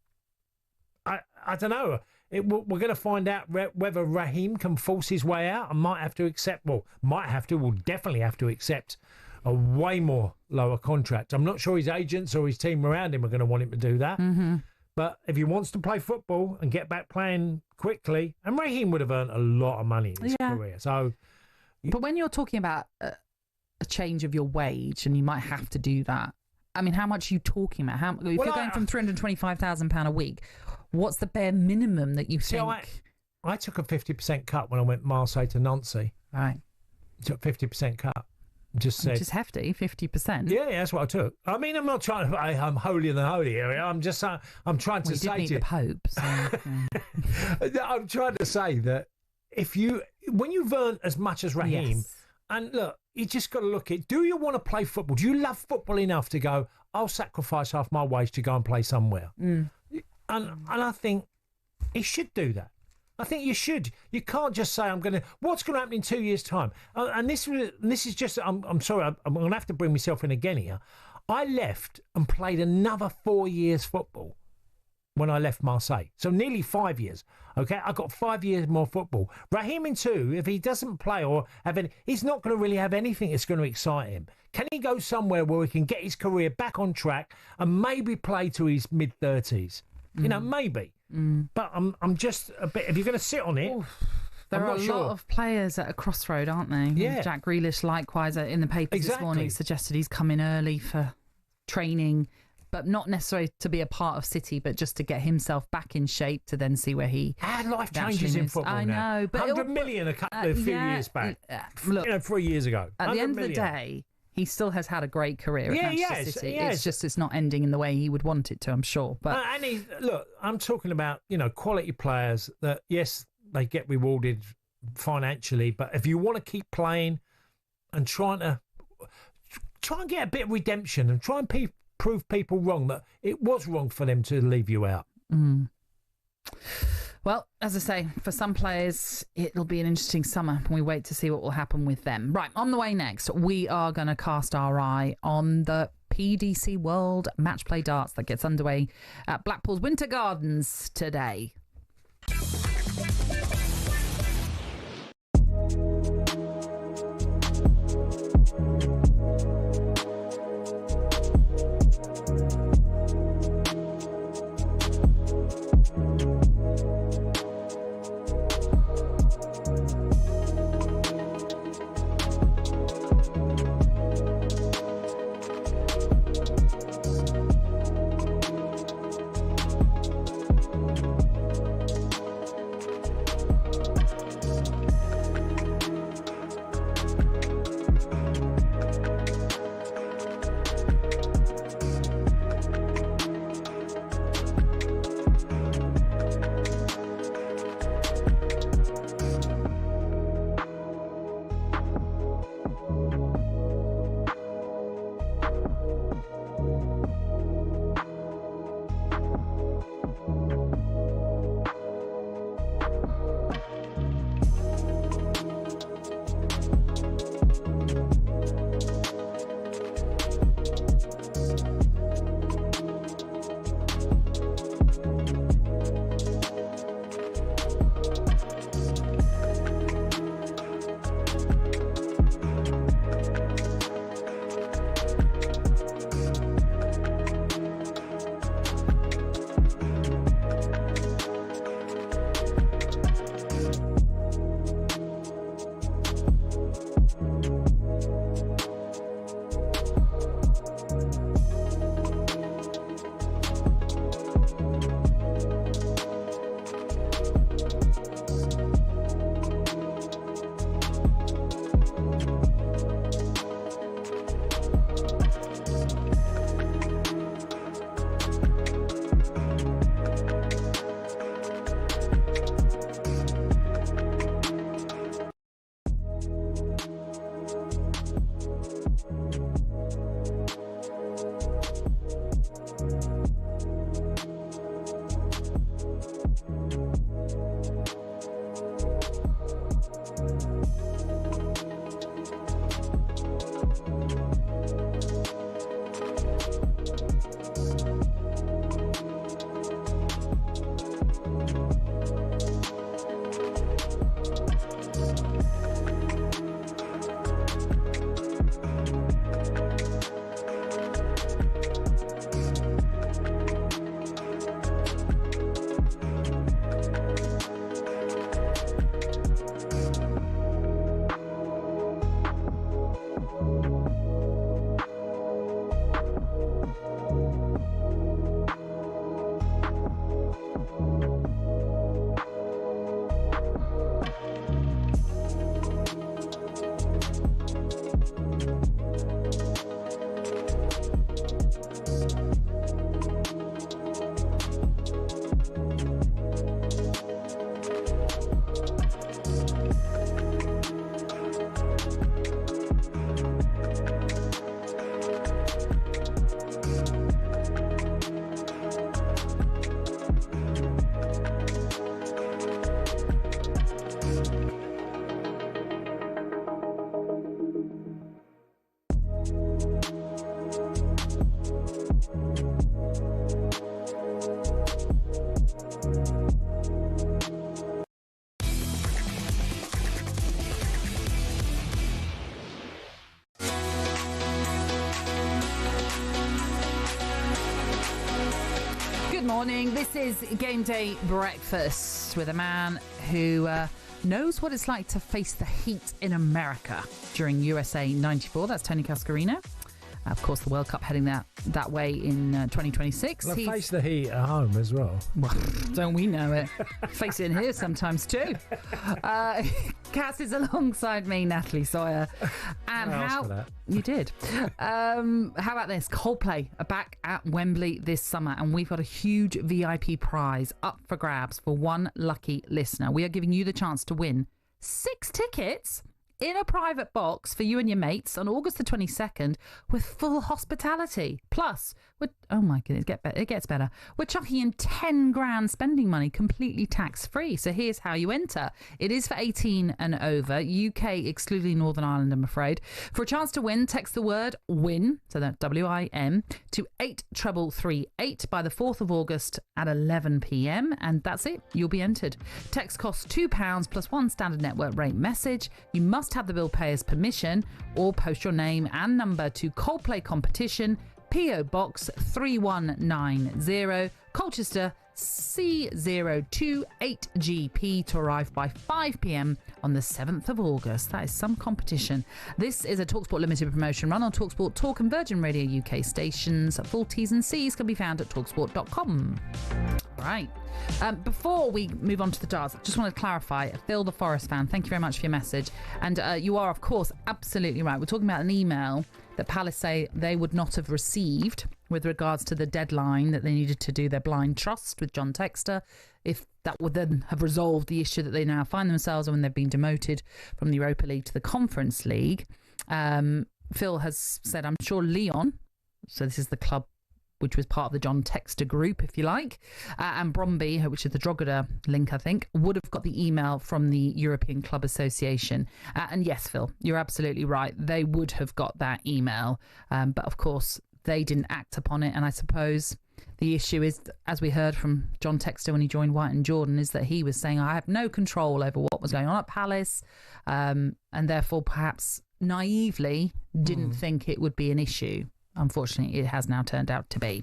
I don't know. We're going to find out whether Raheem can force his way out and will definitely have to accept a way more lower contract. I'm not sure his agents or his team around him are going to want him to do that. Mm-hmm. But if he wants to play football and get back playing quickly, and Raheem would have earned a lot of money in his career. So, but when you're talking about a change of your wage, and you might have to do that, I mean, how much are you talking about? If you're going from £325,000 a week, what's the bare minimum that you think? I took a 50% cut when I went Marseille to Nancy. Right. Took 50% cut. Just said, which is hefty, 50%. Yeah, that's what I took. I mean, I'm not trying to. I'm holier than holy here. I'm just. I'm trying to say to you, the Pope. So, I'm trying to say that when you've earned as much as Raheem, and look, you just got to look at. Do you want to play football? Do you love football enough to go? I'll sacrifice half my wage to go and play somewhere. And I think he should do that. I think you should. You can't just say, what's going to happen in 2 years' time? And this is just, I'm sorry, I'm going to have to bring myself in again here. I left and played another 4 years football when I left Marseille. So nearly 5 years. Okay, I got 5 years more football. Raheem in two, if he doesn't play or have any, he's not going to really have anything that's going to excite him. Can he go somewhere where he can get his career back on track and maybe play to his mid-30s? Maybe. But I'm just a bit. If you're going to sit on it, there are a lot of players at a crossroad, aren't they? Yeah. Jack Grealish, likewise, in the papers this morning, suggested he's coming early for training, but not necessarily to be a part of City, but just to get himself back in shape to then see where he. Life changes in football. I now. know, but 100 million a few years back. Look, 3 years ago. At the end of the day, he still has had a great career at Manchester City. Yes. It's just it's not ending in the way he would want it to, I'm sure. But and look, I'm talking about quality players that yes, they get rewarded financially, but if you want to keep playing and trying try and get a bit of redemption and try and prove people wrong that it was wrong for them to leave you out. Well, as I say, for some players, it'll be an interesting summer. We wait to see what will happen with them. Right, on the way next, we are going to cast our eye on the PDC World Matchplay Darts that gets underway at Blackpool's Winter Gardens today. Morning. This is Game Day Breakfast with a man who knows what it's like to face the heat in America during USA 94. That's Tony Cascarino. Of course, the World Cup heading that way in 2026. Well, face the heat at home as well. Well, don't we know it? Face it in here sometimes too. Cass is alongside me, Natalie Sawyer. And you did. How about this? Coldplay are back at Wembley this summer, and we've got a huge VIP prize up for grabs for one lucky listener. We are giving you the chance to win 6 tickets in a private box for you and your mates on August the 22nd with full hospitality. Plus, oh my goodness, it gets better. We're chucking in 10 grand spending money completely tax-free. So here's how you enter. It is for 18 and over, UK excluding Northern Ireland, I'm afraid. For a chance to win, text the word WIN, so that's WIN, to 83338 by the 4th of August at 11 p.m. and that's it. You'll be entered. Text costs £2 plus one standard network rate message. You must have the bill payer's permission or post your name and number to Coldplay Competition, PO Box 3190, Colchester C028GP, to arrive by 5 p.m. on the 7th of August. That is some competition. This is a TalkSPORT limited promotion run on TalkSPORT Talk and Virgin Radio UK stations. Full T's and C's can be found at talksport.com. Right. Before we move on to the darts, I just want to clarify, Phil the Forest fan, thank you very much for your message. And you are, of course, absolutely right. We're talking about an email that Palace say they would not have received with regards to the deadline that they needed to do their blind trust with John Textor, if that would then have resolved the issue that they now find themselves in when they've been demoted from the Europa League to the Conference League. Phil has said, I'm sure Lyon, so this is the club which was part of the John Textor group, if you like, and Bromby, which is the Drogheda link, I think, would have got the email from the European Club Association. And yes, Phil, you're absolutely right. They would have got that email. But of course, they didn't act upon it. And I suppose the issue is, as we heard from John Textor when he joined White and Jordan, is that he was saying, I have no control over what was going on at Palace, and therefore perhaps naively didn't think it would be an issue. Unfortunately, it has now turned out to be.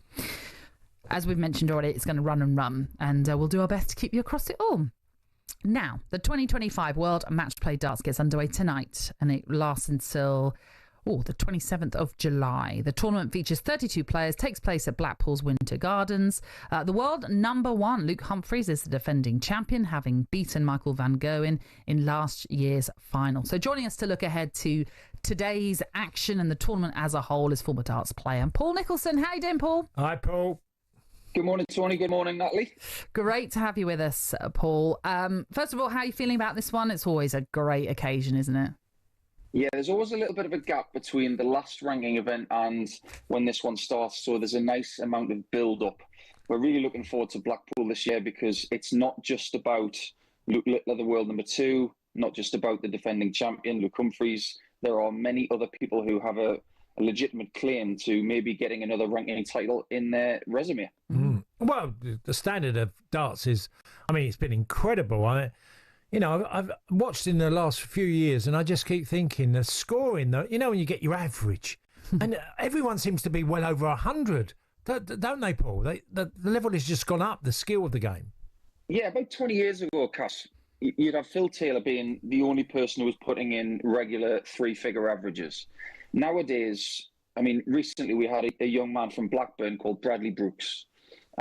As we've mentioned already, it's going to run and run, and we'll do our best to keep you across it all. Now, the 2025 World Matchplay Darts gets underway tonight, and it lasts until the 27th of July. The tournament features 32 players, takes place at Blackpool's Winter Gardens. The world number one, Luke Humphries, is the defending champion, having beaten Michael van Gerwen in last year's final. So joining us to look ahead to today's action and the tournament as a whole is former darts player Paul Nicholson. How you doing, Paul? Hi, Paul. Good morning, Tony. Good morning, Natalie. Great to have you with us, Paul. First of all, how are you feeling about this one? It's always a great occasion, isn't it? Yeah, there's always a little bit of a gap between the last ranking event and when this one starts, so there's a nice amount of build-up. We're really looking forward to Blackpool this year because it's not just about Luke Littler, the world number two, not just about the defending champion, Luke Humphries. There are many other people who have a legitimate claim to maybe getting another ranking title in their resume. Well, the standard of darts is, it's been incredible. I've watched in the last few years, and I just keep thinking the scoring, when you get your average, and everyone seems to be well over 100, don't they, Paul? The level has just gone up, the skill of the game. Yeah, about 20 years ago, Cass, you'd have Phil Taylor being the only person who was putting in regular three-figure averages. Nowadays, recently we had a young man from Blackburn called Bradley Brooks,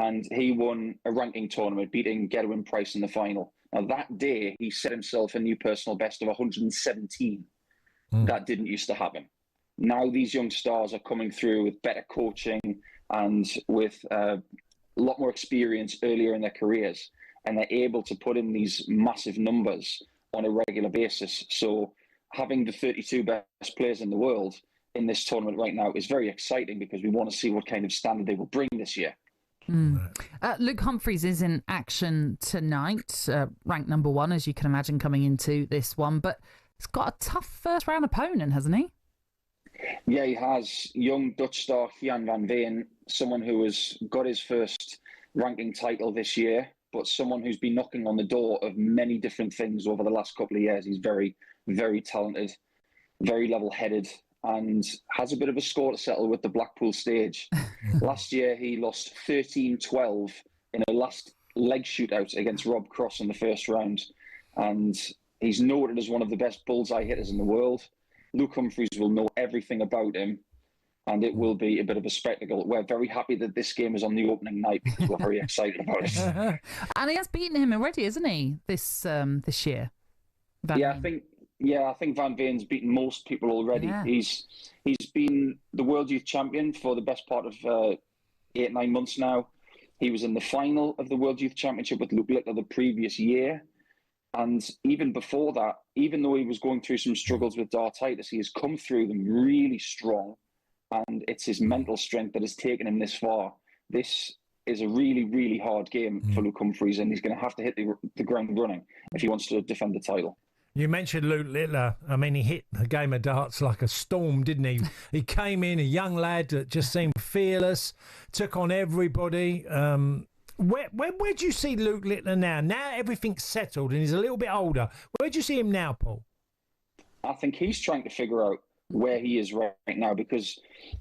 and he won a ranking tournament, beating Gerwyn Price in the final. Now, that day, he set himself a new personal best of 117. That didn't used to happen. Now these young stars are coming through with better coaching and with a lot more experience earlier in their careers, and they're able to put in these massive numbers on a regular basis. So having the 32 best players in the world in this tournament right now is very exciting because we want to see what kind of standard they will bring this year. Luke Humphries is in action tonight, ranked number one, as you can imagine, coming into this one, but he's got a tough first round opponent, hasn't he? Yeah, he has. Young Dutch star Gian van Veen, someone who has got his first ranking title this year, but someone who's been knocking on the door of many different things over the last couple of years. He's very, very talented, very level-headed, and has a bit of a score to settle with the Blackpool stage. Last year, he lost 13-12 in a last leg shootout against Rob Cross in the first round. And he's noted as one of the best bullseye hitters in the world. Luke Humphries will know everything about him, and it will be a bit of a spectacle. We're very happy that this game is on the opening night because we're very excited about it. And he has beaten him already, hasn't he, this year? I think Van Veen's beaten most people already. Yeah. He's been the World Youth Champion for the best part of 8-9 months now. He was in the final of the World Youth Championship with Luke Littler the previous year. And even before that, even though he was going through some struggles with dartitis, he has come through them really strong. And it's his mental strength that has taken him this far. This is a really, really hard game for Luke Humphries, and he's going to have to hit the ground running if he wants to defend the title. You mentioned Luke Littler. I mean, he hit the game of darts like a storm, didn't he? He came in, a young lad that just seemed fearless, took on everybody. Where do you see Luke Littler now? Now everything's settled and he's a little bit older. Where do you see him now, Paul? I think he's trying to figure out where he is right now, because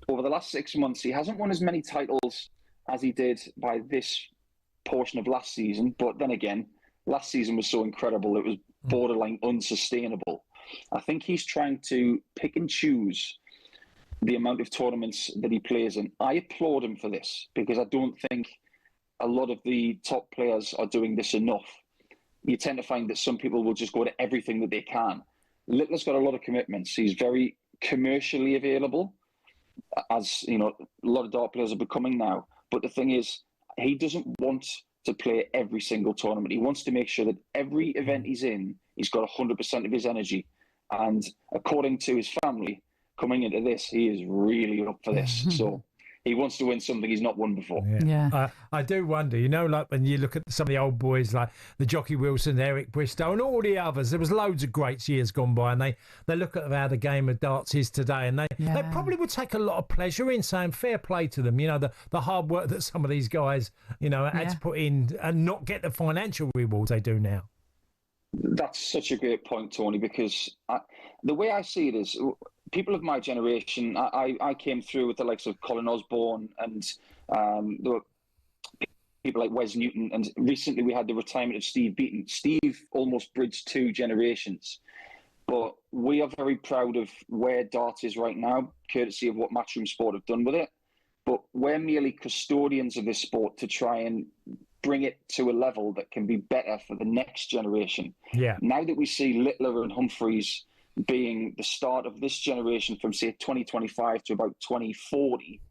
over the last 6 months, he hasn't won as many titles as he did by this portion of last season. But then again, last season was so incredible, it was borderline unsustainable. I think he's trying to pick and choose the amount of tournaments that he plays in. I applaud him for this, because I don't think a lot of the top players are doing this enough. You tend to find that some people will just go to everything that they can. Littler's got a lot of commitments. He's very commercially available, as you know, a lot of dart players are becoming now. But the thing is, he doesn't want to play every single tournament. He wants to make sure that every event he's in, he's got 100% of his energy. And according to his family, coming into this, he is really up for this. So he wants to win something he's not won before. Yeah. I do wonder, you know, like when you look at some of the old boys like the Jockey Wilson, Eric Bristow and all the others, there was loads of greats years gone by, and they look at how the game of darts is today, and they probably would take a lot of pleasure in saying fair play to them, you know, the hard work that some of these guys, you know, had to put in and not get the financial rewards they do now. That's such a great point, Tony, because the way I see it is, people of my generation, I came through with the likes of Colin Osborne and there were people like Wes Newton, and recently we had the retirement of Steve Beaton. Steve almost bridged 2 generations. But we are very proud of where darts is right now, courtesy of what Matchroom Sport have done with it. But we're merely custodians of this sport to try and bring it to a level that can be better for the next generation. Yeah. Now that we see Littler and Humphries being the start of this generation from, say, 2025 to about 2040,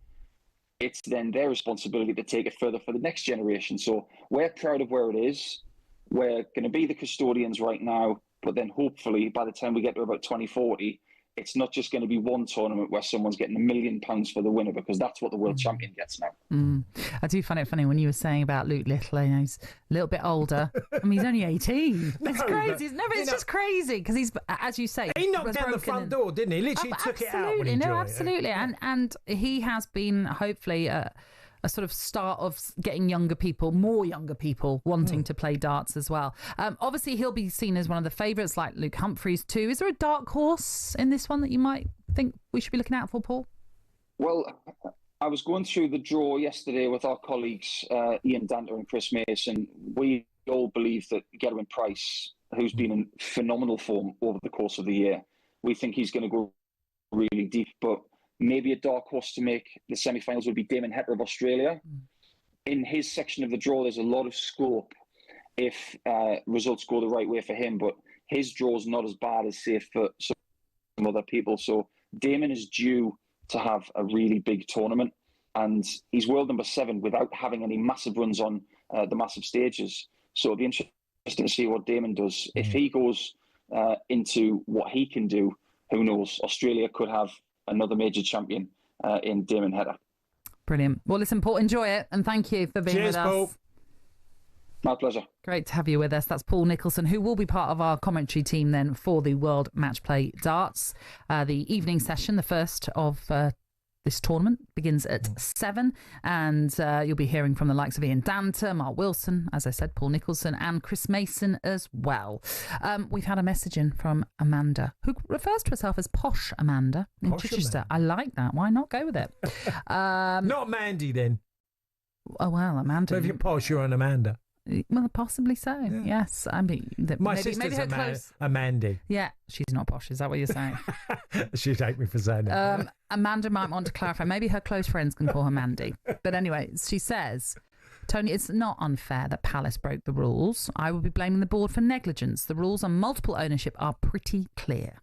it's then their responsibility to take it further for the next generation. So we're proud of where it is. We're going to be the custodians right now, but then hopefully by the time we get to about 2040, it's not just going to be one tournament where someone's getting £1 million for the winner, because that's what the world champion gets now. I do find it funny when you were saying about Luke Littler, you know, he's a little bit older. I mean, he's only 18. It's crazy. It's just crazy because he's, as you say, he knocked down the front door, didn't he? Literally took it out when he enjoyed it. Absolutely. And he has been hopefully a sort of start of getting more younger people wanting to play darts as well. Obviously, he'll be seen as one of the favourites, like Luke Humphries too. Is there a dark horse in this one that you might think we should be looking out for, Paul? Well, I was going through the draw yesterday with our colleagues, Ian Danter and Chris Mason. We all believe that Gerwyn Price, who's been in phenomenal form over the course of the year, we think he's going to go really deep. But maybe a dark horse to make the semi-finals would be Damon Heta of Australia. In his section of the draw, there's a lot of scope if results go the right way for him, but his draw's not as bad as, say, for some other people. So Damon is due to have a really big tournament, and he's world number 7 without having any massive runs on the massive stages. So it'll be interesting to see what Damon does. If he goes into what he can do, who knows? Australia could have another major champion in Damon Heta. Brilliant. Well, listen, Paul, enjoy it, and thank you for being with us. Paul. My pleasure. Great to have you with us. That's Paul Nicholson, who will be part of our commentary team then for the World Matchplay Darts. The evening session, the first of this tournament, begins at 7, and you'll be hearing from the likes of Ian Danter, Mark Wilson, as I said, Paul Nicholson, and Chris Mason as well. We've had a message in from Amanda, who refers to herself as Posh Amanda in Chichester. Amanda. I like that. Why not go with it? Not Mandy, then. Oh, well, Amanda. So if you're posh, you're an Amanda. Well, possibly so. Yeah. Yes, I mean, my sister's a Mandy. Yeah, she's not posh. Is that what you're saying? She'd hate me for saying that. Amanda might want to clarify. Maybe her close friends can call her Mandy. But anyway, she says, Tony, it's not unfair that Palace broke the rules. I would be blaming the board for negligence. The rules on multiple ownership are pretty clear.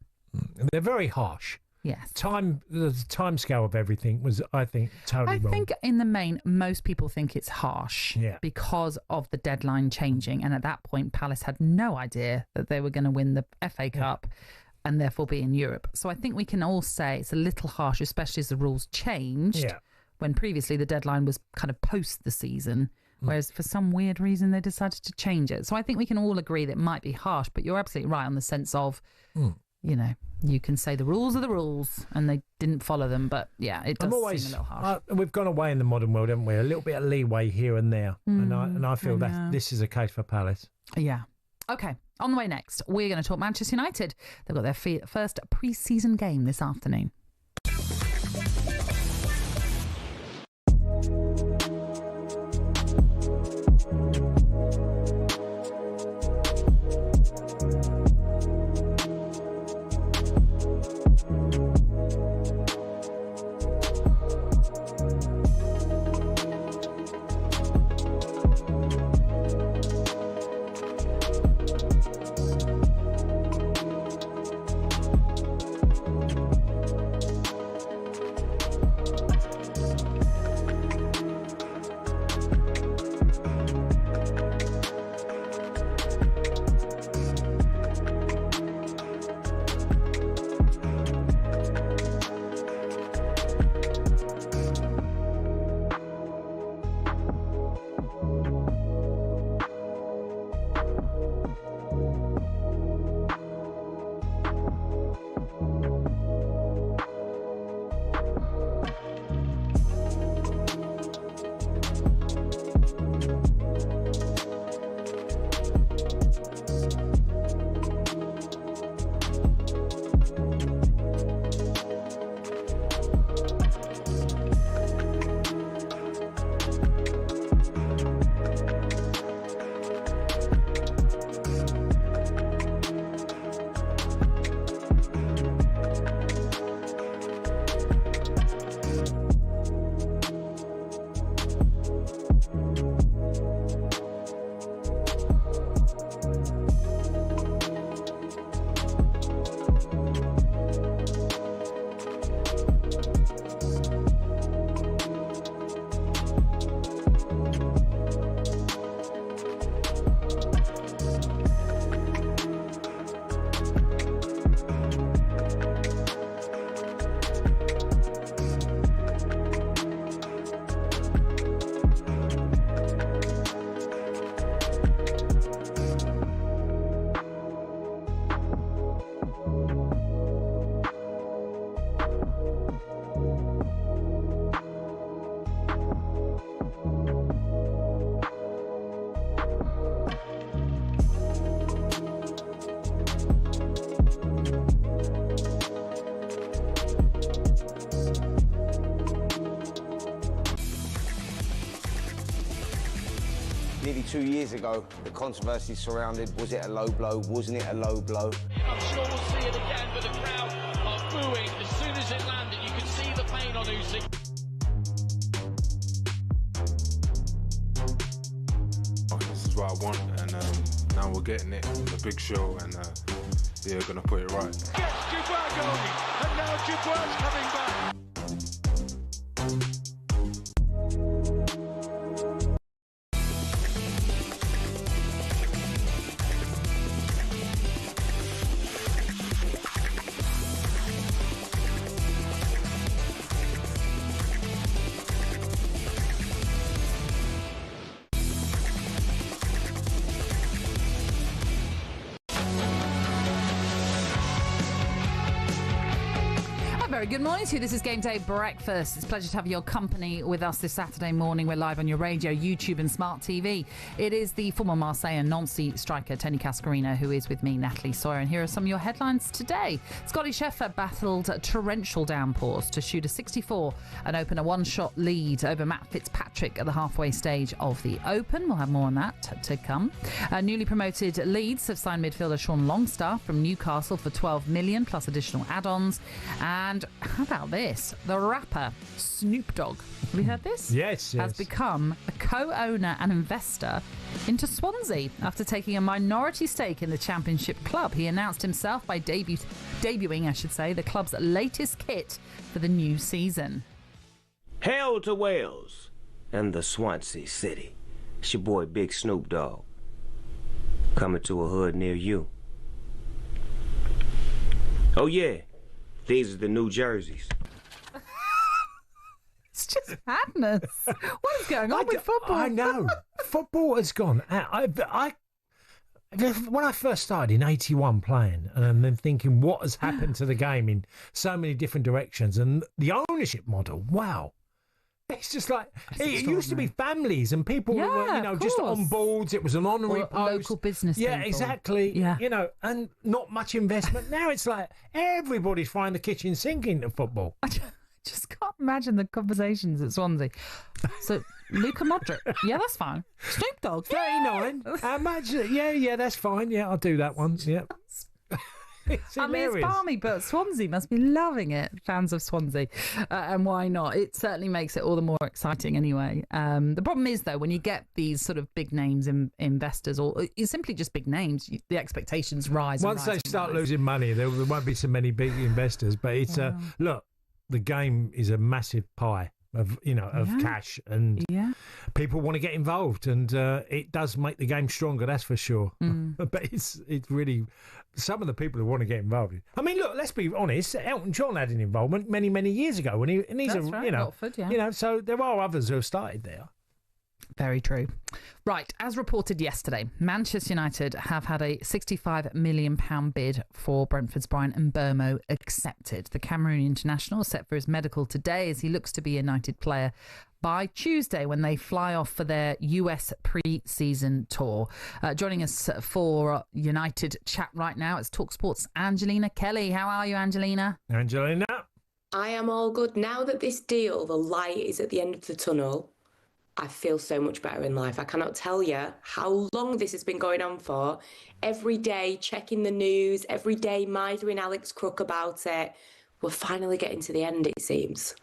They're very harsh. Yes. The time scale of everything was, I think, totally wrong. I think in the main, most people think it's harsh because of the deadline changing. And at that point, Palace had no idea that they were going to win the FA Cup and therefore be in Europe. So I think we can all say it's a little harsh, especially as the rules changed when previously the deadline was kind of post the season. Whereas for some weird reason, they decided to change it. So I think we can all agree that it might be harsh, but you're absolutely right on the sense of, you know, you can say the rules are the rules and they didn't follow them. But yeah, it does seem a little harsh. We've gone away in the modern world, haven't we? A little bit of leeway here and there. And I feel that this is a case for Palace. Yeah. Okay. On the way next, we're going to talk Manchester United. They've got their first pre-season game this afternoon. Nearly 2 years ago, the controversy surrounded, was it a low blow, wasn't it a low blow? I'm sure we'll see it again, but the crowd are booing as soon as it landed. You can see the pain on Usyk. This is what I want, and now we're getting it. It's a big show, and we're going to put it right. Gets Dubois going, and now Dubois coming back. Very good morning to you. This is Game Day Breakfast. It's a pleasure to have your company with us this Saturday morning. We're live on your radio, YouTube and smart TV. It is the former Marseille and Nancy striker Tony Cascarino who is with me, Natalie Sawyer. And here are some of your headlines today. Scottish effort battled torrential downpours to shoot a 64 and open a one-shot lead over Matt Fitzpatrick at the halfway stage of the Open. We'll have more on that to come. Newly promoted Leeds have signed midfielder Sean Longstaff from Newcastle for $12 million plus additional add-ons. And how about this? The rapper Snoop Dogg, have you heard this? Yes. Has become a co-owner and investor into Swansea after taking a minority stake in the Championship club. He announced himself by debuting, the club's latest kit for the new season. Hail to Wales and the Swansea City. It's your boy Big Snoop Dogg, coming to a hood near you. Oh yeah, these are the new jerseys. It's just madness. What is going on with football? I know. Football has gone. When I first started in '81 playing, and then thinking what has happened to the game in so many different directions, and the ownership model, wow. It's just like, it used to be families and people were, just on boards. It was an honorary post. Local business Yeah, people. exactly. Yeah. And not much investment. Now it's like everybody's finding the kitchen sink into football. I just can't imagine the conversations at Swansea. So, Luka Modric. Yeah, that's fine. Snoop Dogg. 39. How much? Yeah, that's fine. Yeah, I'll do that one. Yeah. It's hilarious. It's balmy, but Swansea must be loving it. Fans of Swansea. And why not? It certainly makes it all the more exciting anyway. The problem is, though, when you get these sort of big names investors, or it's simply just big names, the expectations rise. Once they start losing money, there won't be so many big investors. But it's, look, the game is a massive pie of cash, and people want to get involved, and it does make the game stronger, that's for sure. But it's really some of the people who want to get involved. I mean, look, let's be honest. Elton John had an involvement many years ago, and he's that's right, Watford, so there are others who have started there. Very true. Right, as reported yesterday, Manchester United have had a £65 million bid for Brentford's Brian Mbeumo accepted. The Cameroon international is set for his medical today as he looks to be a United player by Tuesday when they fly off for their US pre-season tour. Joining us for United chat right now, it's talkSPORT's Angelina Kelly. How are you, Angelina? Angelina? I am all good. Now that this deal, the light is at the end of the tunnel, I feel so much better in life. I cannot tell you how long this has been going on for. Every day, checking the news, every day, mithering Alex Crook about it. We're finally getting to the end, it seems.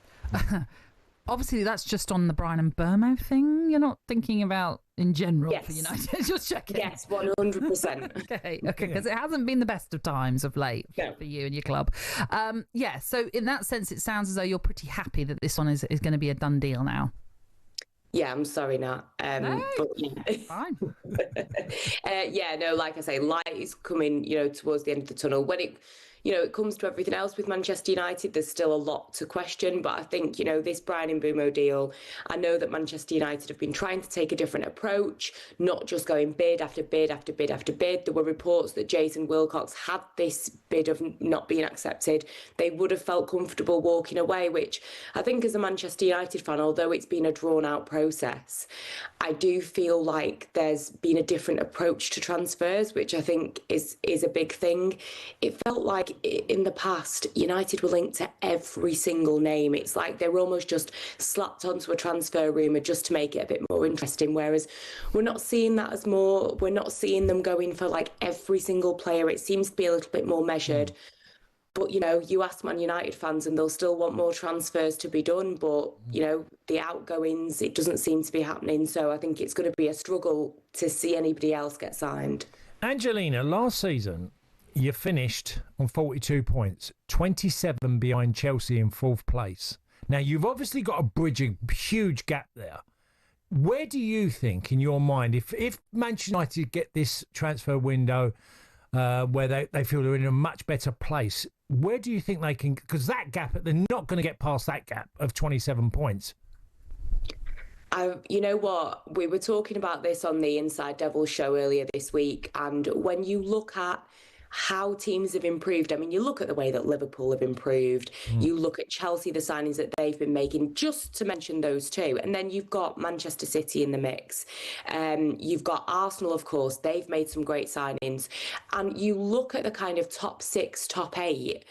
Obviously, that's just on the Brian Mbeumo thing. You're not thinking about in general yes. for United. Just checking. Yes, 100%. Okay, because it hasn't been the best of times of late for you and your club. So in that sense, it sounds as though you're pretty happy that this one is going to be a done deal now. Yeah, I'm sorry, Nat. No, but yeah. Fine. Like I say, light is coming, towards the end of the tunnel. When it comes to everything else with Manchester United, there's still a lot to question. But I think, this Brian Mbeumo deal, I know that Manchester United have been trying to take a different approach, not just going bid after bid after bid after bid. There were reports that Jason Wilcox had this bid of not being accepted. They would have felt comfortable walking away, which I think as a Manchester United fan, although it's been a drawn-out process, I do feel like there's been a different approach to transfers, which I think is a big thing. It felt like in the past, United were linked to every single name. It's like they were almost just slapped onto a transfer rumour just to make it a bit more interesting, whereas we're not seeing that as more. We're not seeing them going for like every single player. It seems to be a little bit more measured. But, you ask Man United fans and they'll still want more transfers to be done. But, the outgoings, it doesn't seem to be happening. So I think it's going to be a struggle to see anybody else get signed. Angelina, last season, you finished on 42 points, 27 behind Chelsea in fourth place. Now, you've obviously got to bridge a huge gap there. Where do you think, in your mind, if Manchester United get this transfer window where they feel they're in a much better place, where do you think they can... Because that gap, they're not going to get past that gap of 27 points. You know what? We were talking about this on the Inside Devils show earlier this week, and when you look at how teams have improved. I mean, you look at the way that Liverpool have improved. You look at Chelsea, the signings that they've been making, just to mention those two. And then you've got Manchester City in the mix. You've got Arsenal, of course. They've made some great signings. And you look at the kind of top 6, top 8,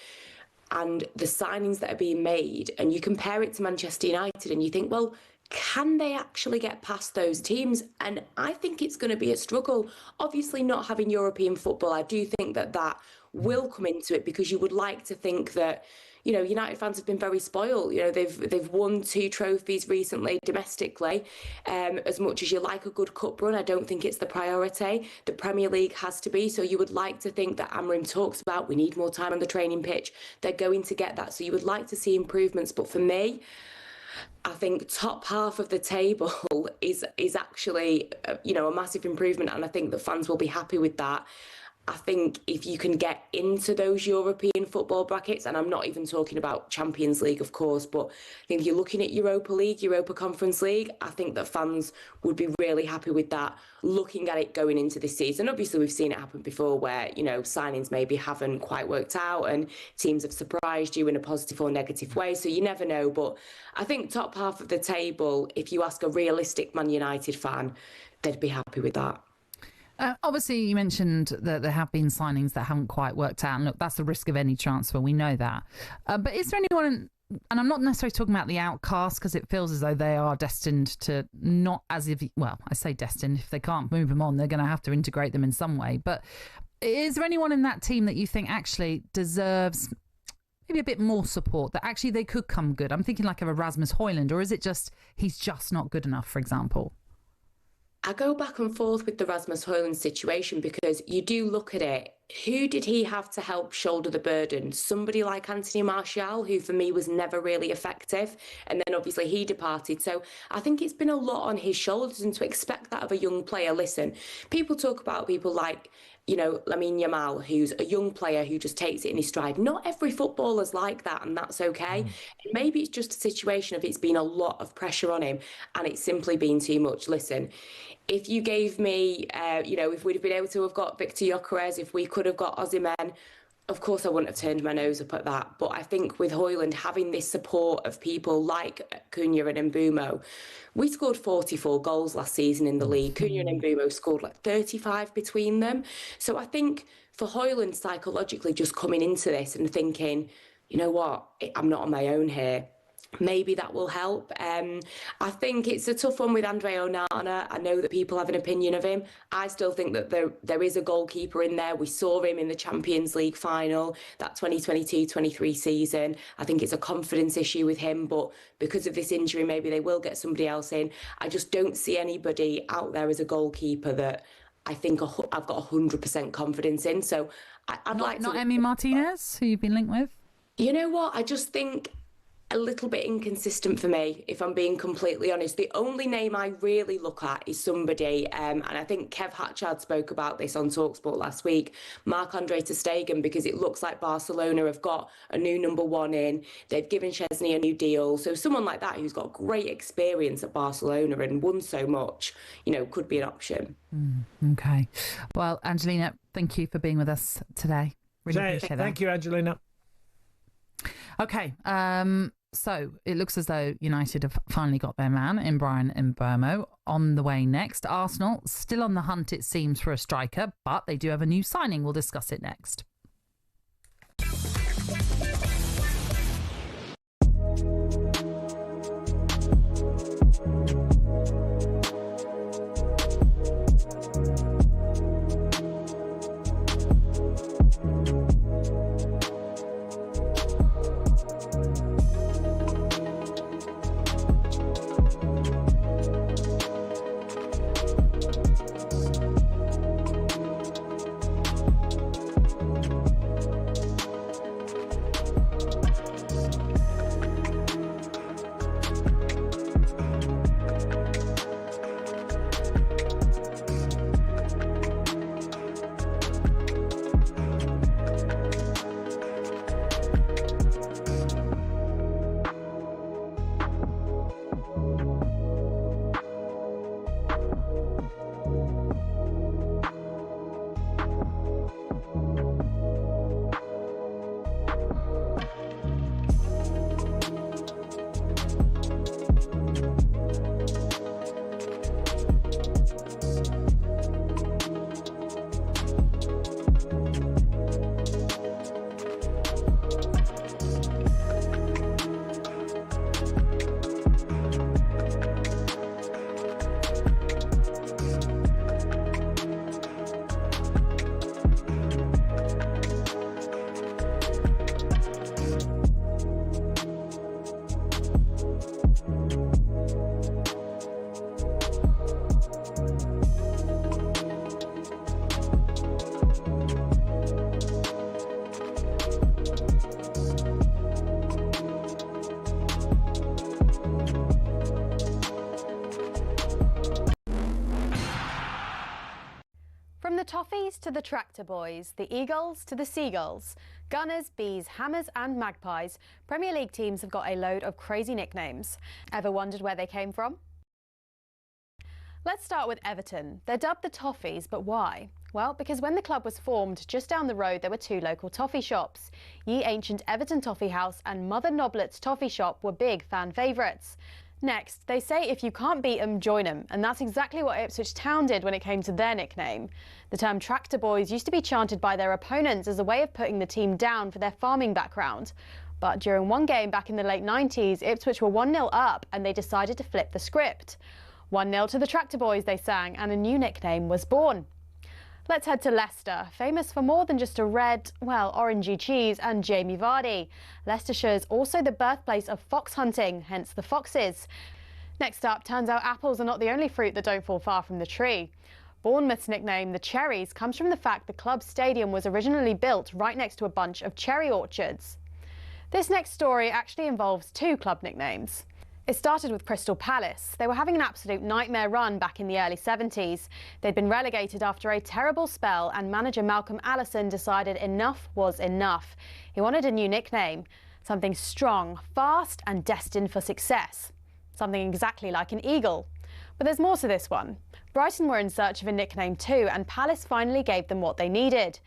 and the signings that are being made, and you compare it to Manchester United, and you think, well, can they actually get past those teams? And I think it's going to be a struggle. Obviously, not having European football, I do think that will come into it, because you would like to think that, you know, United fans have been very spoiled. You know, they've won 2 trophies recently domestically. As much as you like a good cup run, I don't think it's the priority. The Premier League has to be. So you would like to think that Amrim talks about we need more time on the training pitch. They're going to get that. So you would like to see improvements. But for me, I think top half of the table is actually, you know, a massive improvement, and I think that fans will be happy with that. I think if you can get into those European football brackets, and I'm not even talking about Champions League, of course, but I think if you're looking at Europa League, Europa Conference League, I think that fans would be really happy with that, looking at it going into this season. Obviously, we've seen it happen before where, you know, signings maybe haven't quite worked out and teams have surprised you in a positive or negative way, so you never know. But I think top half of the table, if you ask a realistic Man United fan, they'd be happy with that. Obviously, you mentioned that there have been signings that haven't quite worked out. And look, that's the risk of any transfer. We know that. But is there anyone, and I'm not necessarily talking about the outcasts, because it feels as though they are destined to not as if, well, I say destined, if they can't move them on, they're going to have to integrate them in some way. But is there anyone in that team that you think actually deserves maybe a bit more support, that actually they could come good? I'm thinking like of a Rasmus Højlund, or is it just he's just not good enough, for example? I go back and forth with the Rasmus Højlund situation, because you do look at it. Who did he have to help shoulder the burden? Somebody like Anthony Martial, who for me was never really effective. And then obviously he departed. So I think it's been a lot on his shoulders, and to expect that of a young player. Listen, people talk about people like, you know, Lamine Yamal, who's a young player who just takes it in his stride. Not every footballer's like that, and that's okay. Maybe it's just a situation of it's been a lot of pressure on him and it's simply been too much. Listen, if you gave me, you know, if we'd have been able to have got Victor Gyökeres, if we could have got Osimhen, of course I wouldn't have turned my nose up at that. But I think with Højlund having this support of people like Cunha and Mbeumo, we scored 44 goals last season in the league. Cunha and Mbeumo scored like 35 between them. So I think for Højlund psychologically just coming into this and thinking, you know what, I'm not on my own here, maybe that will help. I think it's a tough one with Andre Onana. I know that people have an opinion of him. I still think that there is a goalkeeper in there. We saw him in the Champions League final, that 2022-23 season. I think it's a confidence issue with him, but because of this injury, maybe they will get somebody else in. I just don't see anybody out there as a goalkeeper that I think I've got 100% confidence in. So I'd like to... Not Emi Martinez, who you've been linked with? You know what? I just think a little bit inconsistent for me, if I'm being completely honest. The only name I really look at is somebody, and I think Kev Hatchard spoke about this on talkSPORT last week, Marc-Andre ter Stegen, because it looks like Barcelona have got a new number 1 in. They've given Chesney a new deal. So someone like that who's got great experience at Barcelona and won so much, you know, could be an option. Okay. Well, Angelina, thank you for being with us today. Really appreciate that. Thank you, Angelina. Okay, so it looks as though United have finally got their man in Bryan Mbeumo. On the way next, Arsenal still on the hunt, it seems, for a striker, but they do have a new signing. We'll discuss it next. the Toffees to the Tractor Boys, the Eagles to the Seagulls, Gunners, Bees, Hammers and Magpies, Premier League teams have got a load of crazy nicknames. Ever wondered where they came from? Let's start with Everton. They're dubbed the Toffees, but why? Well, because when the club was formed, just down the road there were two local toffee shops. Ye Ancient Everton Toffee House and Mother Noblet's Toffee Shop were big fan favourites. Next, they say if you can't beat 'em, join 'em, and that's exactly what Ipswich Town did when it came to their nickname. The term Tractor Boys used to be chanted by their opponents as a way of putting the team down for their farming background. But during one game back in the late 90s, Ipswich were 1-0 up and they decided to flip the script. 1-0 to the Tractor Boys, they sang, and a new nickname was born. Let's head to Leicester, famous for more than just a red, well, orangey cheese and Jamie Vardy. Leicestershire's also the birthplace of fox hunting, hence the Foxes. Next up, turns out apples are not the only fruit that don't fall far from the tree. Bournemouth's nickname, the Cherries, comes from the fact the club's stadium was originally built right next to a bunch of cherry orchards. This next story actually involves two club nicknames. It started with Crystal Palace. They were having an absolute nightmare run back in the early 70s. They'd been relegated after a terrible spell and manager Malcolm Allison decided enough was enough. He wanted a new nickname, something strong, fast and destined for success. Something exactly like an eagle. But there's more to this one. Brighton were in search of a nickname too, and Palace finally gave them what they needed.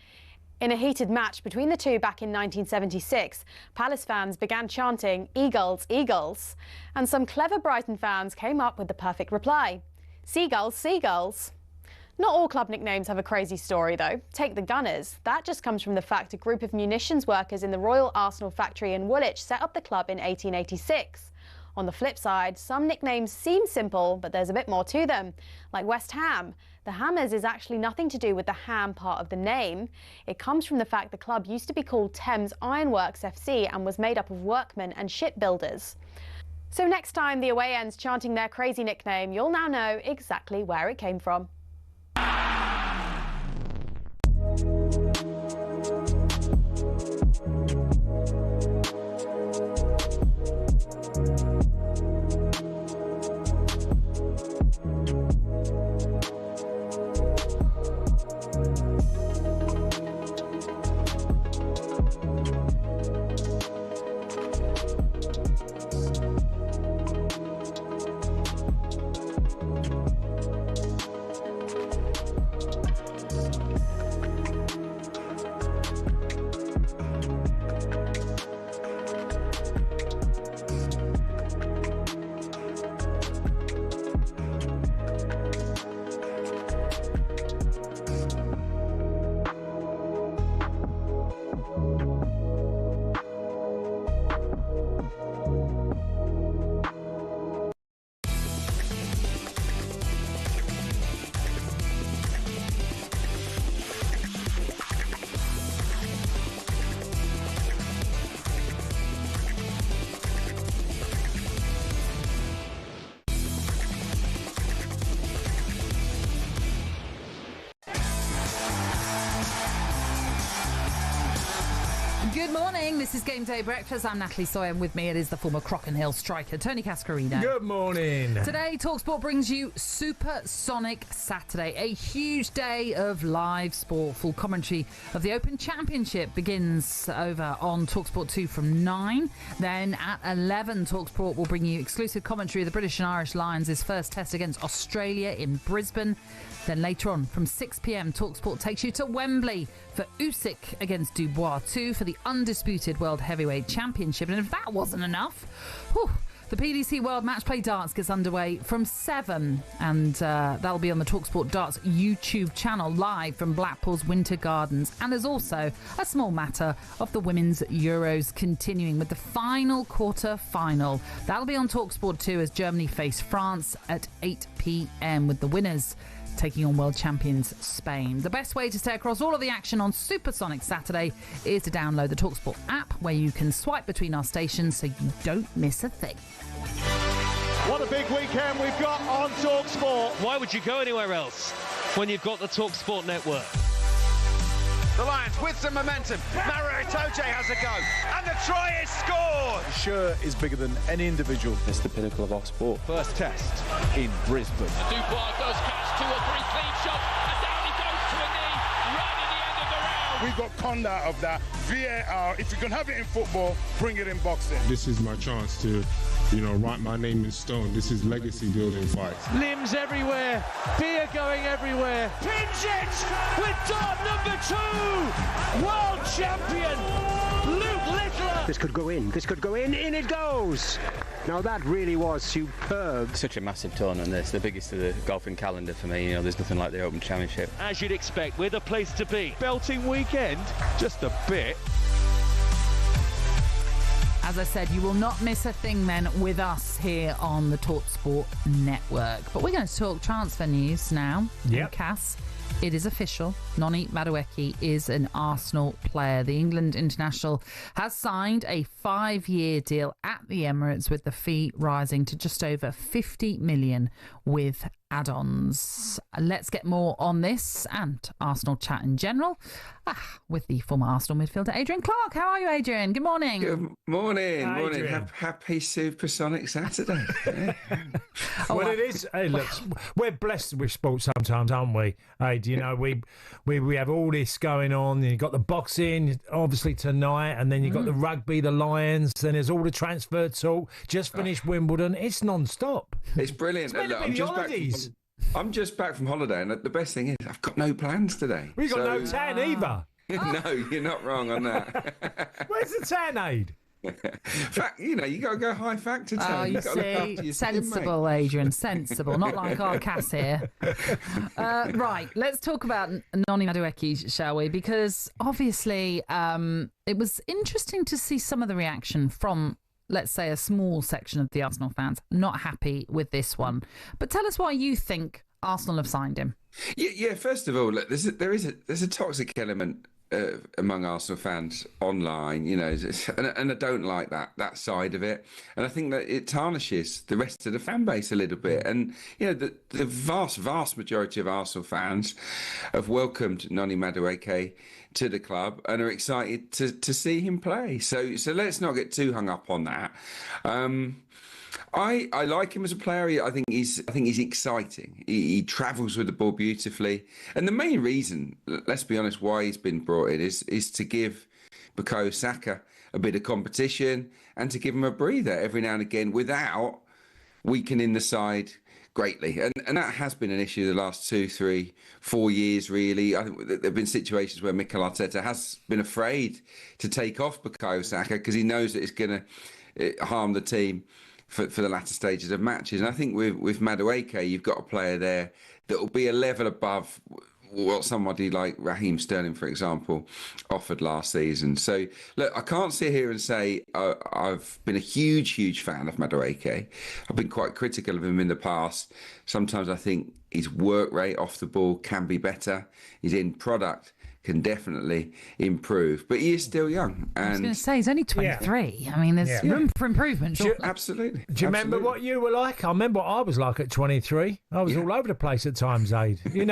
In a heated match between the two back in 1976, Palace fans began chanting, "Eagles, Eagles." And some clever Brighton fans came up with the perfect reply, "Seagulls, Seagulls." Not all club nicknames have a crazy story though. Take the Gunners. That just comes from the fact a group of munitions workers in the Royal Arsenal factory in Woolwich set up the club in 1886. On the flip side, some nicknames seem simple, but there's a bit more to them. Like West Ham. The Hammers is actually nothing to do with the ham part of the name. It comes from the fact the club used to be called Thames Ironworks FC and was made up of workmen and shipbuilders. So next time the away end's chanting their crazy nickname, you'll now know exactly where it came from. Good morning, this is Game Day Breakfast. I'm Natalie Sawyer, and with me it is the former Crockenhill striker, Tony Cascarino. Good morning. Today, talkSPORT brings you Supersonic Saturday, a huge day of live sport. Full commentary of the Open Championship begins over on talkSPORT 2 from 9. Then at 11, talkSPORT will bring you exclusive commentary of the British and Irish Lions' first test against Australia in Brisbane. Then later on, from 6 p.m, talkSPORT takes you to Wembley for Usyk against Dubois 2 for the undisputed World Heavyweight Championship. And if that wasn't enough, the PDC World Matchplay Darts gets underway from 7, and that'll be on the talkSPORT Darts YouTube channel live from Blackpool's Winter Gardens. And there's also a small matter of the Women's Euros continuing with the final quarter-final. That'll be on talkSPORT 2 as Germany face France at 8 p.m, with the winners taking on world champions Spain. The best way to stay across all of the action on Supersonic Saturday is to download the talkSPORT app, where you can swipe between our stations so you don't miss a thing. What a big weekend we've got on talkSPORT. Why would you go anywhere else when you've got the talkSPORT network? The Lions with some momentum. Mario Itoje has a go, and the try is scored. The shirt is bigger than any individual. It's the pinnacle of our sport. First test in Brisbane. Dubois does catch 2 or 3 clean shots, and down he goes to a knee. We got conned out of that. VAR, if you can have it in football, bring it in boxing. This is my chance to, write my name in stone. This is legacy building fights. Limbs everywhere, beer going everywhere. Pins it with dart number 2. World champion, Luke Littler. This could go in, in it goes. Now that really was superb. Such a massive tournament, this, the biggest of the golfing calendar for me. There's nothing like the Open Championship. As you'd expect, we're the place to be. Belting weekend, just a bit. As I said, you will not miss a thing then with us here on the talkSPORT network. But we're going to talk transfer news now. Yep. Cass, it is official. Noni Madueke is an Arsenal player. The England international has signed a 5-year deal at the Emirates, with the fee rising to just over 50 million with add-ons. Let's get more on this and Arsenal chat in general with the former Arsenal midfielder Adrian Clark. How are you, Adrian? Good morning. Good morning. Hi, morning. Adrian. Happy Supersonic Saturday. Well, it is. Hey, look, we're blessed with sports sometimes, aren't we? Hey, we have all this going on. You've got the boxing, obviously, tonight, and then you've got the rugby, the Lions, then there's all the transfer talk. Just finished Wimbledon. It's non-stop. It's brilliant. It's Look, I'm just back from holiday, and the best thing is I've got no plans today. We've got no tan either. No, you're not wrong on that. Where's the tan aid? You got to go high factor today. Oh, you see, sensible, Adrian, sensible, not like our Cass here. Right, let's talk about Noni Madueke, shall we? Because obviously it was interesting to see some of the reaction from, let's say, a small section of the Arsenal fans not happy with this one. But tell us why you think Arsenal have signed him. Yeah. First of all, look, there's a toxic element among Arsenal fans online, and I don't like that side of it. And I think that it tarnishes the rest of the fan base a little bit. And the vast majority of Arsenal fans have welcomed Noni Madueke to the club and are excited to see him play. So let's not get too hung up on that. I like him as a player. I think he's exciting. He travels with the ball beautifully, and the main reason, let's be honest, why he's been brought in is to give Bukayo Saka a bit of competition and to give him a breather every now and again without weakening the side greatly. And that has been an issue the last 2, 3, 4 years, really. I think there have been situations where Mikel Arteta has been afraid to take off Bukayo Saka because he knows that it's going to harm the team for the latter stages of matches. And I think with Madueke, you've got a player there that will be a level above what somebody like Raheem Sterling, for example, offered last season. So, look, I can't sit here and say I've been a huge fan of Madueke. I've been quite critical of him in the past. Sometimes I think his work rate off the ball can be better. His end product can definitely improve, but he is still young. And I was going to say, he's only 23. Yeah. I mean, there's room for improvement. Absolutely. Do you remember what you were like? I remember what I was like at 23. I was all over the place at times, Aid. You're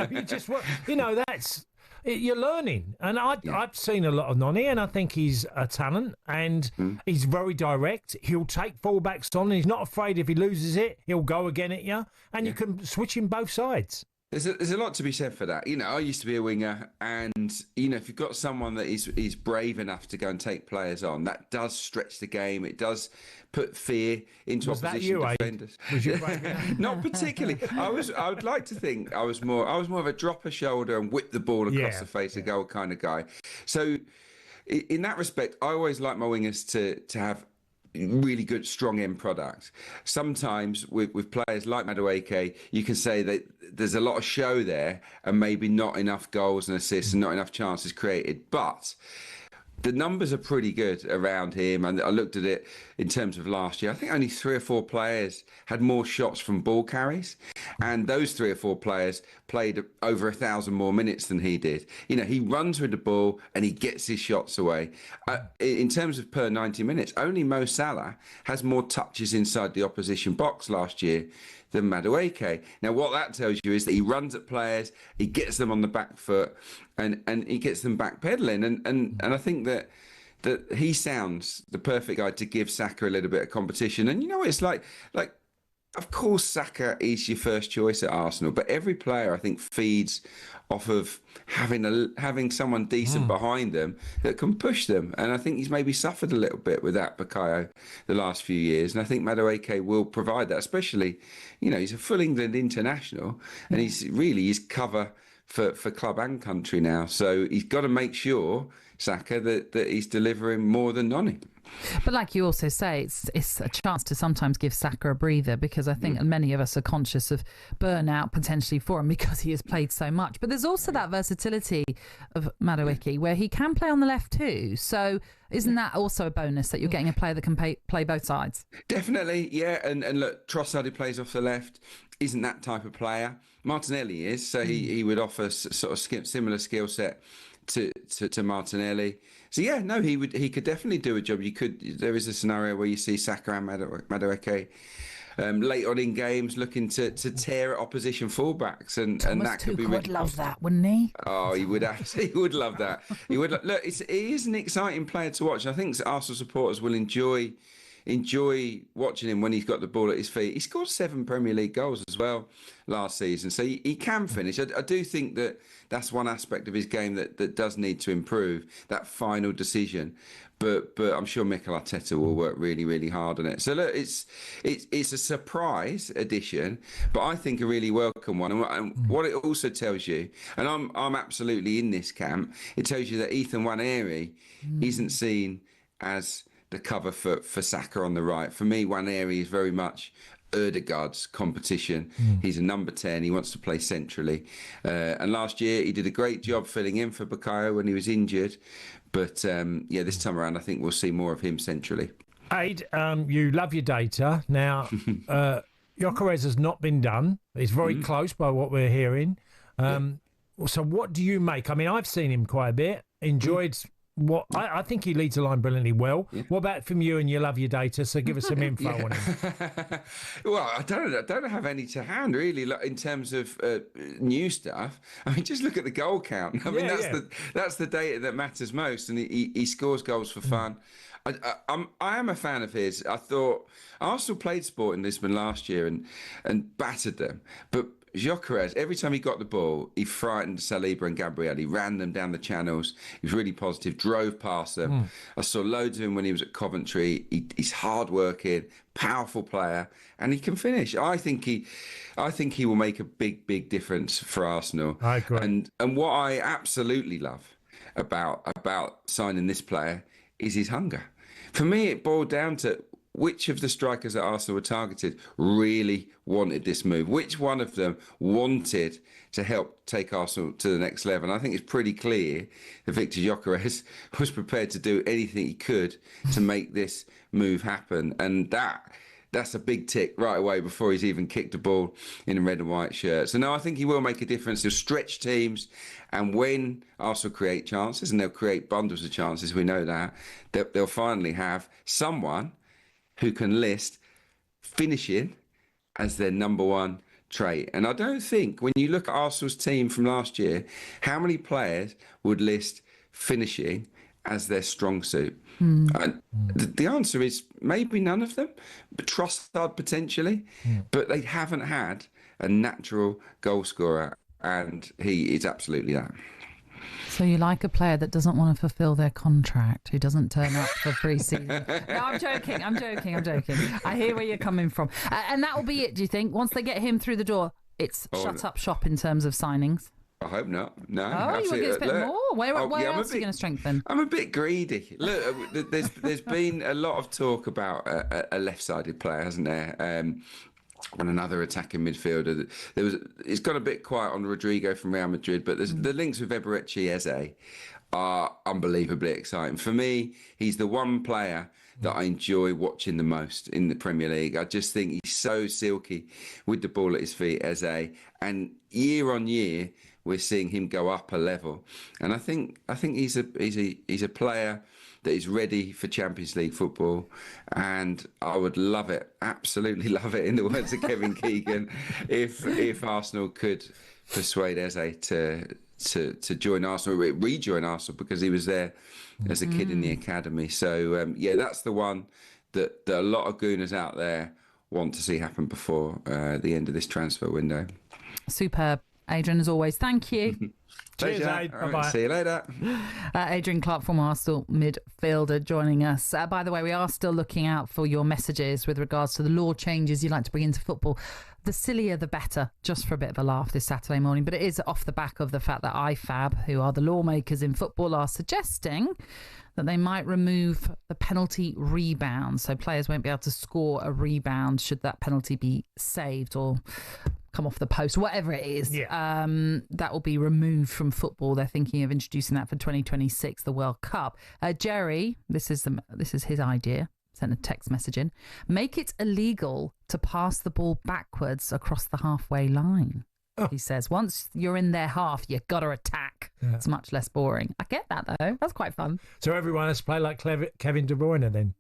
learning. And I've seen a lot of Noni, and I think he's a talent, and he's very direct. He'll take fullbacks on, and he's not afraid if he loses it, he'll go again at you, and you can switch him both sides. There's a lot to be said for that. I used to be a winger, and if you've got someone that is brave enough to go and take players on, that does stretch the game. It does put fear into opposition defenders. Was you brave enough? Not particularly. I would like to think I was more of a drop a shoulder and whip the ball across the face of goal kind of guy. So in that respect, I always like my wingers to have really good, strong end product. Sometimes with players like Madueke, you can say that there's a lot of show there and maybe not enough goals and assists and not enough chances created. But the numbers are pretty good around him, and I looked at it in terms of last year. I think only 3 or 4 players had more shots from ball carries, and those 3 or 4 players played over 1,000 more minutes than he did. He runs with the ball and he gets his shots away. In terms of per 90 minutes, only Mo Salah has more touches inside the opposition box last year than Madueke. Now, what that tells you is that he runs at players, he gets them on the back foot, and he gets them backpedaling. And I think that he sounds the perfect guy to give Saka a little bit of competition. And it's like of course, Saka is your first choice at Arsenal, but every player, I think, feeds off of having someone decent behind them that can push them. And I think he's maybe suffered a little bit with that, Bukayo, the last few years. And I think Madueke will provide that, especially, he's a full England international and he's cover for club and country now. So he's got to make sure, Saka, that he's delivering more than Noni. But like you also say, it's a chance to sometimes give Saka a breather, because I think many of us are conscious of burnout potentially for him because he has played so much. But there's also that versatility of Madueke where he can play on the left too. So isn't that also a bonus that you're getting a player that can play both sides? Definitely, yeah. And look, Trossard, who plays off the left, isn't that type of player. Martinelli is, so he would offer sort of similar skill set to Martinelli. So yeah, no, he could definitely do a job. There is a scenario where you see Saka and Madueke late on in games looking to tear at opposition fullbacks, and that could be really... would love that, wouldn't he? Oh, he would actually. He would love that. He would look. He is an exciting player to watch. I think Arsenal supporters will enjoy watching him when he's got the ball at his feet. He scored 7 Premier League goals as well last season, so he can finish. I do think that's one aspect of his game that does need to improve, that final decision. But I'm sure Mikel Arteta will work really, really hard on it. So look, it's a surprise addition, but I think a really welcome one. And what it also tells you, and I'm absolutely in this camp, it tells you that Ethan Nwaneri isn't seen as the cover for Saka on the right. For me, Nwaneri is very much Ødegaard's competition. He's a number 10. He wants to play centrally. And last year, he did a great job filling in for Bukayo when he was injured. But this time around, I think we'll see more of him centrally. Aid, you love your data. Now, Gyökeres has not been done. It's very close by what we're hearing. So what do you make? I mean, I've seen him quite a bit. Enjoyed... I think he leads the line brilliantly well. Yeah. What about from you and you love your data? So give us some info on him. Well, I don't have any to hand really in terms of new stuff. I mean, just look at the goal count. I mean, that's the data that matters most, and he scores goals for fun. I am a fan of his. I thought Arsenal played Sporting Lisbon last year and battered them, but Gyökeres, every time he got the ball, he frightened Saliba and Gabriel. He ran them down the channels. He was really positive, drove past them. I saw loads of him when he was at Coventry. He's hard-working, powerful player, and he can finish. I think he will make a big, big difference for Arsenal. I agree. And what I absolutely love about signing this player is his hunger. For me, it boiled down to which of the strikers at Arsenal were targeted really wanted this move? Which one of them wanted to help take Arsenal to the next level? And I think it's pretty clear that Victor Gyökeres was prepared to do anything he could to make this move happen. And that's a big tick right away before he's even kicked a ball in a red and white shirt. So no, I think he will make a difference. He'll stretch teams, and when Arsenal create chances, and they'll create bundles of chances, we know that, they'll finally have someone who can list finishing as their number one trait. And I don't think, when you look at Arsenal's team from last year, how many players would list finishing as their strong suit? And the answer is maybe none of them, but Trossard potentially. But they haven't had a natural goal scorer, and he is absolutely that. So you like a player that doesn't want to fulfil their contract, who doesn't turn up for pre-season? No, I'm joking. I hear where you're coming from. And that will be it, do you think? Once they get him through the door, it's shut up shop in terms of signings? I hope not. No. Oh, you want to spend more? Where else are you going to strengthen? I'm a bit greedy. Look, there's been a lot of talk about a left-sided player, hasn't there? And another attacking midfielder. It's got a bit quiet on Rodrigo from Real Madrid, but the links with Eberechi Eze are unbelievably exciting. For me, he's the one player that I enjoy watching the most in the Premier League. I just think he's so silky with the ball at his feet, Eze, and year on year we're seeing him go up a level. And I think he's a player that is ready for Champions League football, and I would love it, absolutely love it, in the words of Kevin Keegan, if Arsenal could persuade Eze to join Arsenal, rejoin Arsenal, because he was there as a kid in the academy. So that's the one that a lot of Gooners out there want to see happen before the end of this transfer window. Superb. Adrian, as always, thank you. Cheers, Aid. All right, Bye-bye. see you later. Adrian Clark, former Arsenal midfielder, joining us. By the way, we are still looking out for your messages with regards to the law changes you'd like to bring into football. The sillier, the better, just for a bit of a laugh this Saturday morning. But it is off the back of the fact that IFAB, who are the lawmakers in football, are suggesting that they might remove the penalty rebound. So players won't be able to score a rebound should that penalty be saved or come off the post, whatever it is. That will be removed from football. They're thinking of introducing that for 2026, the World Cup. Jerry, this is his idea. Sent a text message in. Make it illegal to pass the ball backwards across the halfway line. He says, once you're in their half, you got to attack. Yeah. It's much less boring. I get that, though. That's quite fun. So everyone has to play like Kevin De Bruyne then?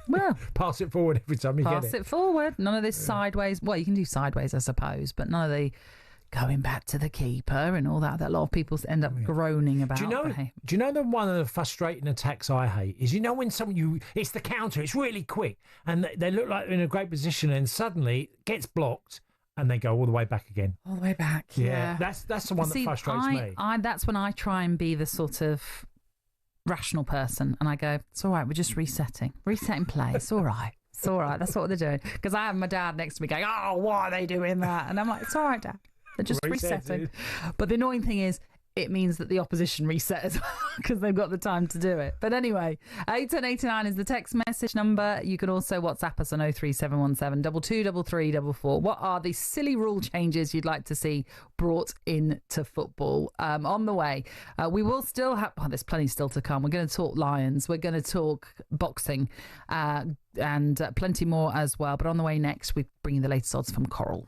Well, pass it forward every time you get it. Pass it forward. None of this sideways. Well, you can do sideways, I suppose, but none of the going back to the keeper and all that a lot of people end up groaning about. Do you know the one of the frustrating attacks I hate is, when it's the counter, it's really quick, and they look like they're in a great position, and suddenly it gets blocked, and they go all the way back again. All the way back, yeah. That's the one that frustrates me. That's when I try and be the sort of rational person, and I go, it's all right, we're just resetting play. It's all right. It's all right. That's what they're doing. Because I have my dad next to me going, oh, why are they doing that? And I'm like, it's all right, Dad. They're just resetting. But the annoying thing is, it means that the opposition reset as well because they've got the time to do it. But anyway, 81089 is the text message number. You can also WhatsApp us on 03717 223344. What are the silly rule changes you'd like to see brought into football? On the way, we will still have... Oh, there's plenty still to come. We're going to talk Lions. We're going to talk boxing and plenty more as well. But on the way next, we bring you the latest odds from Coral.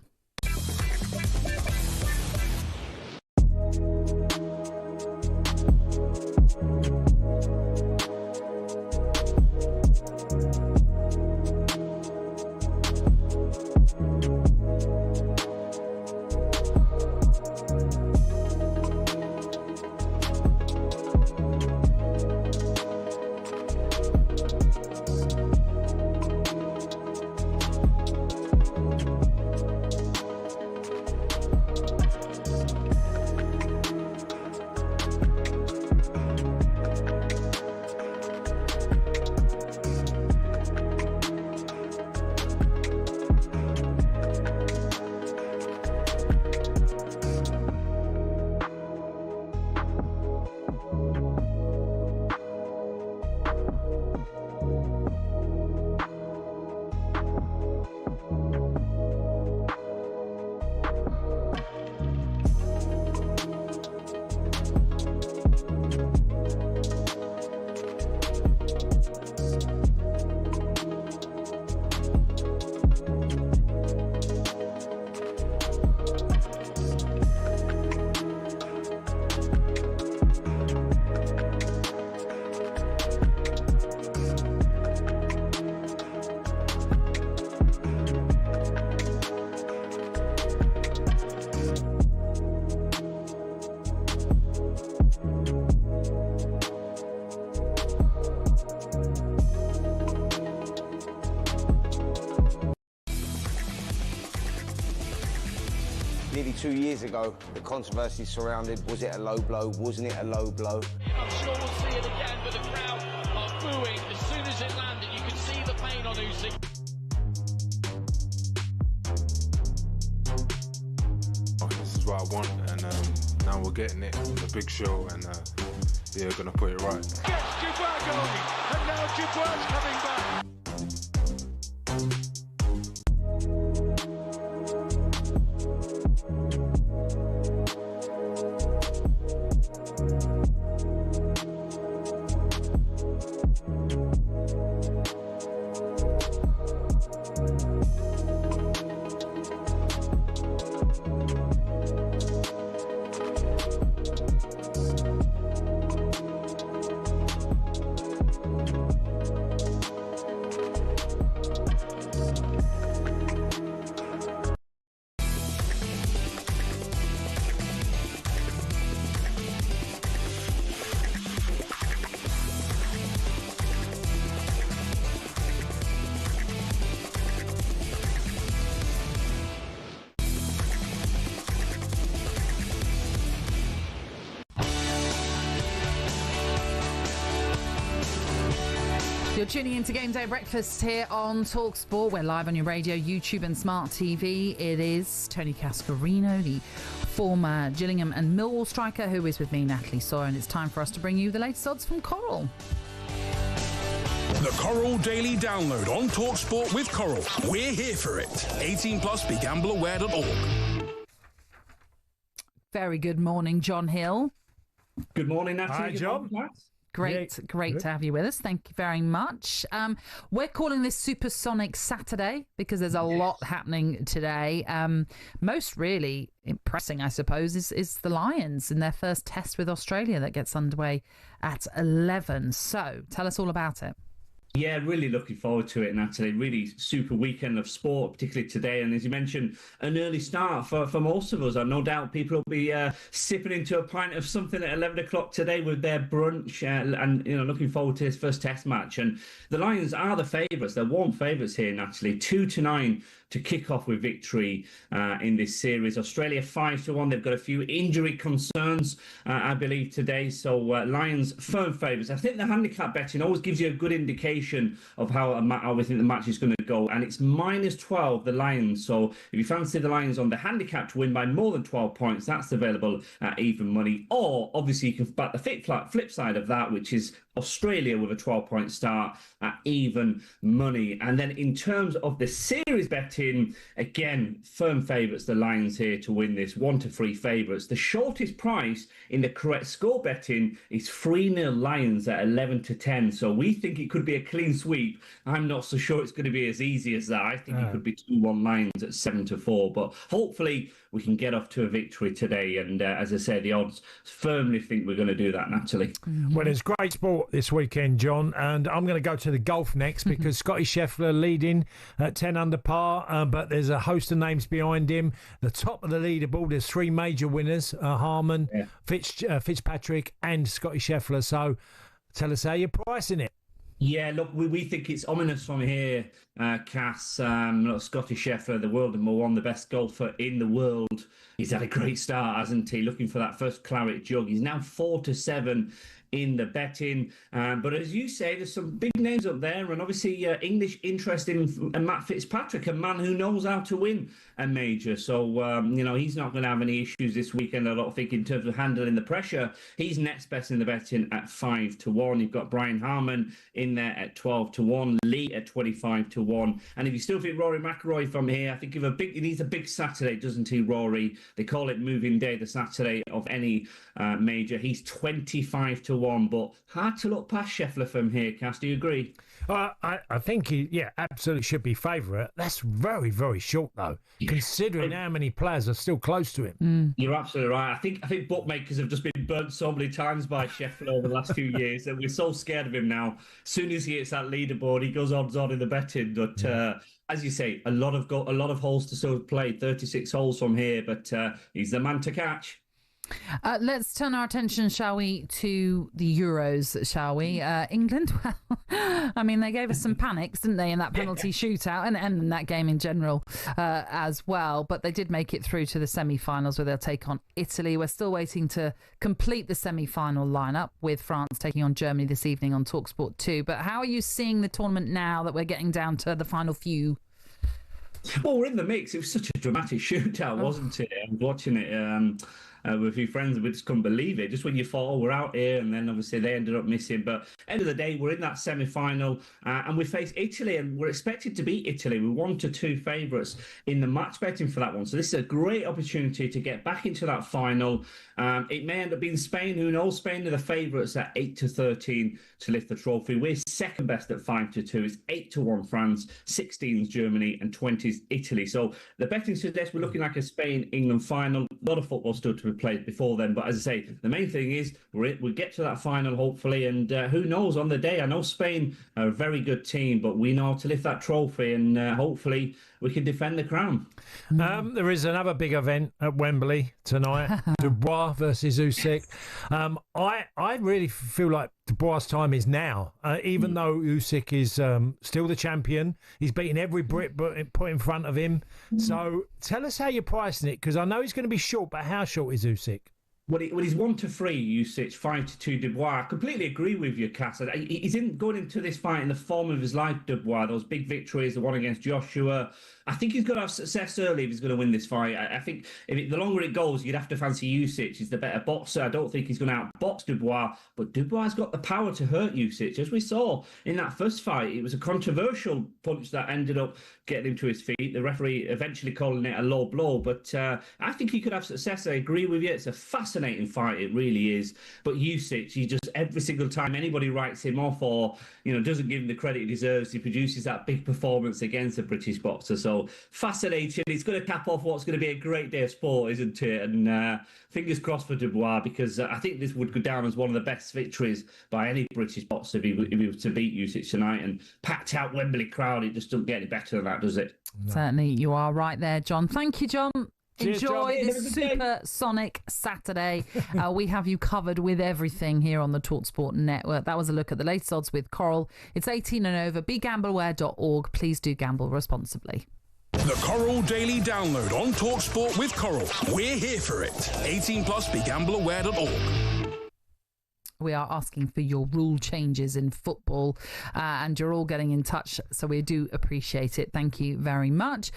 Nearly 2 years ago, the controversy surrounded, was it a low blow, wasn't it a low blow? I'm sure we'll see it again, but the crowd are booing as soon as it landed. You could see the pain on Usyk. This is what I want, and now we're getting it. The big show, and we're going to put it right. Gets Gyökeres going, and now Gyökeres coming back. You're tuning into Game Day Breakfast here on talkSPORT. We're live on your radio, YouTube and smart TV. It is Tony Cascarino, the former Gillingham and Millwall striker, who is with me, Natalie Sawyer, and it's time for us to bring you the latest odds from Coral. The Coral Daily Download on talkSPORT with Coral. We're here for it. 18 plus, begambleaware.org. Very good morning, John Hill. Good morning, Natalie. Hi, John. Great to have you with us. Thank you very much. We're calling this Supersonic Saturday because there's a lot happening today. Most really impressing, I suppose, is the Lions in their first test with Australia that gets underway at 11. So tell us all about it. Yeah, really looking forward to it, Natalie. Really super weekend of sport, particularly today. And as you mentioned, an early start for most of us. No doubt people will be sipping into a pint of something at 11 o'clock today with their brunch and looking forward to his first test match. And the Lions are the favourites. They're warm favourites here, Natalie. 2-9 to kick off with victory in this series. Australia 5-1. They've got a few injury concerns, I believe, today. So Lions firm favourites. I think the handicap betting always gives you a good indication of how we think the match is going to go, and it's -12 the Lions. So if you fancy the Lions on the handicap to win by more than 12 points, that's available at even money. Or obviously you can back the flip side of that, which is Australia with a 12-point start at even money. And then in terms of the series betting, again, firm favourites, the Lions here to win this, 1-3 favourites. The shortest price in the correct score betting is 3-0 Lions at 11-10. So we think it could be a clean sweep. I'm not so sure it's going to be as easy as that. I think it could be 2-1 Lions at 7-4. But hopefully we can get off to a victory today. And as I say, the odds firmly think we're going to do that, Natalie. Well, it's great sport this weekend, John, and I'm going to go to the golf next because Scotty Scheffler leading at 10 under par, but there's a host of names behind him. The top of the leaderboard, there's three major winners, Harman, Fitzpatrick and Scotty Scheffler. So tell us how you're pricing it. Yeah, look, we think it's ominous from here, Cass. Scotty Scheffler, the world number one, the best golfer in the world. He's had a great start, hasn't he? Looking for that first claret jug. He's now 4-7 in the betting. But as you say, there's some big names up there, and obviously English interest in Matt Fitzpatrick, a man who knows how to win a major. So, he's not going to have any issues this weekend, I don't think, in terms of handling the pressure. He's next best in the betting at 5-1. You've got Brian Harman in there at 12-1, Lee at 25-1. And if you still think Rory McIlroy from here, I think he needs a big Saturday, doesn't he, Rory? They call it moving day, the Saturday of any major. He's 25-1. But hard to look past Scheffler from here, Cass. Do you agree? I think he, absolutely should be favourite. That's very, very short, though, considering how many players are still close to him. You're absolutely right. I think bookmakers have just been burnt so many times by Scheffler over the last few years that we're so scared of him now. As soon as he hits that leaderboard, he goes odds on in the betting. But as you say, a lot of holes to still play, 36 holes from here. But he's the man to catch. Let's turn our attention, shall we, to the Euros, shall we? England, well, I mean, they gave us some panics, didn't they, in that penalty shootout and in that game in general as well. But they did make it through to the semi-finals where they'll take on Italy. We're still waiting to complete the semi-final lineup with France taking on Germany this evening on talkSPORT 2. But how are you seeing the tournament now that we're getting down to the final few? Well, we're in the mix. It was such a dramatic shootout, wasn't it? I was watching it with a few friends, and we just couldn't believe it. Just when you thought, we're out here, and then obviously they ended up missing. But end of the day, we're in that semi-final, and we face Italy, and we're expected to beat Italy. We're 1-2 favourites in the match betting for that one. So this is a great opportunity to get back into that final. It may end up being Spain. Who knows? Spain are the favourites at 8-13 to lift the trophy. We're second best at 5-2. It's 8-1 France, 16's Germany, and 20's Italy. So the betting suggests we're looking like a Spain-England final. A lot of football still to be played before then, but as I say, the main thing is we'll get to that final hopefully, and who knows on the day. I know Spain are a very good team, but we know how to lift that trophy, and hopefully we can defend the crown. There is another big event at Wembley tonight, Dubois versus Usyk. I really feel like Dubois' time is now, even though Usyk is still the champion. He's beaten every Brit put in front of him. So tell us how you're pricing it, because I know he's going to be short, but how short is Usyk? Well, he's 1-3 Usyk, 5-2 Dubois. I completely agree with you, Cass. He's going into this fight in the form of his life, Dubois. Those big victories, the one against Joshua. I think he's going to have success early if he's going to win this fight. I think the longer it goes, you'd have to fancy Usyk. He's the better boxer. I don't think he's going to outbox Dubois, but Dubois got the power to hurt Usyk. As we saw in that first fight, it was a controversial punch that ended up getting him to his feet. The referee eventually calling it a low blow, but I think he could have success. I agree with you. It's a fascinating fight. It really is. But Usyk, he just, every single time anybody writes him off or, doesn't give him the credit he deserves, he produces that big performance against a British boxer. So fascinating. It's going to cap off what's going to be a great day of sport, isn't it? And fingers crossed for Dubois, because I think this would go down as one of the best victories by any British boxer if he was to beat Usyk tonight. And packed out Wembley crowd, it just doesn't get any better than that, does it? No. Certainly, you are right there, John. Thank you, John. Cheers, Enjoy John. this supersonic Saturday. We have you covered with everything here on the talkSPORT network. That was a look at the latest odds with Coral. It's 18 and over. BeGambleAware.org. Please do gamble responsibly. The Coral Daily Download on talkSPORT with Coral. We're here for it. 18 plus. BeGambleAware.org. We are asking for your rule changes in football, and you're all getting in touch, so we do appreciate it. Thank you very much.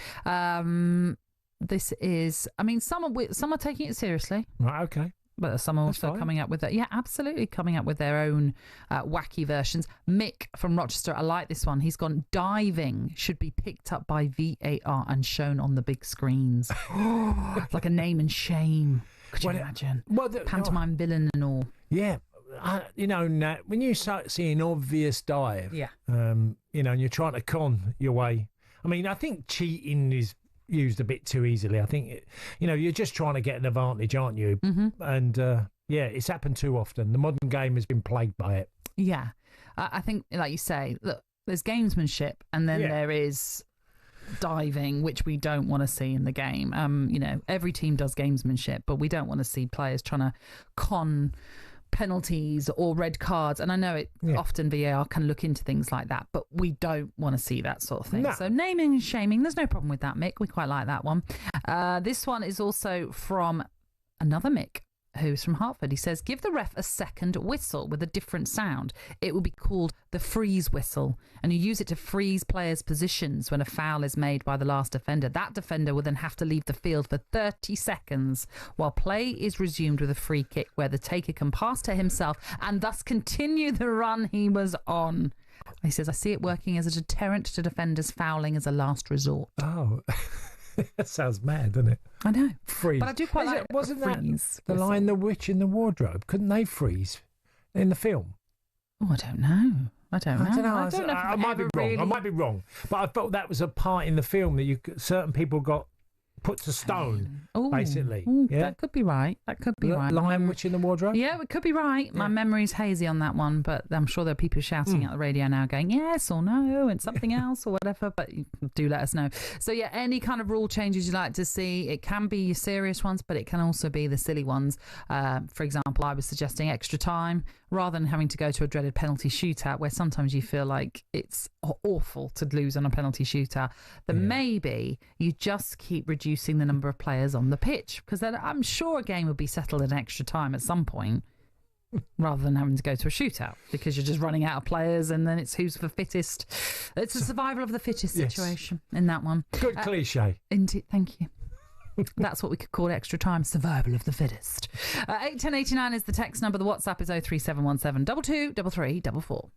This is, some are taking it seriously. Right, okay. But some are also coming up with that. Yeah, absolutely, coming up with their own wacky versions. Mick from Rochester, I like this one. He's gone, diving should be picked up by VAR and shown on the big screens. It's like a name and shame. Could you imagine? Pantomime villain and all. Yeah. Nat, when you start seeing obvious dive, and you're trying to con your way. I think cheating is used a bit too easily. I think, you're just trying to get an advantage, aren't you? Mm-hmm. And, it's happened too often. The modern game has been plagued by it. Yeah. I think, like you say, look, there's gamesmanship and then there is diving, which we don't want to see in the game. Every team does gamesmanship, but we don't want to see players trying to con penalties or red cards, and I know often VAR can look into things like that, but we don't want to see that sort of thing. So naming and shaming, there's no problem with that, Mick. We quite like that one. This one is also from another Mick, who's from Hertford. He says, give the ref a second whistle with a different sound. It will be called the freeze whistle, and you use it to freeze players' positions when a foul is made by the last defender. That defender will then have to leave the field for 30 seconds while play is resumed with a free kick where the taker can pass to himself and thus continue the run he was on. He says, I see it working as a deterrent to defenders fouling as a last resort. Oh, that sounds mad, doesn't it? I know. Freeze. But I do quite like Wasn't that freeze the whistle. line The Witch in the Wardrobe? Couldn't they freeze in the film? Oh, I don't know. I don't know. I might be wrong. I might be wrong. But I thought that was a part in the film that certain people got put to stone, basically. That could be right. Lion Witch in the Wardrobe? Yeah, it could be right. My memory's hazy on that one, but I'm sure there are people shouting at the radio now going, yes or no, and something else or whatever, but do let us know. So yeah, any kind of rule changes you'd like to see, it can be your serious ones, but it can also be the silly ones. For example, I was suggesting extra time rather than having to go to a dreaded penalty shootout where sometimes you feel like it's awful to lose on a penalty shootout. Then maybe you just keep reducing the number of players on the pitch, because then I'm sure a game would be settled in extra time at some point rather than having to go to a shootout because you're just running out of players and then it's who's the fittest. It's a survival of the fittest situation in that one. Good cliche. Indeed, thank you. That's what we could call extra time, survival of the fittest. 81089 is the text number. The WhatsApp is 03717 223344.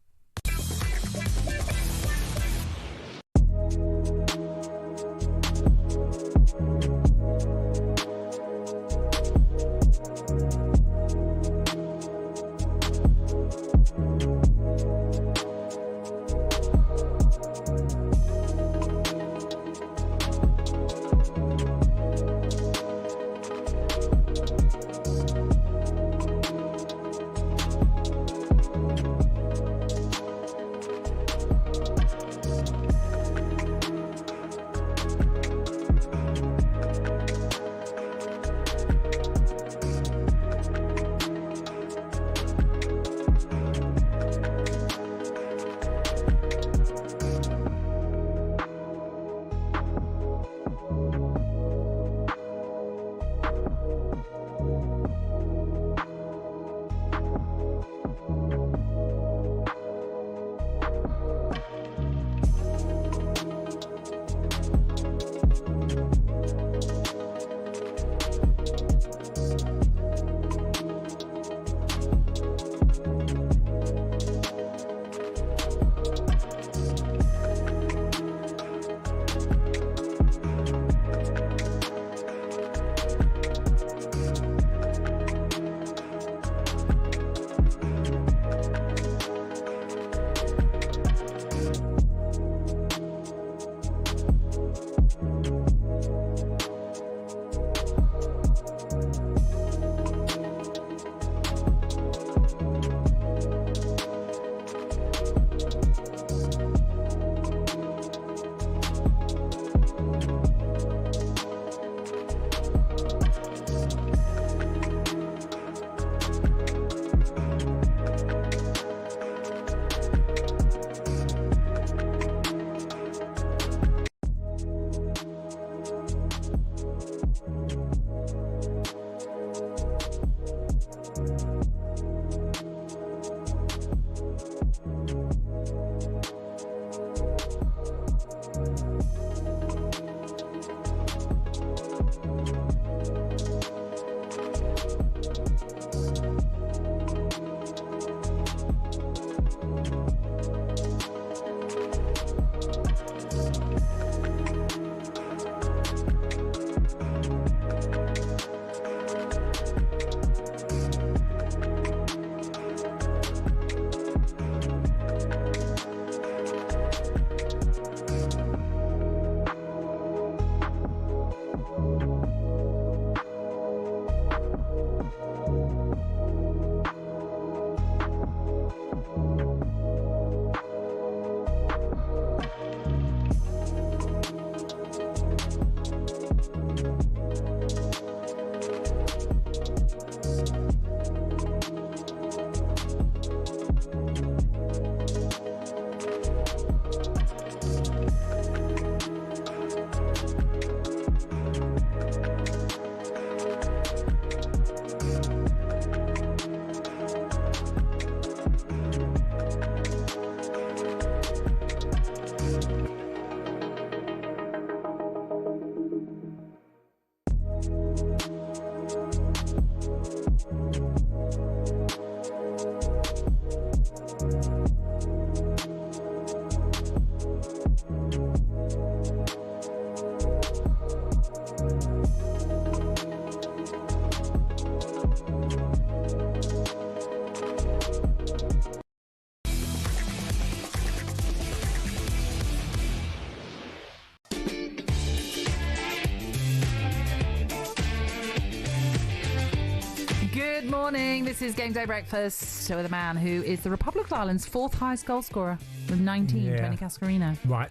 Good morning. This is Game Day Breakfast with a man who is the Republic of Ireland's fourth highest goal scorer with 19, Tony Cascarino. Right,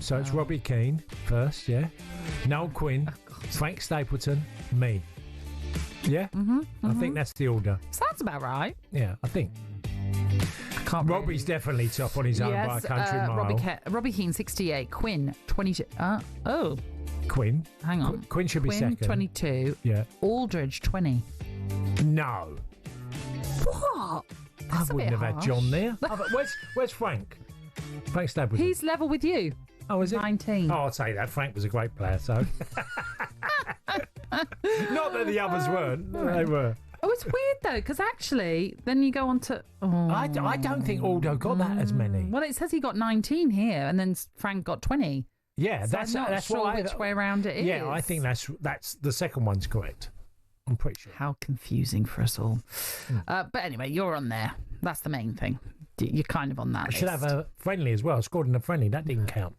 so it's Robbie Keane first, yeah? Noel Quinn, Frank Stapleton, me. Yeah? I think that's the order. Sounds about right. Yeah, I think. Robbie's definitely top on his own by a country mile. Robbie Keane, 68. Quinn, 22. Quinn? Hang on. Quinn should be second. 22. Yeah. Aldridge, 20. No. What? That's I wouldn't have had John there. Oh, but where's Frank? Frank Stapleton. He's level with you. Oh, is it? 19. Oh, I'll say that. Frank was a great player, so. Not that the others weren't. They were. Oh, it's weird though, because actually, then you go on to. Oh. I don't think Aldo got that as many. Well, it says he got 19 here, and then Frank got 20. Yeah, so that's I'm not that's sure what which way around it is. Yeah, I think that's the second one's correct. I'm pretty sure. How confusing for us all. But anyway, you're on there. That's the main thing. You're kind of on that. I should have a friendly as well. Scored in a friendly. That didn't count.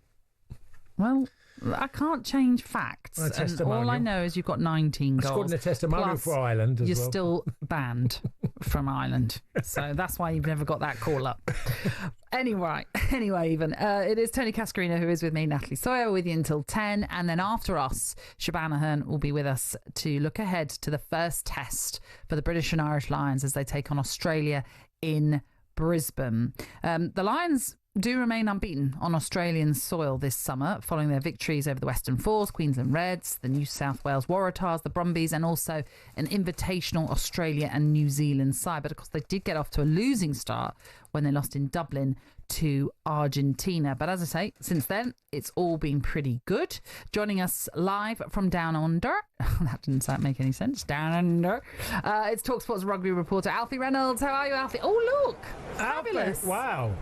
Well, I can't change facts. And all I know is you've got 19 goals. Scored in a testimonial for Ireland as you're well. still banned from Ireland. So that's why you've never got that call up. Anyway, it is Tony Cascarino who is with me, Natalie Sawyer, with you until 10. And then after us, Shabana Hearn will be with us to look ahead to the first test for the British and Irish Lions as they take on Australia in Brisbane. The Lions do remain unbeaten on Australian soil this summer following their victories over the Western Force, Queensland Reds, the New South Wales Waratahs, the Brumbies, and also an invitational Australia and New Zealand side. But of course they did get off to a losing start when they lost in Dublin to Argentina. But as I say, since then, it's all been pretty good. Joining us live from Down Under. That didn't make any sense. Down Under. It's talkSPORT's rugby reporter, Alfie Reynolds. How are you, Alfie? Oh, look. Fabulous. Wow.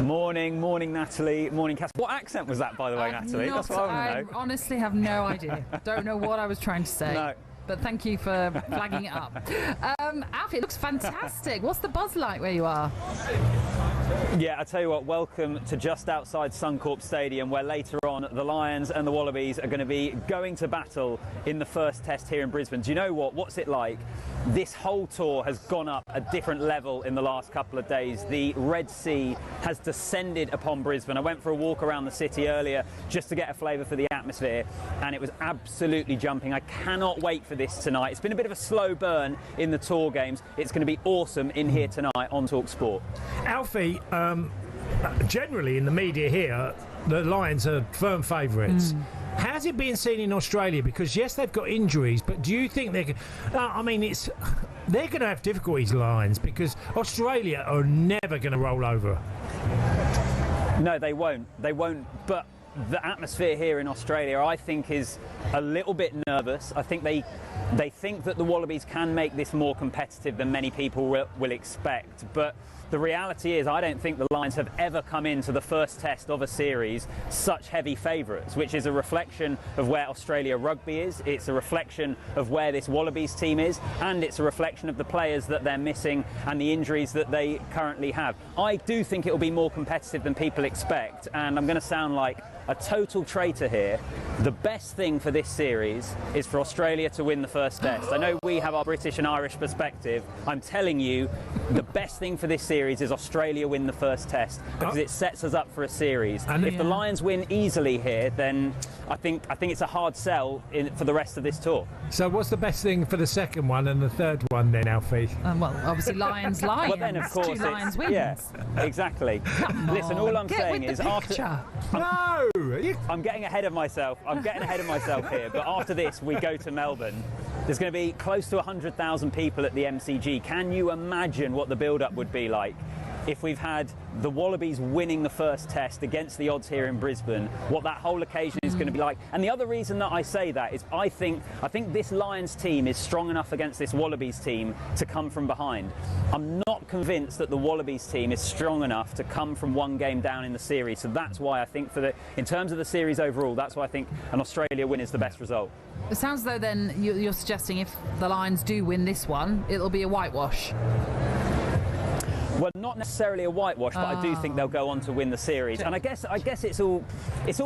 Morning, Natalie. Morning, Cass. What accent was that, by the way, Natalie? That's what I want to know. I honestly have no idea. Don't know what I was trying to say. No. But thank you for flagging it up. Alfie, it looks fantastic. What's the buzz like where you are? Yeah, I tell you what, welcome to just outside Suncorp Stadium, where later on the Lions and the Wallabies are going to be going to battle in the first test here in Brisbane. Do you know what? What's it like? This whole tour has gone up a different level in the last couple of days. The Red Sea has descended upon Brisbane. I went for a walk around the city earlier just to get a flavour for the atmosphere, and it was absolutely jumping. I cannot wait for this tonight. It's been a bit of a slow burn in the tour games. It's going to be awesome in here tonight on talkSPORT. Alfie, generally in the media here, the Lions are firm favourites. How's it being seen in Australia? Because yes, they've got injuries, but do you think they can? I mean, it's they're going to have difficulties, Lions, because Australia are never going to roll over. No, they won't. They won't. But the atmosphere here in Australia, I think, is a little bit nervous. I think they think that the Wallabies can make this more competitive than many people will expect. But the reality is, I don't think the Lions have ever come into the first test of a series such heavy favourites, which is a reflection of where Australia rugby is. It's a reflection of where this Wallabies team is, and it's a reflection of the players that they're missing and the injuries that they currently have. I do think it will be more competitive than people expect, and I'm going to sound like a total traitor here. The best thing for this series is for Australia to win the first test. I know we have our British and Irish perspective. I'm telling you, the best thing for this series is Australia win the first test, because it sets us up for a series. And if the Lions win easily here, then I think it's a hard sell for the rest of this tour. So what's the best thing for the second one and the third one then, Alfie? Well, obviously Lions. Well, then of course 2 Lions wins. Yeah, exactly. Listen, all I'm saying is I'm getting ahead of myself. I'm getting ahead of myself here. But after this, we go to Melbourne. There's going to be close to 100,000 people at the MCG. Can you imagine what the build-up would be like if we've had the Wallabies winning the first test against the odds here in Brisbane, what that whole occasion is going to be like? And the other reason that I say that is I think this Lions team is strong enough against this Wallabies team to come from behind. I'm not convinced that the Wallabies team is strong enough to come from one game down in the series. So that's why I think in terms of the series overall, that's why I think an Australia win is the best result. It sounds though then you're suggesting if the Lions do win this one, it'll be a whitewash. Well, not necessarily a whitewash, but I do think they'll go on to win the series. And I guess it's all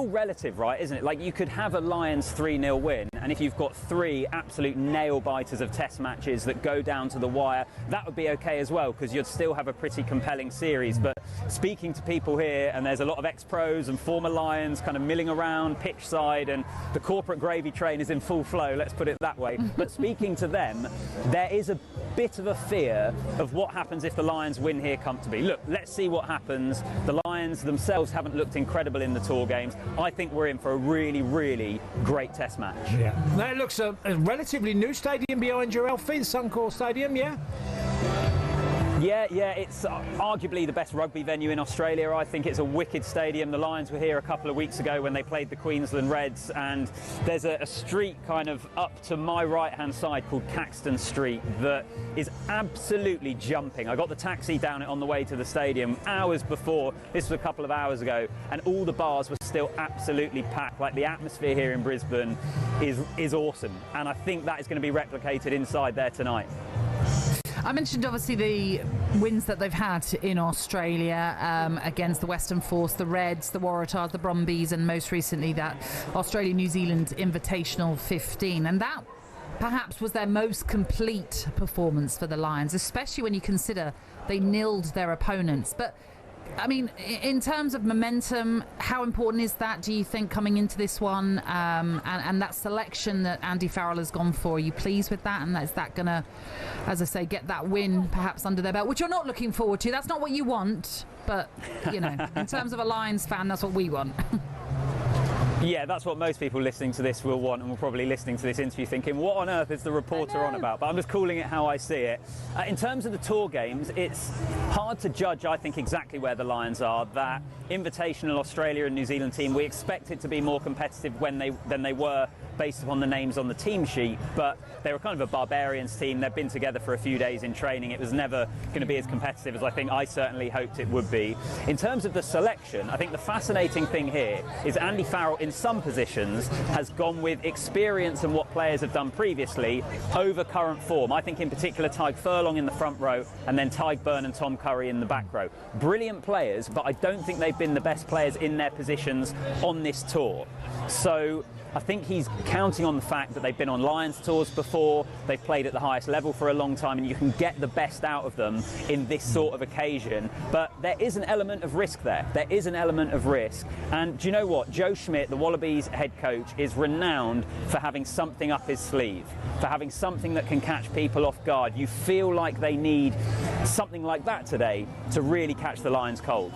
relative, right, isn't it? Like, you could have a Lions 3-0 win, and if you've got 3 absolute nail-biters of test matches that go down to the wire, that would be okay as well, because you'd still have a pretty compelling series. But speaking to people here, and there's a lot of ex-pros and former Lions kind of milling around pitch side, and the corporate gravy train is in full flow, let's put it that way. But speaking to them, there is a bit of a fear of what happens if the Lions win here comfortably. Look, let's see what happens. The Lions themselves haven't looked incredible in the tour games. I think we're in for a really, really great test match. Yeah. Now it looks a relatively new stadium behind you, Alfie, the Suncorp Stadium, yeah? Yeah, it's arguably the best rugby venue in Australia. I think it's a wicked stadium. The Lions were here a couple of weeks ago when they played the Queensland Reds, and there's a street kind of up to my right-hand side called Caxton Street that is absolutely jumping. I got the taxi down it on the way to the stadium hours before. This was a couple of hours ago, and all the bars were still absolutely packed. Like, the atmosphere here in Brisbane is awesome, and I think that is going to be replicated inside there tonight. I mentioned obviously the wins that they've had in Australia against the Western Force, the Reds, the Waratahs, the Brumbies, and most recently that Australia-New Zealand Invitational 15. And that perhaps was their most complete performance for the Lions, especially when you consider they nilled their opponents. But I mean, in terms of momentum, how important is that, do you think, coming into this one? And that selection that Andy Farrell has gone for, are you pleased with that? And is that going to, as I say, get that win perhaps under their belt, which you're not looking forward to? That's not what you want. But, you know, in terms of a Lions fan, that's what we want. Yeah, that's what most people listening to this will want, and will probably listening to this interview thinking, what on earth is the reporter on about? But I'm just calling it how I see it. In terms of the tour games, it's hard to judge, I think, exactly where the Lions are. That Invitational Australia and New Zealand team, we expected to be more competitive than they were based upon the names on the team sheet, but they were kind of a barbarians team. They've been together for a few days in training. It was never going to be as competitive as I certainly hoped it would be. In terms of the selection, I think the fascinating thing here is Andy Farrell, in some positions, has gone with experience and what players have done previously over current form. I think in particular Tyg Furlong in the front row, and then Tyg Byrne and Tom Curry in the back row. Brilliant players, but I don't think they've been the best players in their positions on this tour. So I think he's counting on the fact that they've been on Lions tours before, they've played at the highest level for a long time, and you can get the best out of them in this sort of occasion. But there is an element of risk there. There is an element of risk. And do you know what? Joe Schmidt, the Wallabies head coach, is renowned for having something up his sleeve, for having something that can catch people off guard. You feel like they need something like that today to really catch the Lions cold.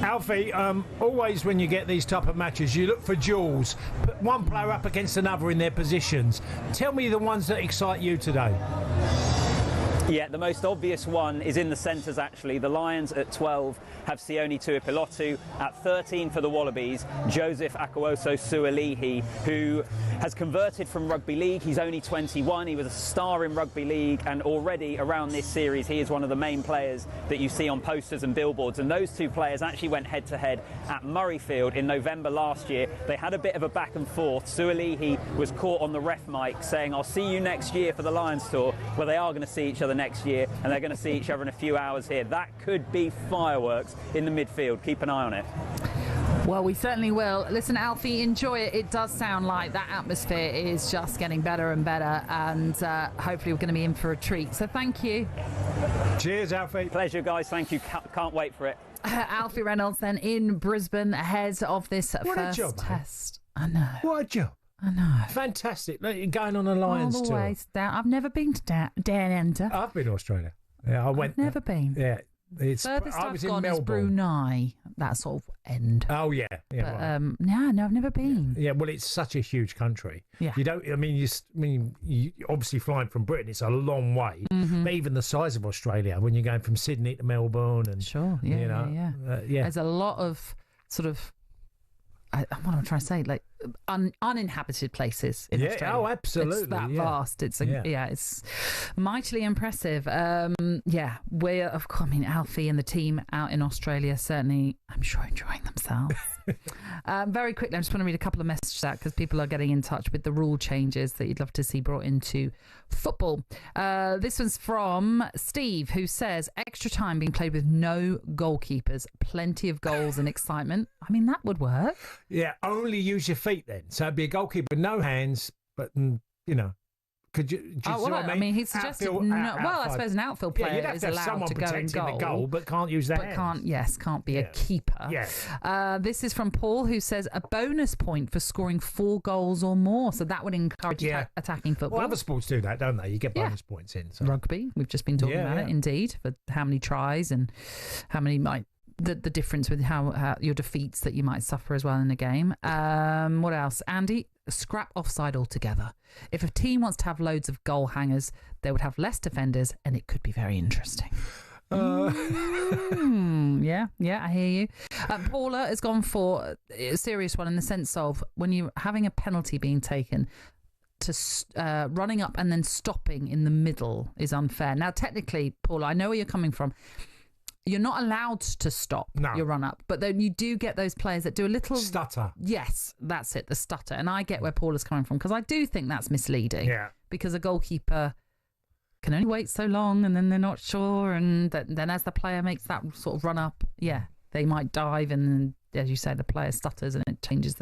Alfie, always when you get these type of matches, you look for duels. Put one player up against another in their positions. Tell me the ones that excite you today. Yeah, the most obvious one is in the centres, actually. The Lions at 12 have Sione Tuipilotu. At 13 for the Wallabies, Joseph Akwuoso-Sualihi, who has converted from rugby league. He's only 21. He was a star in rugby league, and already around this series, he is one of the main players that you see on posters and billboards. And those two players actually went head-to-head at Murrayfield in November last year. They had a bit of a back and forth. Sualihi was caught on the ref mic saying, "I'll see you next year for the Lions tour," where they are going to see each other next year, and they're going to see each other in a few hours here. That could be fireworks in the midfield. Keep an eye on it. Well, we certainly will. Listen, Alfie, enjoy it. It does sound like that atmosphere is just getting better and better, and hopefully we're going to be in for a treat. So thank you. Cheers, Alfie. Pleasure, guys. Thank you. Can't wait for it. Alfie Reynolds then in Brisbane ahead of this first test. I know. What a job. I know. Fantastic. Look, you're going on a Lions all the tour. way down. I've never been to Down Under. I've been to Australia. Yeah, I've never been. Yeah. Furthest I was I've in gone is Melbourne. Brunei, that sort of end. Oh yeah, yeah. But, right. no, I've never been. Yeah, well, it's such a huge country. Yeah. You don't. I mean, you obviously flying from Britain, it's a long way. Mm-hmm. But even the size of Australia, when you're going from Sydney to Melbourne, and sure, yeah, you know, yeah. There's a lot of sort of. What am I trying to say? Like uninhabited places in Australia. Oh, absolutely. It's that vast. It's it's mightily impressive. We're of course. I mean, Alfie and the team out in Australia certainly, I'm sure, enjoying themselves. Very quickly, I just want to read a couple of messages out because people are getting in touch with the rule changes that you'd love to see brought into football. This one's from Steve, who says extra time being played with no goalkeepers, plenty of goals and excitement. I mean, that would work. Yeah, only use your feet then. So it'd be a goalkeeper, no hands, but you know. Could you? Do you see what I mean? He suggested I suppose an outfield player is allowed to go and the goal, but can't use their hands. Can't be a keeper. Yeah. This is from Paul, who says a bonus point for scoring 4 goals or more. So that would encourage attacking football. Well, other sports do that, don't they? You get bonus points in. So. Rugby, we've just been talking about it, indeed, for how many tries and how many the difference with how your defeats that you might suffer as well in a game. What else? Andy, scrap offside altogether. If a team wants to have loads of goal hangers, they would have less defenders, and it could be very interesting. Yeah, I hear you. Paula has gone for a serious one in the sense of when you're having a penalty being taken, to running up and then stopping in the middle is unfair. Now, technically, Paula, I know where you're coming from. You're not allowed to stop your run-up, but then you do get those players that do a little... Stutter. Yes, that's it, the stutter. And I get where Paula's coming from, because I do think that's misleading. Yeah. Because a goalkeeper can only wait so long, and then they're not sure, and then as the player makes that sort of run-up, they might dive, and as you say, the player stutters, and it changes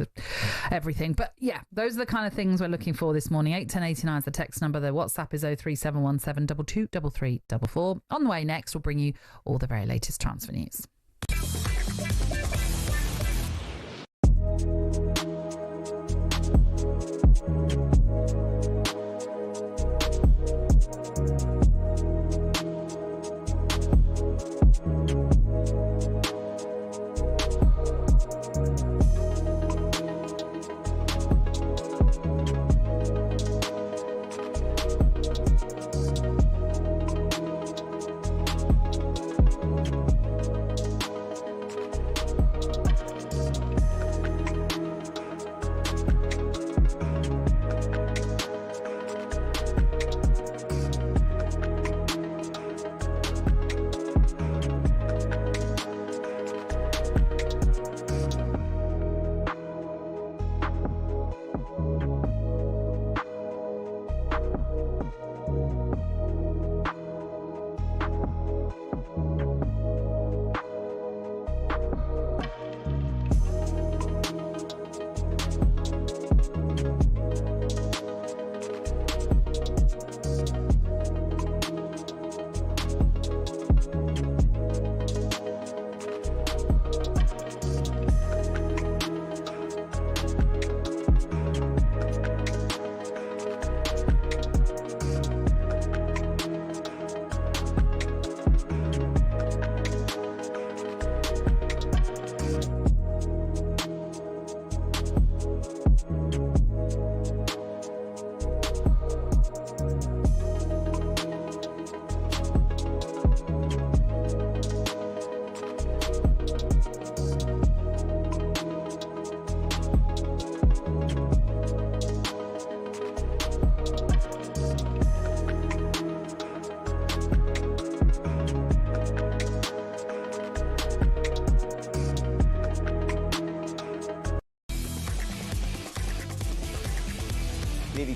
everything. But those are the kind of things we're looking for this morning. 81089 is the text number. The WhatsApp is 03717 223344. On the way next, we'll bring you all the very latest transfer news.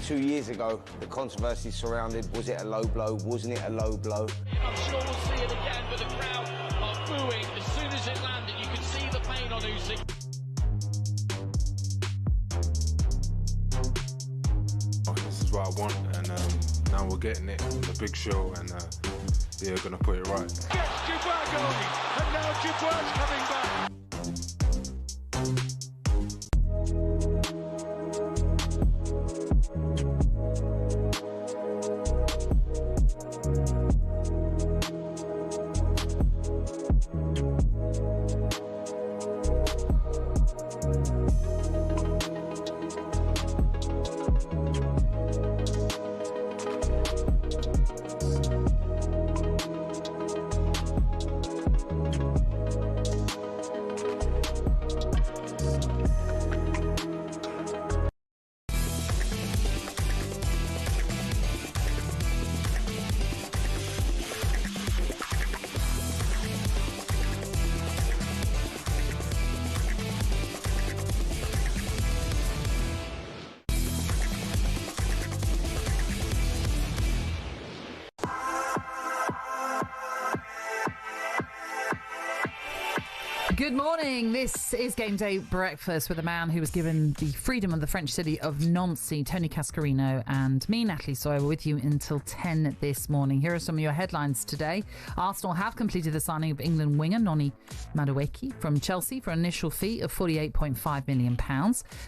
2 years ago, the controversy surrounded, was it a low blow, wasn't it a low blow? I'm sure we'll see it again, but the crowd are booing as soon as it landed. You could see the pain on Usyk. This is what I want, and now we're getting it. The big show, and we're going to put it right. Gets Gyökeres going, and now Gyökeres coming back. Good morning. This is Game Day Breakfast with a man who was given the freedom of the French city of Nancy, Tony Cascarino, and me, Natalie Sawyer, with you until 10 this morning. Here are some of your headlines today. Arsenal have completed the signing of England winger Noni Madueke from Chelsea for an initial fee of £48.5 million.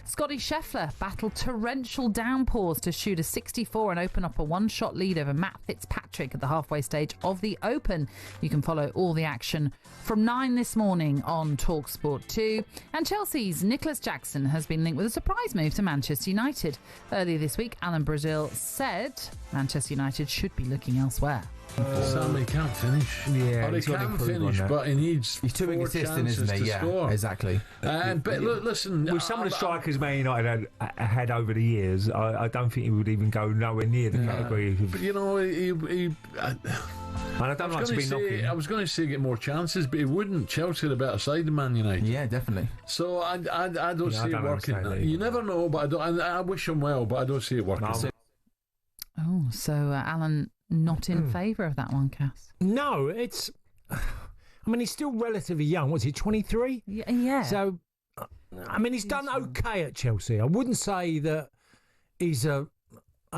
Scotty Scheffler battled torrential downpours to shoot a 64 and open up a one-shot lead over Matt Fitzpatrick at the halfway stage of the Open. You can follow all the action from 9 this morning on talkSPORT 2. And Chelsea's Nicholas Jackson has been linked with a surprise move to Manchester United. Earlier this week, Alan Brazil said Manchester United should be looking elsewhere. Sam, he can't finish. Yeah, he can finish, but he needs. He's too inconsistent, isn't he? Yeah, score. Exactly. But look, listen, with some of the strikers Man United had over the years, I don't think he would even go nowhere near the category. But you know, and I don't like to be knocking. I was going to say get more chances, but he wouldn't. Chelsea are a better side than Man United. Yeah, definitely. So I don't see it working. You never know, but I wish him well, but I don't see it working. Oh, so Alan not in favour of that one, Cass? No, it's. I mean, he's still relatively young. Was he 23? Yeah. So, I mean, he's done okay at Chelsea. I wouldn't say that he's a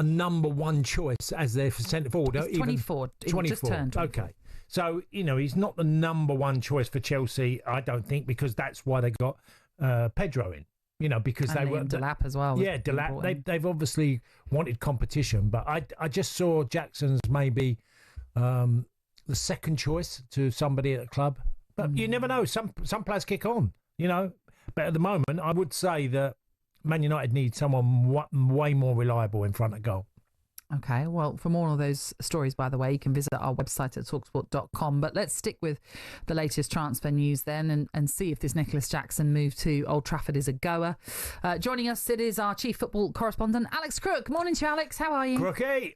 number one choice as their centre forward. He's 24. 24. Just turned 24. Okay. So, you know, he's not the number one choice for Chelsea, I don't think, because that's why they got Pedro in. You know, because and they were Delap as well. Yeah, Delap. They've obviously wanted competition, but I just saw Jackson's maybe the second choice to somebody at the club. But you never know. Some players kick on, you know. But at the moment, I would say that Man United need someone way more reliable in front of goal. Okay, well, for more of those stories, by the way, you can visit our website at talksport.com. But let's stick with the latest transfer news then and see if this Nicholas Jackson move to Old Trafford is a goer. Joining us, it is our chief football correspondent, Alex Crook. Morning to you, Alex. How are you? Crookie.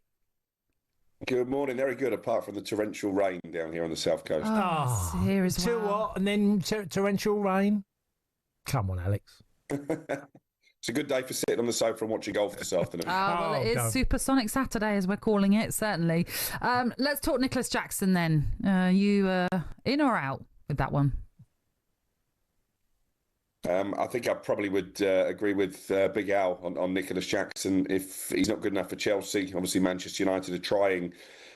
Good morning. Very good, apart from the torrential rain down here on the south coast. Oh, here as well. What? And then torrential rain? Come on, Alex. It's a good day for sitting on the sofa and watching golf this afternoon. Well, it is Supersonic Saturday, as we're calling it, certainly. Let's talk Nicholas Jackson then. You in or out with that one? I think I probably would agree with Big Al on Nicholas Jackson. If he's not good enough for Chelsea, obviously Manchester United are trying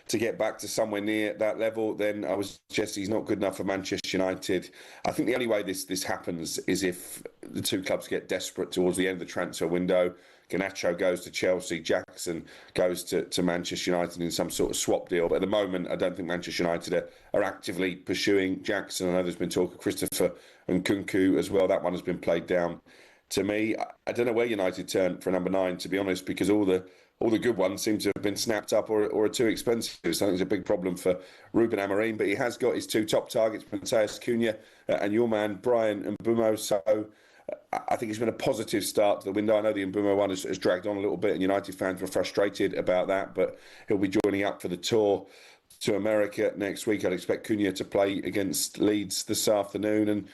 to get back to somewhere near that level, then I was suggest he's not good enough for Manchester United. I think the only way this happens is if the two clubs get desperate towards the end of the transfer window. Garnacho goes to Chelsea, Jackson goes to Manchester United in some sort of swap deal. But at the moment, I don't think Manchester United are actively pursuing Jackson. I know there's been talk of Christopher and Nkunku as well. That one has been played down to me. I don't know where United turn for number 9, to be honest, because all the good ones seem to have been snapped up or are too expensive. So I think it's a big problem for Ruben Amorim. But he has got his 2 top targets, Matheus Cunha and your man, Brian Mbeumo. So I think it's been a positive start to the window. I know the Mbeumo one has dragged on a little bit and United fans were frustrated about that. But he'll be joining up for the tour to America next week. I'd expect Cunha to play against Leeds this afternoon. And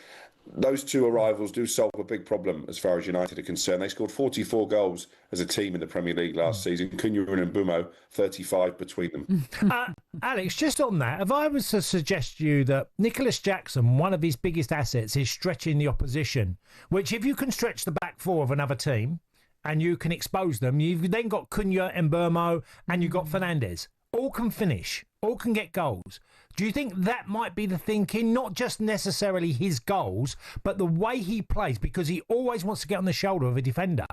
those two arrivals do solve a big problem as far as United are concerned. They scored 44 goals as a team in the Premier League last season. Cunha and Mbeumo, 35 between them. Alex, just on that, if I was to suggest to you that Nicholas Jackson, one of his biggest assets, is stretching the opposition, which if you can stretch the back four of another team and you can expose them, you've then got Cunha and Mbeumo and you've got Fernandes. All can finish, all can get goals. Do you think that might be the thinking? Not just necessarily his goals, but the way he plays, because he always wants to get on the shoulder of a defender.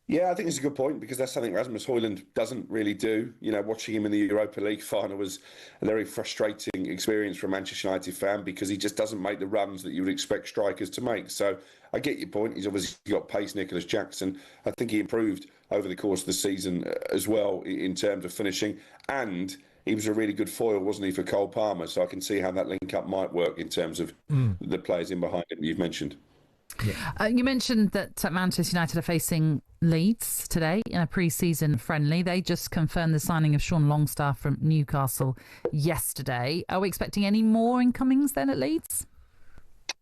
Yeah, I think it's a good point, because that's something Rasmus Højlund doesn't really do. You know, watching him in the Europa League final was a very frustrating experience for a Manchester United fan, because he just doesn't make the runs that you would expect strikers to make. So I get your point. He's obviously got pace, Nicholas Jackson. I think he improved over the course of the season as well in terms of finishing, and he was a really good foil, wasn't he, for Cole Palmer? So I can see how that link-up might work in terms of the players in behind him you've mentioned. Yeah. You mentioned that Manchester United are facing Leeds today in a pre-season friendly. They just confirmed the signing of Sean Longstaff from Newcastle yesterday. Are we expecting any more incomings then at Leeds?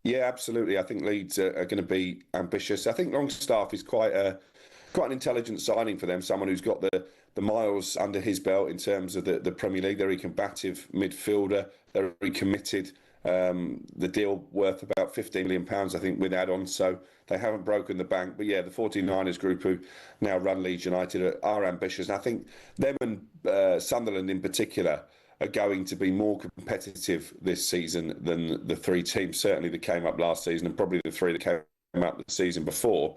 Yeah, absolutely. I think Leeds are going to be ambitious. I think Longstaff is quite an intelligent signing for them, someone who's got the miles under his belt in terms of the Premier League. They're a combative midfielder. They're very committed. The deal worth about £15 million, I think, with add-ons, so they haven't broken the bank. But yeah, the 49ers group who now run Leeds United are ambitious. And I think them and Sunderland in particular are going to be more competitive this season than the three teams, certainly that came up last season, and probably the three that came up the season before.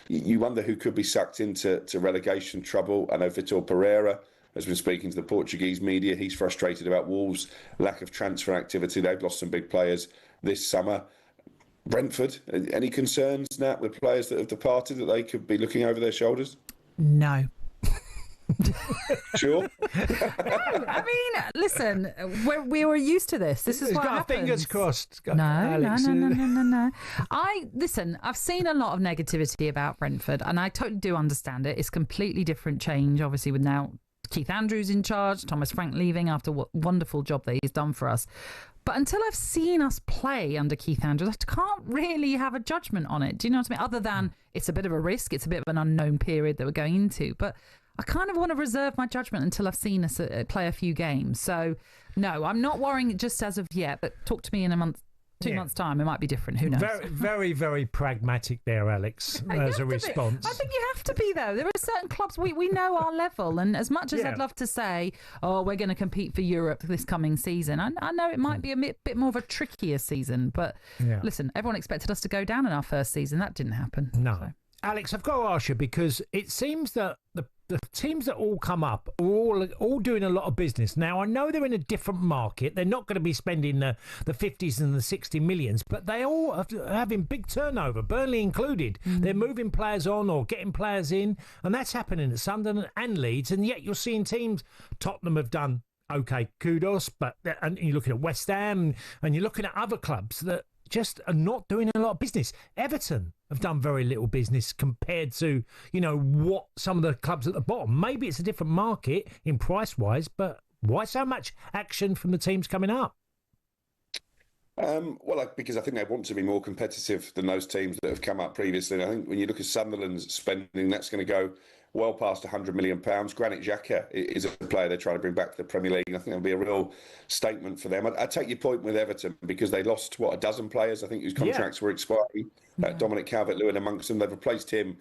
You wonder who could be sucked into relegation trouble. I know Vitor Pereira has been speaking to the Portuguese media. He's frustrated about Wolves' lack of transfer activity. They've lost some big players this summer. Brentford, any concerns, Nat, with players that have departed, that they could be looking over their shoulders? No. Sure. I mean, listen, we were used to this. This is what happens. Fingers crossed. No. I've seen a lot of negativity about Brentford, and I totally do understand it. It's completely different change, obviously, with now Keith Andrews in charge, Thomas Frank leaving after what wonderful job that he's done for us. But until I've seen us play under Keith Andrews, I can't really have a judgment on it. Do you know what I mean? Other than it's a bit of a risk, it's a bit of an unknown period that we're going into. But I kind of want to reserve my judgment until I've seen us play a few games. So, no, I'm not worrying just as of yet, but talk to me in a month, 2 months' time. It might be different. Who knows? Very, very, very pragmatic there, Alex, as a response. I think you have to be, though. There are certain clubs, we know our level. And as much as I'd love to say, we're going to compete for Europe this coming season, I know it might be a bit more of a trickier season. But listen, everyone expected us to go down in our first season. That didn't happen. No. So. Alex, I've got to ask you, because it seems that the teams that all come up are all doing a lot of business. Now, I know they're in a different market. They're not going to be spending the 50s and the 60 millions, but they all are having big turnover, Burnley included. They're moving players on or getting players in, and that's happening at Sunderland and Leeds, and yet you're seeing teams, Tottenham have done okay, kudos, and you're looking at West Ham, and you're looking at other clubs that just are not doing a lot of business. Everton have done very little business compared to, what some of the clubs at the bottom. Maybe it's a different market in price-wise, but why so much action from the teams coming up? Because I think they want to be more competitive than those teams that have come up previously. And I think when you look at Sunderland's spending, that's going to go well past £100 million. Granit Xhaka is a player they're trying to bring back to the Premier League, and I think it'll be a real statement for them. I take your point with Everton, because they lost, a dozen players, I think, whose contracts were expiring. Dominic Calvert-Lewin amongst them. They've replaced him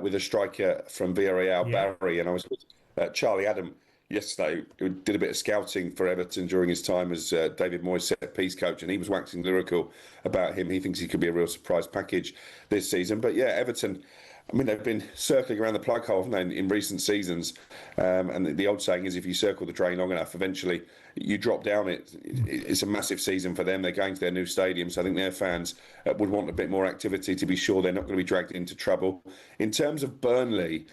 with a striker from Villarreal, Barry, and I was with Charlie Adam yesterday, who did a bit of scouting for Everton during his time as David Moyes' set-piece coach, and he was waxing lyrical about him. He thinks he could be a real surprise package this season. But yeah, Everton, I mean, they've been circling around the plug hole, haven't they, in recent seasons? And the old saying is, if you circle the drain long enough, eventually you drop down it. It's a massive season for them. They're going to their new stadium, so I think their fans would want a bit more activity to be sure they're not going to be dragged into trouble. In terms of Burnley,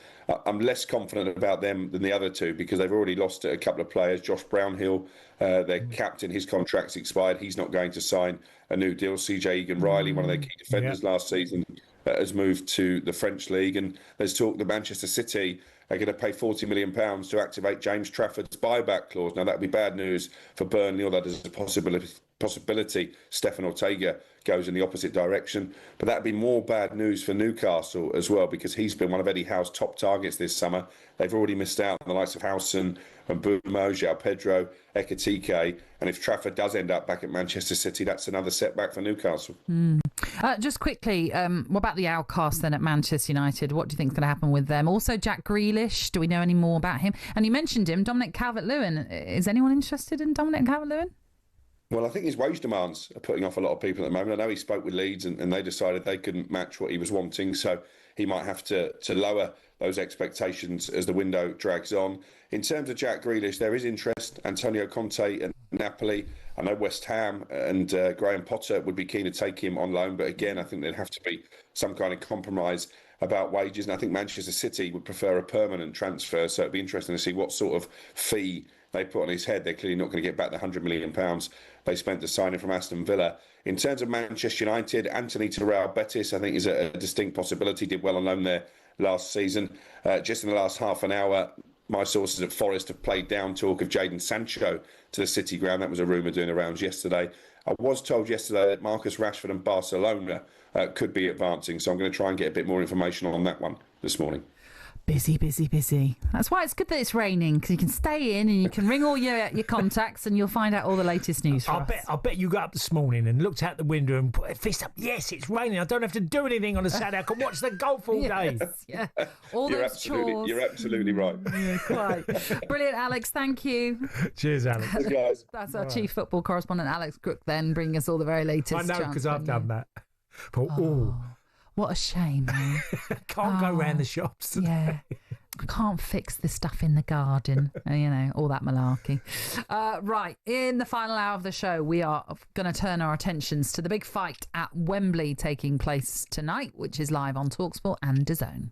I'm less confident about them than the other two, because they've already lost a couple of players. Josh Brownhill, their captain, his contract's expired. He's not going to sign a new deal. CJ Egan-Riley, one of their key defenders last season, has moved to the French League, and there's talk that Manchester City are going to pay £40 million to activate James Trafford's buyback clause. Now, that would be bad news for Burnley, although there's a possibility Stefan Ortega goes in the opposite direction. But that would be more bad news for Newcastle as well, because he's been one of Eddie Howe's top targets this summer. They've already missed out on the likes of Howson and Bumo, João Pedro, Ekitike. And if Trafford does end up back at Manchester City, that's another setback for Newcastle. Just quickly, what about the outcast then at Manchester United? What do you think is going to happen with them? Also, Jack Grealish, do we know any more about him? And you mentioned him, Dominic Calvert-Lewin. Is anyone interested in Dominic Calvert-Lewin? Well, I think his wage demands are putting off a lot of people at the moment. I know he spoke with Leeds and they decided they couldn't match what he was wanting, so he might have to lower those expectations as the window drags on. In terms of Jack Grealish, there is interest. Antonio Conte and Napoli. I know West Ham and Graham Potter would be keen to take him on loan, but again, I think there'd have to be some kind of compromise about wages, and I think Manchester City would prefer a permanent transfer, so it'd be interesting to see what sort of fee they put on his head. They're clearly not going to get back the £100 million they spent to sign him from Aston Villa. In terms of Manchester United, Anthony Terrell Betis, I think, is a distinct possibility. Did well on loan there last season. Just in the last half an hour, my sources at Forest have played down talk of Jadon Sancho to the City ground. That was a rumour doing the rounds yesterday. I was told yesterday that Marcus Rashford and Barcelona could be advancing, so I'm going to try and get a bit more information on that one this morning. Busy. That's why it's good that it's raining, because you can stay in and you can ring all your contacts and you'll find out all the latest news. I bet you got up this morning and looked out the window and put a fist up. Yes, it's raining. I don't have to do anything on a Saturday. I can watch the golf all day. Yeah, all those chores. You're absolutely right. Yeah, quite. Brilliant, Alex. Thank you. Cheers, Alex. Thanks, guys. That's our chief football correspondent, Alex Crook, then bringing us all the very latest. I know, because I've done that. But, what a shame, man. Can't go round the shops. Yeah. I can't fix the stuff in the garden, all that malarkey. Right, in the final hour of the show, we are going to turn our attentions to the big fight at Wembley taking place tonight, which is live on talkSPORT and DAZN.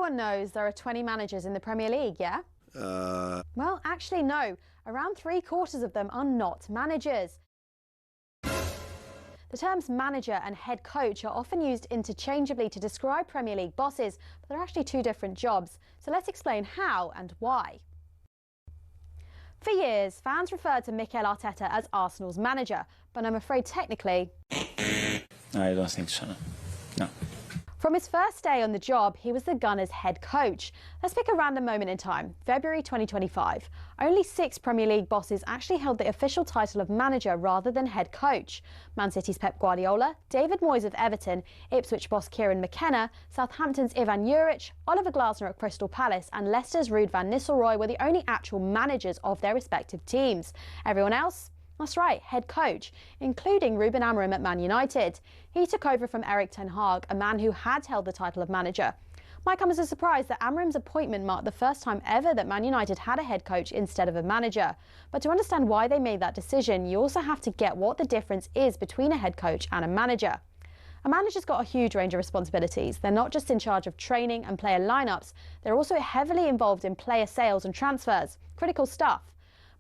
Knows there are 20 managers in the Premier League, yeah? Well, actually, no. Around 3/4 of them are not managers. The terms manager and head coach are often used interchangeably to describe Premier League bosses, but they're actually two different jobs. So let's explain how and why. For years, fans referred to Mikel Arteta as Arsenal's manager, but I'm afraid technically... I don't think so, no. For From his first day on the job, he was the Gunners' head coach. Let's pick a random moment in time, February 2025. Only 6 Premier League bosses actually held the official title of manager rather than head coach. Man City's Pep Guardiola, David Moyes of Everton, Ipswich boss Kieran McKenna, Southampton's Ivan Juric, Oliver Glasner at Crystal Palace and Leicester's Ruud van Nistelrooy were the only actual managers of their respective teams. Everyone else? That's right, head coach, including Ruben Amorim at Man United. He took over from Erik ten Hag, a man who had held the title of manager. Might come as a surprise that Amorim's appointment marked the first time ever that Man United had a head coach instead of a manager. But to understand why they made that decision, you also have to get what the difference is between a head coach and a manager. A manager's got a huge range of responsibilities. They're not just in charge of training and player lineups, they're also heavily involved in player sales and transfers. Critical stuff.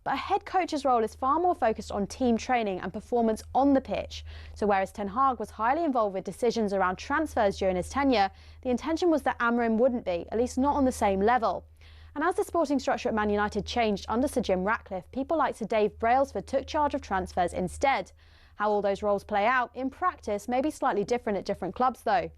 But a head coach's role is far more focused on team training and performance on the pitch. So whereas Ten Hag was highly involved with decisions around transfers during his tenure, the intention was that Amorim wouldn't be, at least not on the same level. And as the sporting structure at Man United changed under Sir Jim Ratcliffe, people like Sir Dave Brailsford took charge of transfers instead. How all those roles play out in practice may be slightly different at different clubs though.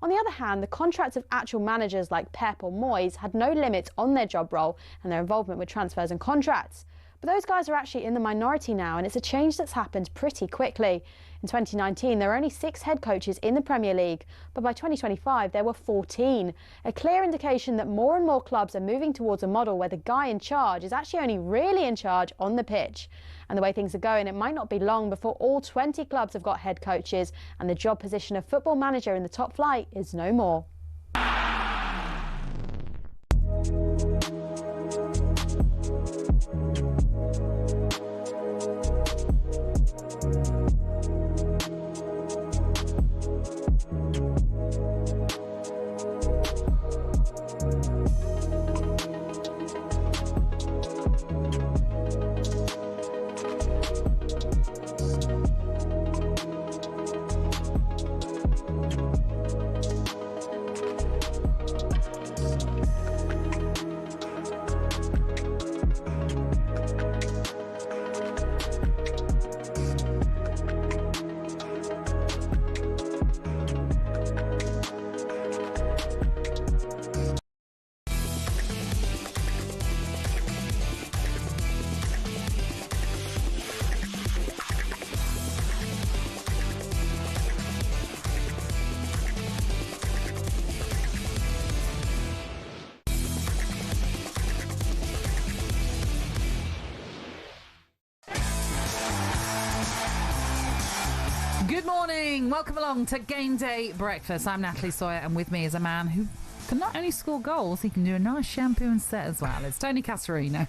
On the other hand, the contracts of actual managers like Pep or Moyes had no limits on their job role and their involvement with transfers and contracts. But those guys are actually in the minority now, and it's a change that's happened pretty quickly. In 2019, there were only 6 head coaches in the Premier League, but by 2025, there were 14. A clear indication that more and more clubs are moving towards a model where the guy in charge is actually only really in charge on the pitch. And the way things are going, it might not be long before all 20 clubs have got head coaches, and the job position of football manager in the top flight is no more. Good morning. Welcome along to Game Day Breakfast. I'm Natalie Sawyer, and with me is a man who can not only score goals, he can do a nice shampoo and set as well. It's Tony Cascarino.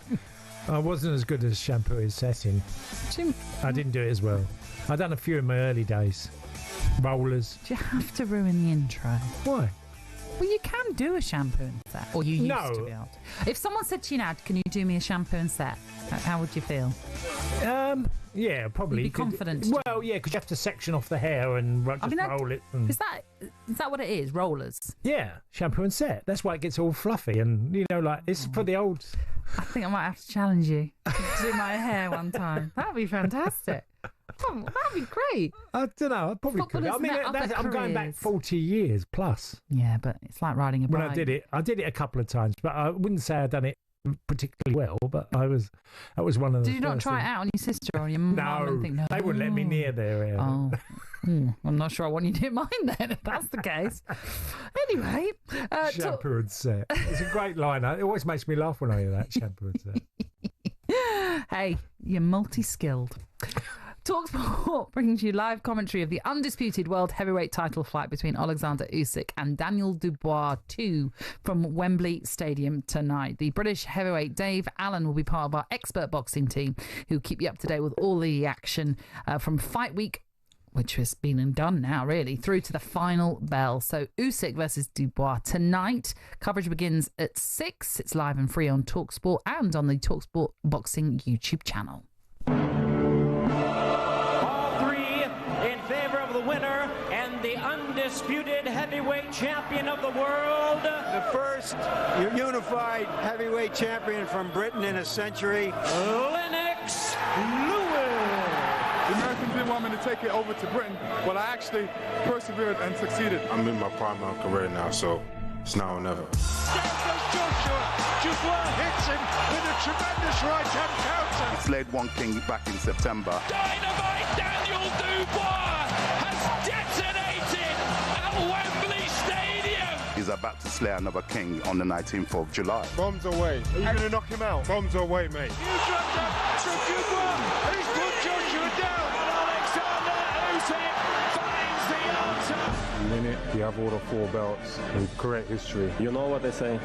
I wasn't as good as shampoo and setting. I didn't do it as well. I've done a few in my early days. Rollers. Do you have to ruin the intro? Why? Well, you can do a shampoo and set, or you used to be able to. If someone said to you now, can you do me a shampoo and set? How would you feel? Yeah, probably. You'd be confident. Well, yeah, because you have to section off the hair and just roll it. And... Is that what it is? Rollers? Yeah, shampoo and set. That's why it gets all fluffy and, like, it's for the old... I think I might have to challenge you to do my hair one time. That'd be fantastic. That'd be great. I don't know. I probably could. I mean, I'm going back 40 years plus. Yeah, but it's like riding a bike. When I did it a couple of times, but I wouldn't say I'd done it particularly well, but that was one of the... Did you not try it out on your sister or on your mum and think, no, they wouldn't let me near their hair. Oh, I'm not sure I want you near mine then, if that's the case. Anyway... shampoo and set. It's a great line. It always makes me laugh when I hear that, shampoo and set. Hey, you're multi-skilled. talkSPORT brings you live commentary of the undisputed world heavyweight title fight between Alexander Usyk and Daniel Dubois 2 from Wembley Stadium tonight. The British heavyweight Dave Allen will be part of our expert boxing team who keep you up to date with all the action from fight week, which has been and done now, really, through to the final bell. So Usyk versus Dubois tonight. Coverage begins at 6. It's live and free on talkSPORT and on the talkSPORT Boxing YouTube channel. Winner and the undisputed heavyweight champion of the world. The first unified heavyweight champion from Britain in a century. Lennox Lewis. The American didn't want me to take it over to Britain, but I actually persevered and succeeded. I'm in my prime of my career now, so it's now or never. Joshua hits him with a tremendous right-hand counter. He slayed one king back in September. Dynamite Daniel Dubois has detonated at Wembley Stadium. He's about to slay another king on the 19th of July. Bombs away. Are you going to knock him out? Bombs away, mate. You dropped up to Dubois. He's put Joshua down. And Alexander Usyk finds the answer. Minute, you have all the 4 belts and create history. You know what they say?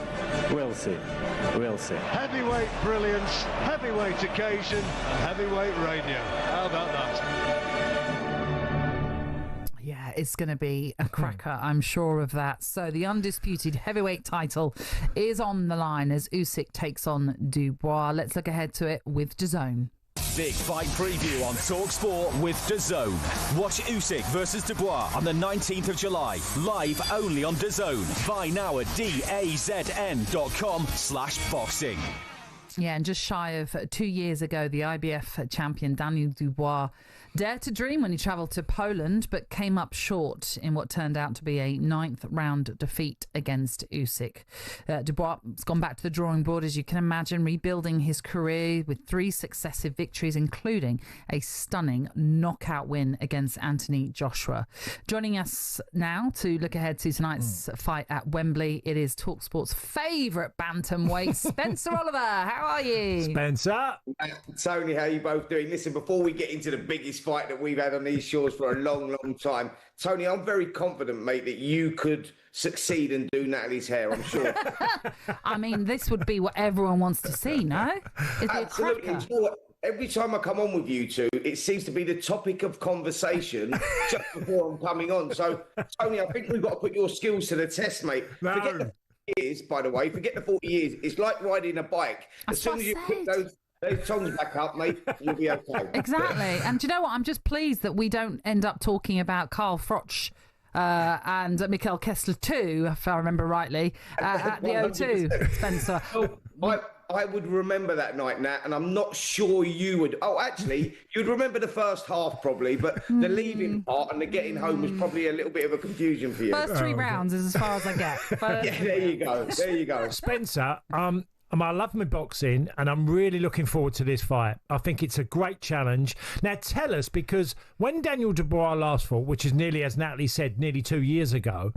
We'll see. We'll see. Heavyweight brilliance, heavyweight occasion, heavyweight radio. How about that? Yeah, it's going to be a cracker, I'm sure of that. So the undisputed heavyweight title is on the line as Usyk takes on Dubois. Let's look ahead to it with DAZN. Big fight preview on talkSPORT with DAZN. Watch Usyk versus Dubois on the 19th of July. Live only on DAZN. Buy now at DAZN.com/boxing. Yeah, and just shy of 2 years ago, the IBF champion Daniel Dubois dared to dream when he travelled to Poland, but came up short in what turned out to be a 9th round defeat against Usyk. Dubois has gone back to the drawing board, as you can imagine, rebuilding his career with 3 successive victories, including a stunning knockout win against Anthony Joshua. Joining us now to look ahead to tonight's fight at Wembley, it is talkSPORT's favourite bantamweight, Spencer Oliver. How are you? Spencer. Tony, how are you both doing? Listen, before we get into the biggest fight that we've had on these shores for a long, long time, Tony, I'm very confident, mate, that you could succeed and do Natalie's hair, I'm sure. I mean, this would be what everyone wants to see, no? Absolutely. You know what? Every time I come on with you two, it seems to be the topic of conversation just before I'm coming on. So, Tony, I think we've got to put your skills to the test, mate. No. Forget the 40 years, by the way. Forget the 40 years. It's like riding a bike. As soon as you pick those tongs back up, mate, you'll be okay. Exactly. And do you know what? I'm just pleased that we don't end up talking about Karl Froch and Michael Kessler too, if I remember rightly, at the O2, Spencer. I would remember that night, Nat, and I'm not sure you would. Oh, actually, you'd remember the first half probably, but the leaving part and the getting home was probably a little bit of a confusion for you. First 3 rounds is as far as I get. Yeah, there you go. There you go. Spencer, I love my boxing and I'm really looking forward to this fight. I think it's a great challenge. Now tell us, because when Daniel Dubois last fought, which is nearly, as Natalie said, nearly 2 years ago,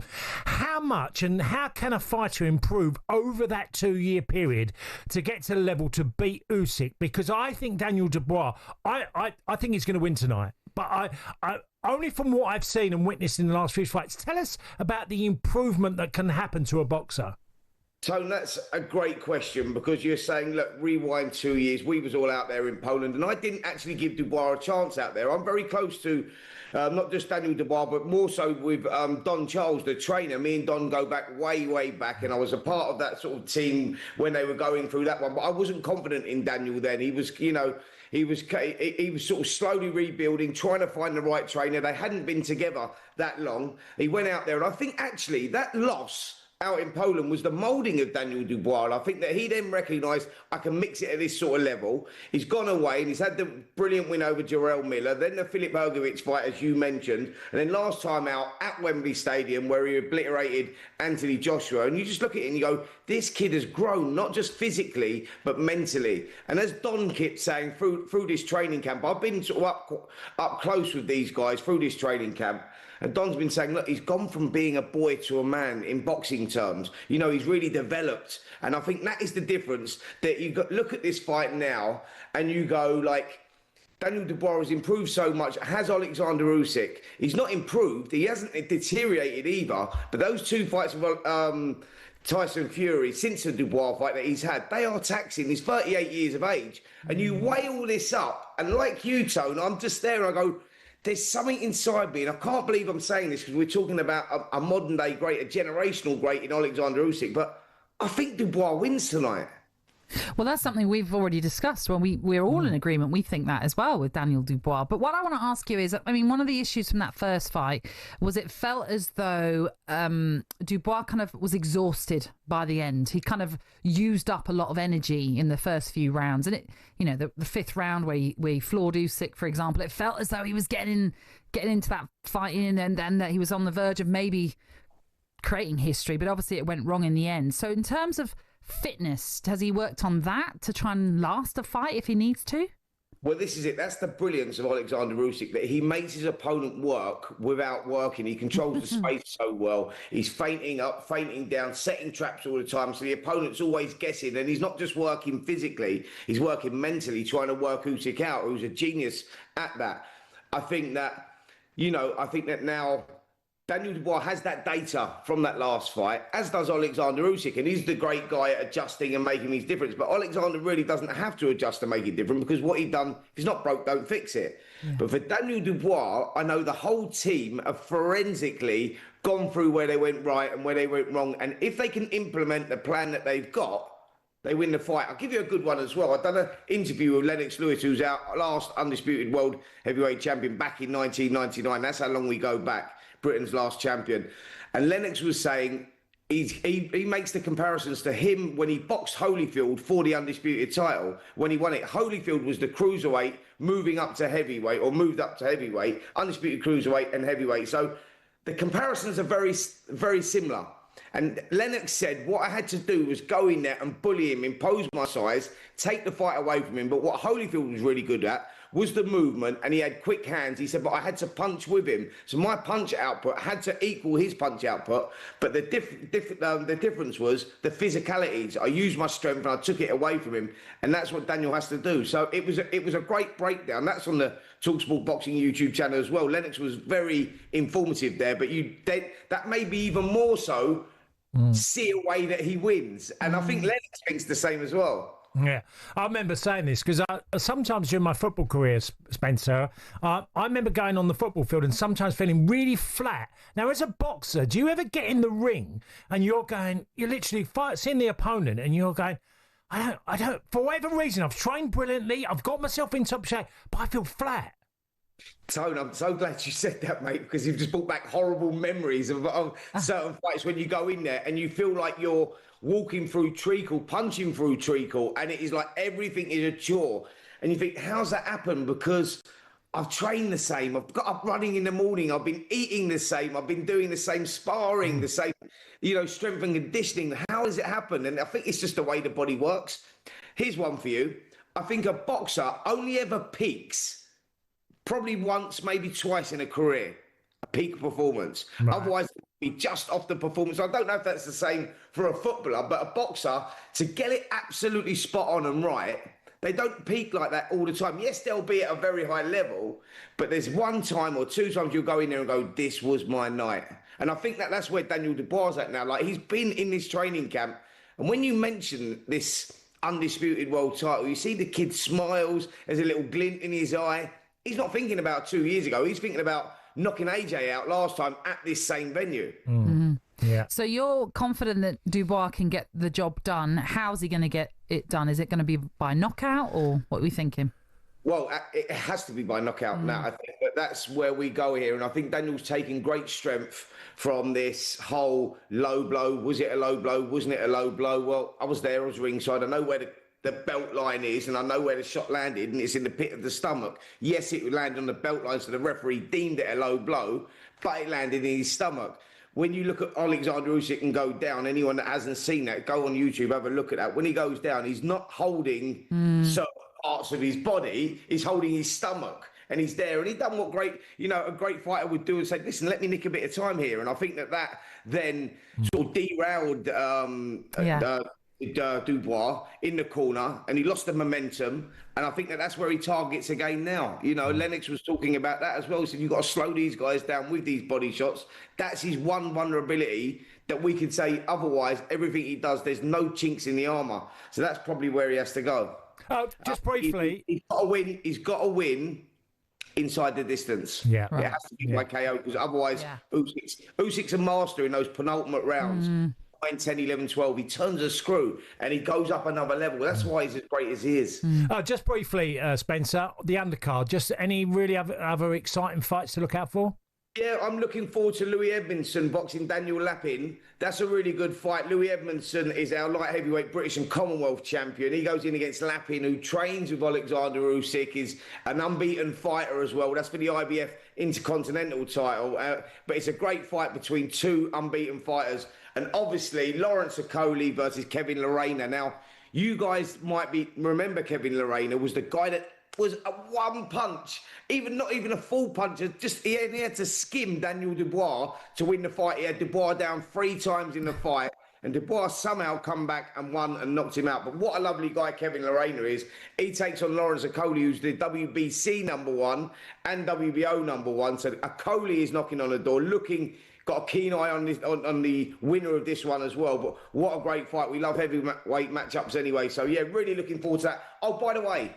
how much and how can a fighter improve over that 2-year period to get to the level to beat Usyk? Because I think Daniel Dubois, I think he's going to win tonight. But I only from what I've seen and witnessed in the last few fights, tell us about the improvement that can happen to a boxer. Tone, that's a great question, because you're saying, look, rewind 2 years. We was all out there in Poland, and I didn't actually give Dubois a chance out there. I'm very close to not just Daniel Dubois, but more so with Don Charles, the trainer. Me and Don go back way, way back, and I was a part of that sort of team when they were going through that one. But I wasn't confident in Daniel then. He was, you know, he was sort of slowly rebuilding, trying to find the right trainer. They hadn't been together that long. He went out there, and I think actually that loss out in Poland was the moulding of Daniel Dubois. And I think that he then recognised, I can mix it at this sort of level. He's gone away and he's had the brilliant win over Jarrell Miller, then the Filip Hrgović fight, as you mentioned, and then last time out at Wembley Stadium where he obliterated Anthony Joshua. And you just look at it and you go, this kid has grown, not just physically, but mentally. And as Don kept saying through this training camp, I've been sort of up close with these guys through this training camp. And Don's been saying, look, he's gone from being a boy to a man in boxing terms. You know, he's really developed. And I think that is the difference, that you look at this fight now and you go, like, Daniel Dubois has improved so much. Has Alexander Usyk? He's not improved. He hasn't deteriorated either. But those 2 fights with Tyson Fury, since the Dubois fight that he's had, they are taxing. He's 38 years of age. And you weigh all this up. And like you, Tone, I'm just there and I go, there's something inside me, and I can't believe I'm saying this because we're talking about a modern-day great, a generational great in Alexander Usyk, but I think Dubois wins tonight. Well, that's something we've already discussed. Well, we're all in agreement. We think that as well with Daniel Dubois. But what I want to ask you is, I mean, one of the issues from that first fight was it felt as though Dubois kind of was exhausted by the end. He kind of used up a lot of energy in the first few rounds. And, the fifth round where he floored Usyk, for example, it felt as though he was getting into that fighting and then that he was on the verge of maybe creating history. But obviously it went wrong in the end. So in terms of fitness, has he worked on that to try and last a fight if he needs to? Well, this is it. That's the brilliance of Alexander Usyk, that he makes his opponent work without working. He controls the space so well. He's feinting up, feinting down, setting traps all the time. So the opponent's always guessing. And he's not just working physically, he's working mentally, trying to work Usyk out, who's a genius at that. I think that now Daniel Dubois has that data from that last fight, as does Alexander Usyk, and he's the great guy at adjusting and making his difference. But Alexander really doesn't have to adjust to make it different, because what he'd done, if it's not broke, don't fix it. Yeah. But for Daniel Dubois, I know the whole team have forensically gone through where they went right and where they went wrong. And if they can implement the plan that they've got, they win the fight. I'll give you a good one as well. I've done an interview with Lennox Lewis, who's our last undisputed world heavyweight champion back in 1999. That's how long we go back. Britain's last champion. And Lennox was saying he makes the comparisons to him when he boxed Holyfield for the undisputed title. When he won it, Holyfield was the cruiserweight moving up to heavyweight, or moved up to heavyweight, undisputed cruiserweight and heavyweight. So the comparisons are very, very similar. And Lennox said, what I had to do was go in there and bully him, impose my size, take the fight away from him. But what Holyfield was really good at was the movement, and he had quick hands. He said, but I had to punch with him. So my punch output had to equal his punch output. But the difference was the physicalities. I used my strength and I took it away from him. And that's what Daniel has to do. So it was a great breakdown. That's on the talkSPORT Boxing YouTube channel as well. Lennox was very informative there, but that may be even more so see a way that he wins. And I think Lennox thinks the same as well. Yeah, I remember saying this because sometimes during my football career, Spencer, I remember going on the football field and sometimes feeling really flat. Now, as a boxer, do you ever get in the ring and you're literally seeing the opponent and you're going, I don't, for whatever reason, I've trained brilliantly, I've got myself in top shape, but I feel flat. Tone, I'm so glad you said that, mate, because you've just brought back horrible memories of certain fights when you go in there and you feel like you're walking through treacle, punching through treacle, and it is like everything is a chore. And you think, how's that happened? Because I've trained the same. I've got up running in the morning. I've been eating the same. I've been doing the same sparring, the same, strength and conditioning. How does it happen? And I think it's just the way the body works. Here's one for you. I think a boxer only ever peaks probably once, maybe twice in a career, a peak performance. Right. Otherwise, be just off the performance. I don't know if that's the same for a footballer, but a boxer, to get it absolutely spot on and right, they don't peak like that all the time. Yes, they'll be at a very high level, but there's one time or two times you'll go in there and go, this was my night. And I think that's where Daniel Dubois is at now. Like, he's been in this training camp, and when you mention this undisputed world title, you see the kid smiles, there's a little glint in his eye. He's not thinking about 2 years ago. He's thinking about knocking AJ out last time at this same venue. Mm-hmm. Yeah. So you're confident that Dubois can get the job done. How's he going to get it done? Is it going to be by knockout, or what are we thinking? Well, it has to be by knockout now. I think that's where we go here. And I think Daniel's taking great strength from this whole low blow. Was it a low blow? Wasn't it a low blow? Well, I was there. I was ringside. I know where the belt line is, and I know where the shot landed, and it's in the pit of the stomach. Yes, it landed on the belt line, so the referee deemed it a low blow, but it landed in his stomach. When you look at Alexander Usyk and go down, anyone that hasn't seen that, go on YouTube, have a look at that. When he goes down, he's not holding certain parts of his body, he's holding his stomach. And he's there, and he done what a great fighter would do, and say, listen, let me nick a bit of time here. And I think that then sort of derailed Dubois in the corner, and he lost the momentum, and I think that's where he targets again now. Lennox was talking about that as well. He said, you've got to slow these guys down with these body shots. That's his one vulnerability, that we could say otherwise everything he does, there's no chinks in the armour. So that's probably where he has to go. Just briefly, he's got to win inside the distance. Yeah, it has to be by KO, because otherwise Usyk's a master in those penultimate rounds. 9, 10, 11, 12, he turns a screw and he goes up another level. That's why he's as great as he is. Just briefly, Spencer, the undercard, just any really other exciting fights to look out for? Yeah, I'm looking forward to Louis Edmondson boxing Daniel Lappin. That's a really good fight. Louis Edmondson is our light heavyweight British and Commonwealth champion. He goes in against Lappin, who trains with Alexander Usyk, is an unbeaten fighter as well. That's for the IBF Intercontinental title. But it's a great fight between two unbeaten fighters. And obviously, Lawrence Okoli versus Kevin Lorena. Now, you guys might remember Kevin Lorena was the guy that was a one punch, not even a full punch. He had to skim Daniel Dubois to win the fight. He had Dubois down 3 times in the fight, and Dubois somehow come back and won and knocked him out. But what a lovely guy Kevin Lorena is. He takes on Lawrence Okoli, who's the WBC #1 and WBO #1. So Okoli is knocking on the door, got a keen eye on the winner of this one as well. But what a great fight. We love heavyweight matchups anyway. So yeah, really looking forward to that. Oh, by the way,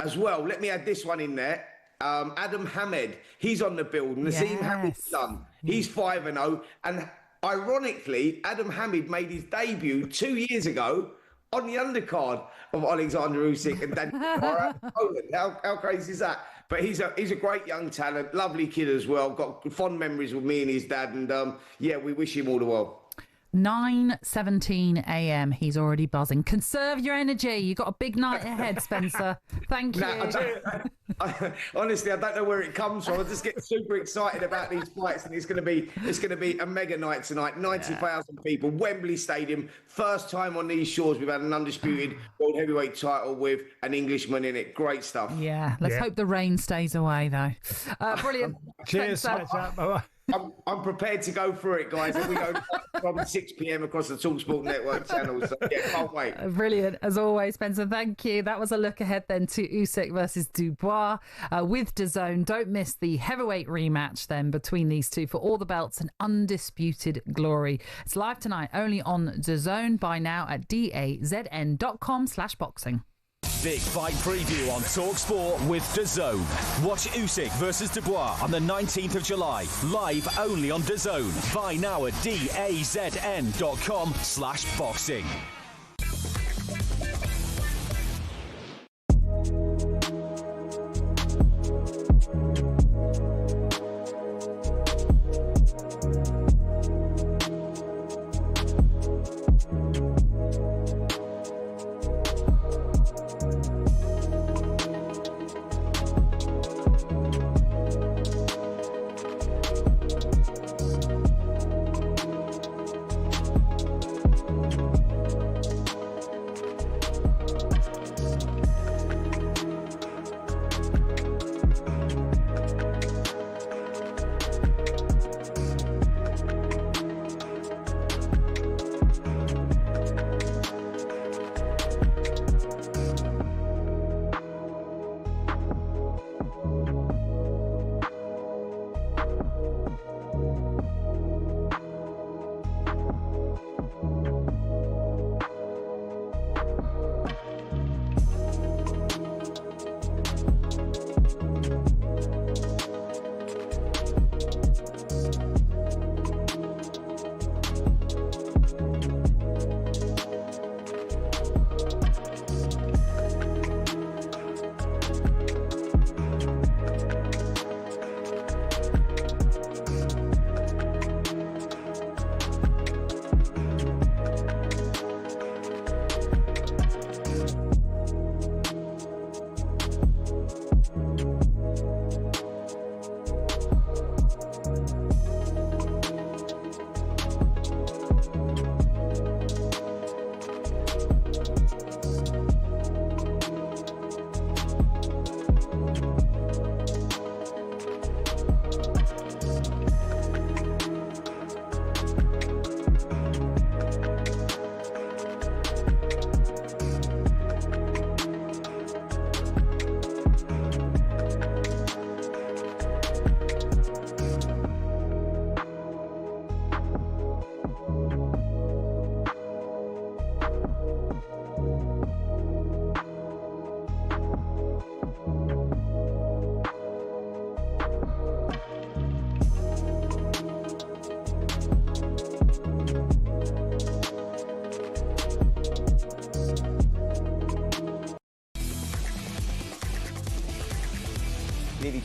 as well, let me add this one in there. Adam Hamed, he's on the build. Nazim Hamid's son. He's 5-0. And ironically, Adam Hamed made his debut 2 years ago on the undercard of Alexander Usyk and Daniel Poland. How crazy is that? But he's a great young talent, lovely kid as well. Got fond memories with me and his dad. And yeah, we wish him all the well. 9:17 a.m. He's already buzzing. Conserve your energy. You've got a big night ahead, Spencer. Thank you. Honestly, I don't know where it comes from. I just get super excited about these fights, and it's going to be a mega night tonight. 90,000 people, Wembley Stadium. First time on these shores we've had an undisputed world heavyweight title with an Englishman in it. Great stuff. Yeah. Let's hope the rain stays away, though. Brilliant. Cheers, Spencer. I'm prepared to go through it, guys. And we go from 6 p.m. across the talkSPORT network channels. So yeah, can't wait. Brilliant. As always, Spencer, thank you. That was a look ahead then to Usyk versus Dubois with DAZN. Don't miss the heavyweight rematch then between these two for all the belts and undisputed glory. It's live tonight only on DAZN. Buy now at dazn.com/boxing. Big fight preview on talkSPORT with DAZN. Watch Usyk versus Dubois on the 19th of July. Live only on DAZN. Buy now at dazn.com/boxing.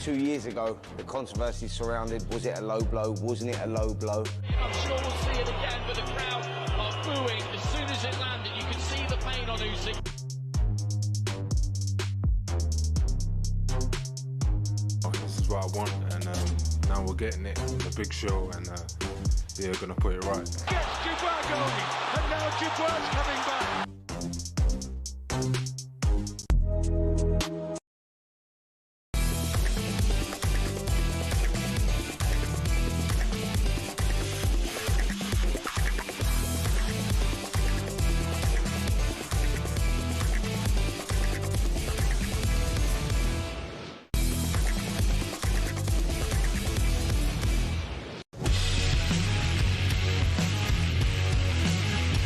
2 years ago, the controversy surrounded, was it a low blow, wasn't it a low blow? I'm sure we'll see it again, but the crowd are booing as soon as it landed. You can see the pain on Usyk. This is what I want, and now we're getting it. The big show, and yeah, gonna put it right. Gets Dubois going, and now Dubois coming back.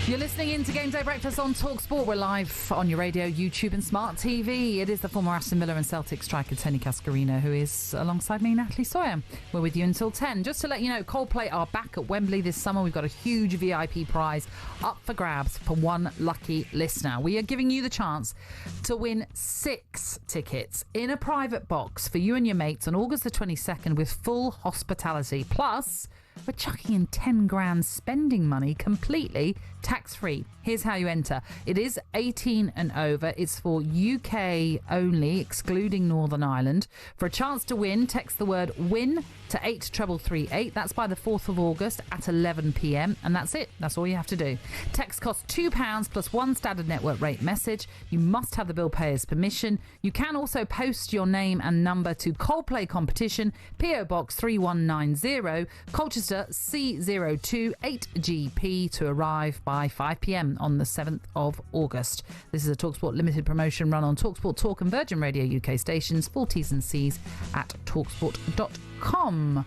You're listening in to Game Day Breakfast on talkSPORT. We're live on your radio, YouTube and smart TV. It is the former Aston Villa and Celtic striker Tony Cascarino who is alongside me, Natalie Sawyer. We're with you until 10. Just to let you know, Coldplay are back at Wembley this summer. We've got a huge VIP prize up for grabs for one lucky listener. We are giving you the chance to win 6 tickets in a private box for you and your mates on August the 22nd with full hospitality. Plus, we're chucking in 10 grand spending money completely tax-free. Here's how you enter. It is 18 and over. It's for UK only, excluding Northern Ireland. For a chance to win, text the word WIN to 83338. That's by the 4th of August at 11 p.m. And that's it. That's all you have to do. Text costs £2 plus one standard network rate message. You must have the bill payer's permission. You can also post your name and number to Coldplay Competition, PO Box 3190, Colchester C028GP to arrive by 5 p.m. on the 7th of August. This is a talkSPORT limited promotion run on talkSPORT Talk and Virgin Radio UK stations. Full T's and C's at talksport.com.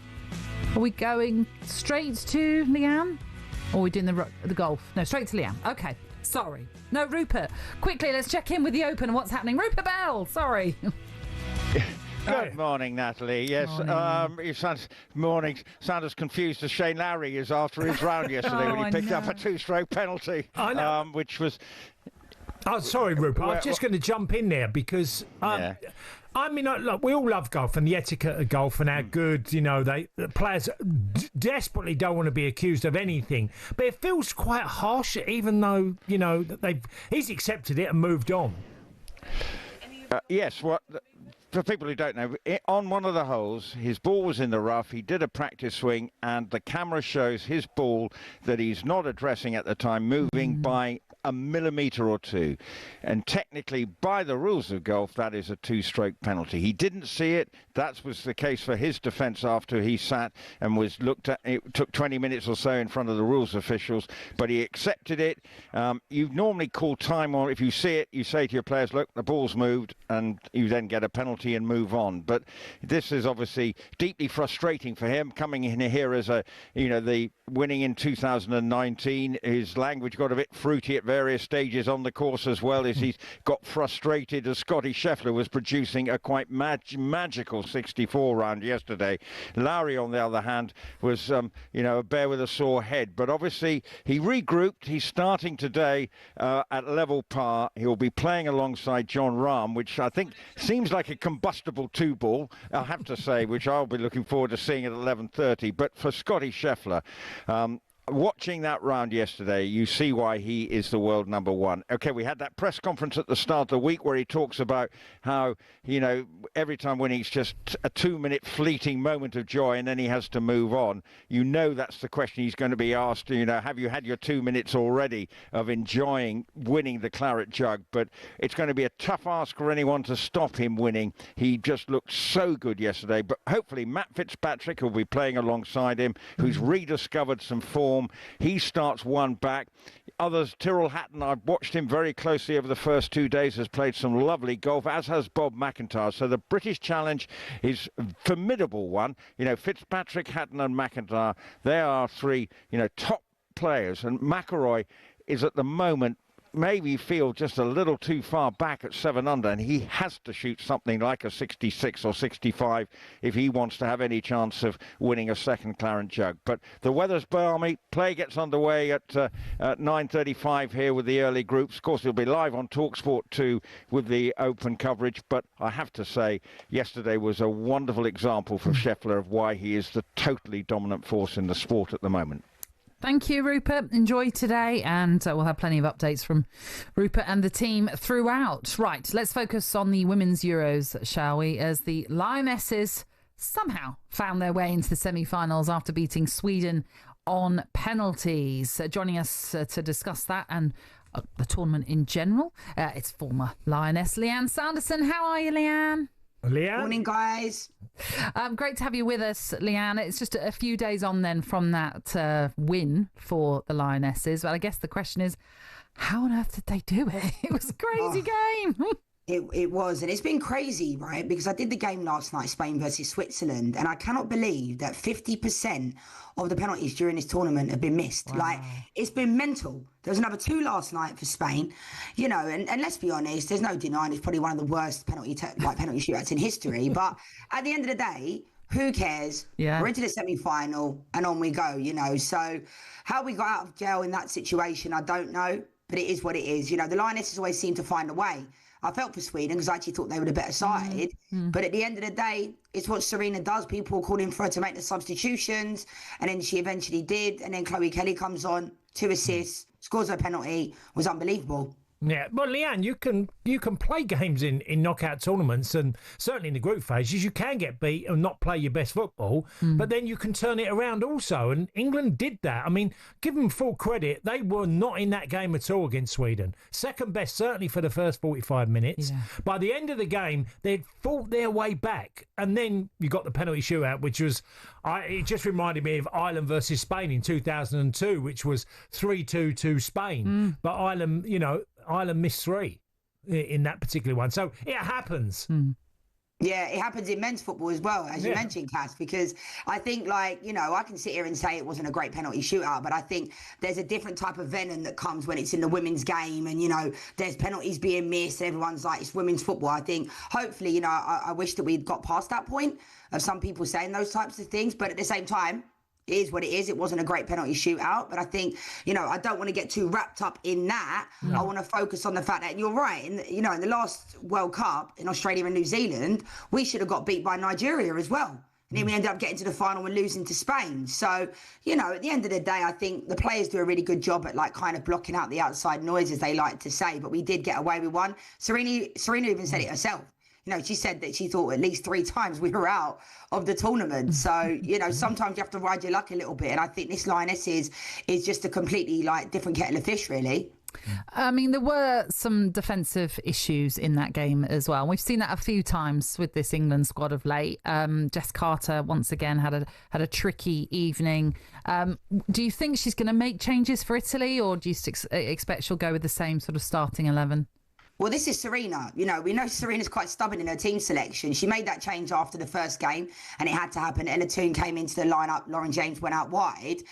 Are we going straight to Leanne? Or are we doing the golf? No, straight to Leanne. Okay, sorry. No, Rupert. Quickly, let's check in with the Open and what's happening. Rupert Bell, sorry. Good morning, Natalie. Yes, you sound as confused as Shane Lowry is after his round yesterday when he picked up a 2-stroke penalty, which was. Oh, sorry, Rupert. I was just going to jump in there because. I mean, look, we all love golf and the etiquette of golf and how good, the players desperately don't want to be accused of anything. But it feels quite harsh, even though, he's accepted it and moved on. Yes, for people who don't know, on one of the holes, his ball was in the rough. He did a practice swing, and the camera shows his ball that he's not addressing at the time moving by a millimetre or two. And technically, by the rules of golf, that is a 2-stroke penalty. He didn't see it. That was the case for his defence after he sat and was looked at. It took 20 minutes or so in front of the rules officials, but he accepted it. You normally call time on. If you see it, you say to your players, look, the ball's moved, and you then get a penalty and move on. But this is obviously deeply frustrating for him, coming in here as the winning in 2019. His language got a bit fruity at various stages on the course, as well as he's got frustrated as Scotty Scheffler was producing a quite magical 64 round yesterday. Lowry, on the other hand, was a bear with a sore head, but obviously he regrouped. He's starting today at level par. He'll be playing alongside John Rahm, which I think seems like a combustible 2-ball, I have to say, which I'll be looking forward to seeing at 11:30. But for Scotty Scheffler, watching that round yesterday, you see why he is the world number one. Okay, we had that press conference at the start of the week where he talks about how, every time winning, it's just a 2-minute fleeting moment of joy and then he has to move on. That's the question he's going to be asked. Have you had your 2 minutes already of enjoying winning the claret jug? But it's going to be a tough ask for anyone to stop him winning. He just looked so good yesterday. But hopefully Matt Fitzpatrick, who'll be playing alongside him, who's rediscovered some form, he starts one back. Others, Tyrrell Hatton, I've watched him very closely over the first 2 days, has played some lovely golf, as has Bob McIntyre. So the British Challenge is a formidable one. Fitzpatrick, Hatton and McIntyre, they are 3, top players. And McIlroy is at the moment maybe feel just a little too far back at 7 under, and he has to shoot something like a 66 or 65 if he wants to have any chance of winning a second Clarence Jug. But the weather's balmy. Play gets underway at 9:35 here with the early groups. Of course, it'll be live on talkSPORT 2 with the open coverage. But I have to say, yesterday was a wonderful example for Scheffler of why he is the totally dominant force in the sport at the moment. Thank you, Rupert. Enjoy today, and we'll have plenty of updates from Rupert and the team throughout. Right, let's focus on the Women's Euros, shall we, as the Lionesses somehow found their way into the semi-finals after beating Sweden on penalties. Joining us to discuss that and the tournament in general, it's former Lioness Leanne Sanderson. How are you, Leanne? Leanne? Morning, guys. Great to have you with us, Leanne. It's just a few days on then from that win for the Lionesses. But I guess the question is, how on earth did they do it? It was a crazy game. It was, and it's been crazy, right? Because I did the game last night, Spain versus Switzerland, and I cannot believe that 50% of the penalties during this tournament have been missed. Wow. Like, it's been mental. There was another 2 last night for Spain, you know, and let's be honest, there's no denying it's probably one of the worst penalty shootouts in history. But at the end of the day, who cares? Yeah. We're into the semi-final, and on we go, you know. So how we got out of jail in that situation, I don't know, but it is what it is. You know, the Lionesses always seem to find a way. I felt for Sweden because I actually thought they were the better side. But at the end of the day, it's what Serena does. People calling for her to make the substitutions, and then she eventually did. And then Chloe Kelly comes on, 2 assists, scores her penalty, was unbelievable. Yeah, well, Leanne, you can play games in knockout tournaments, and certainly in the group phases, you can get beat and not play your best football, but then you can turn it around also, and England did that. I mean, give them full credit, they were not in that game at all against Sweden. Second best, certainly for the first 45 minutes. Yeah. By the end of the game, they'd fought their way back, and then you got the penalty shootout, which was, it just reminded me of Ireland versus Spain in 2002, which was 3-2 to Spain. But Ireland, you know, Ireland missed 3 in that particular one. So it happens. Yeah, it happens in men's football as well, as you mentioned, Cass, because I think, like, you know, I can sit here and say it wasn't a great penalty shootout, but I think there's a different type of venom that comes when it's in the women's game and, you know, there's penalties being missed. Everyone's like, it's women's football. I think, hopefully, you know, I wish that we'd got past that point of some people saying those types of things, but at the same time, it is what it is. It wasn't a great penalty shootout, but I think, you know, I don't want to get too wrapped up in that. I want to focus on the fact that, you're right, in the last World Cup in Australia and New Zealand, we should have got beat by Nigeria as well. And then we ended up getting to the final and losing to Spain. So, you know, at the end of the day, I think the players do a really good job at, like, kind of blocking out the outside noise, as they like to say, but we did get away with one. Serena even said it herself. You know, she said that she thought at least 3 times we were out of the tournament. So, you know, sometimes you have to ride your luck a little bit. And I think this Lioness is just a completely, like, different kettle of fish, really. I mean, there were some defensive issues in that game as well. We've seen that a few times with this England squad of late. Jess Carter, once again, had a tricky evening. Do you think she's going to make changes for Italy, or do you expect she'll go with the same sort of starting 11? Well, this is Serena. You know, we know Serena's quite stubborn in her team selection. She made that change after the first game, and it had to happen. Ella Toone came into the lineup. Lauren James went out wide.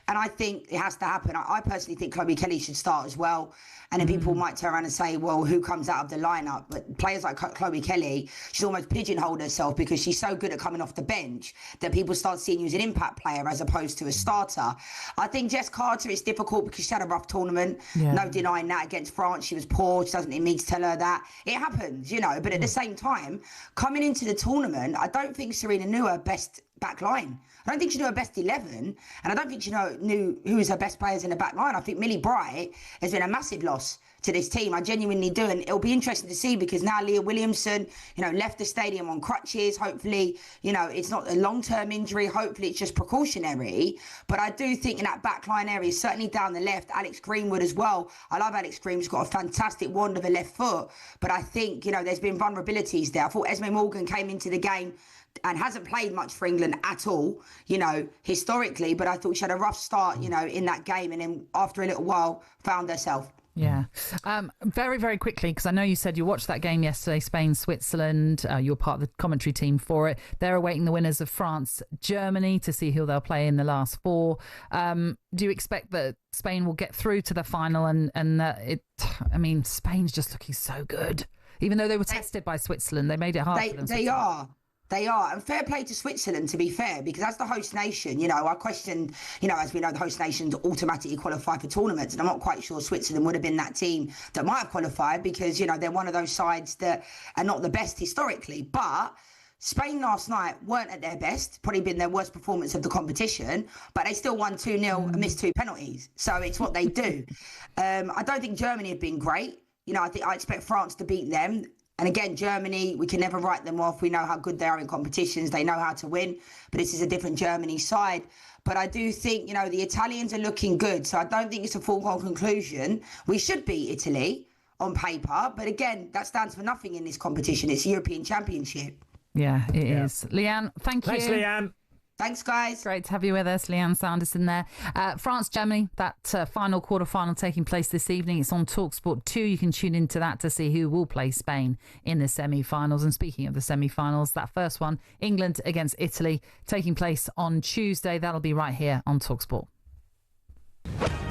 And I think it has to happen. I personally think Chloe Kelly should start as well. And then people might turn around and say, well, who comes out of the lineup? But players like Chloe Kelly, she's almost pigeonholed herself because she's so good at coming off the bench that people start seeing you as an impact player as opposed to a starter. I think Jess Carter, it's difficult because she had a rough tournament. Yeah. No denying that. Against France, she was poor. She doesn't need me to tell her that. It happens, you know. But at the same time, coming into the tournament, I don't think Serena knew her best back line. I don't think she knew her best 11, and I don't think she knew who was her best players in the back line. I think Millie Bright has been a massive loss to this team. I genuinely do, and it'll be interesting to see because now Leah Williamson, you know, left the stadium on crutches. Hopefully, you know, it's not a long-term injury. Hopefully, it's just precautionary. But I do think in that back line area, certainly down the left, Alex Greenwood as well. I love Alex Greenwood. She's got a fantastic wand of a left foot. But I think, you know, there's been vulnerabilities there. I thought Esme Morgan came into the game and hasn't played much for England at all, you know, historically. But I thought she had a rough start, you know, in that game. And then after a little while, found herself. Yeah. Very, very quickly, because I know you said you watched that game yesterday, Spain-Switzerland. You're part of the commentary team for it. They're awaiting the winners of France-Germany to see who they'll play in the last four. Do you expect that Spain will get through to the final? Spain's just looking so good. Even though they were tested by Switzerland, they made it hard for them. They are. And fair play to Switzerland, to be fair, because as the host nation, I questioned, as we know, the host nations automatically qualify for tournaments. And I'm not quite sure Switzerland would have been that team that might have qualified because, they're one of those sides that are not the best historically. But Spain last night weren't at their best, probably been their worst performance of the competition, but they still won 2-0 and missed 2 penalties. So it's what they do. I don't think Germany have been great. I expect France to beat them. And again, Germany, we can never write them off. We know how good they are in competitions. They know how to win. But this is a different Germany side. But I do think, the Italians are looking good. So I don't think it's a foregone conclusion. We should beat Italy on paper. But again, that stands for nothing in this competition. It's a European Championship. Yeah, it is. Leanne, thank you. Thanks, Leanne. Thanks, guys. Great to have you with us, Leanne Sanderson there. France-Germany, that final quarter-final taking place this evening. It's on talkSPORT 2. You can tune into that to see who will play Spain in the semi-finals. And speaking of the semi-finals, that first one, England against Italy, taking place on Tuesday. That'll be right here on talkSPORT.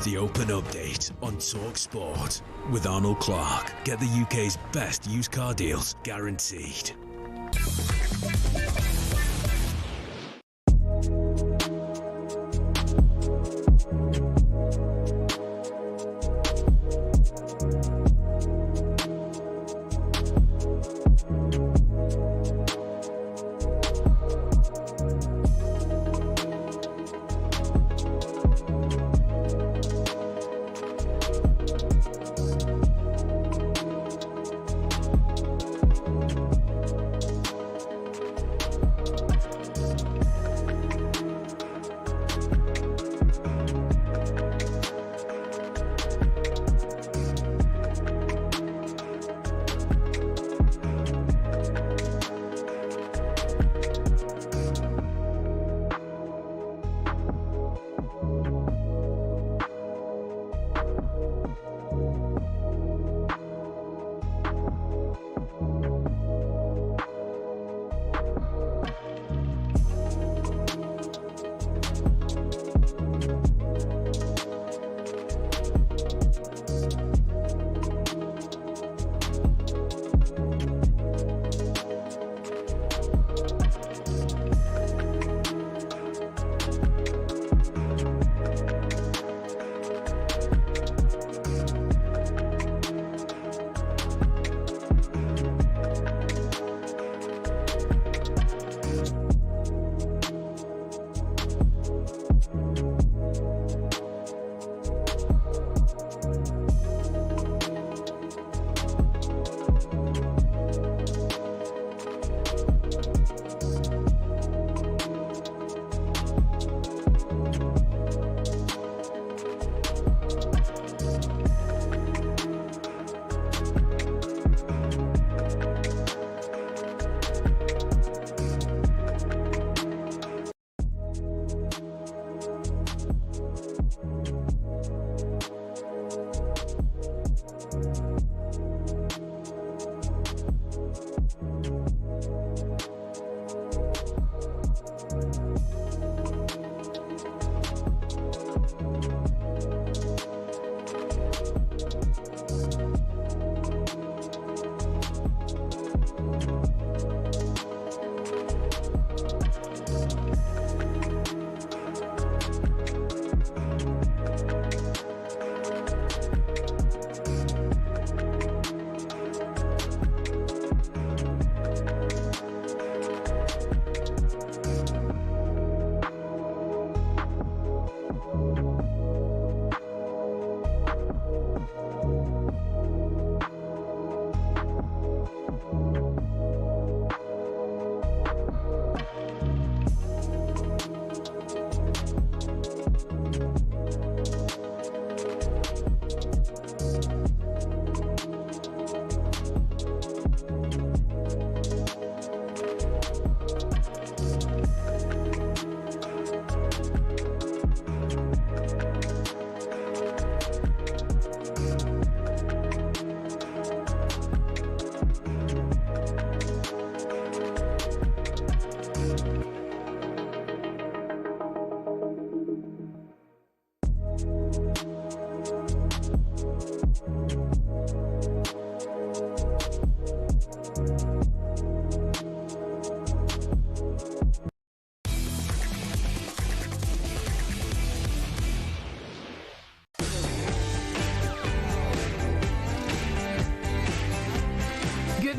The Open Update on talkSPORT with Arnold Clark. Get the UK's best used car deals guaranteed.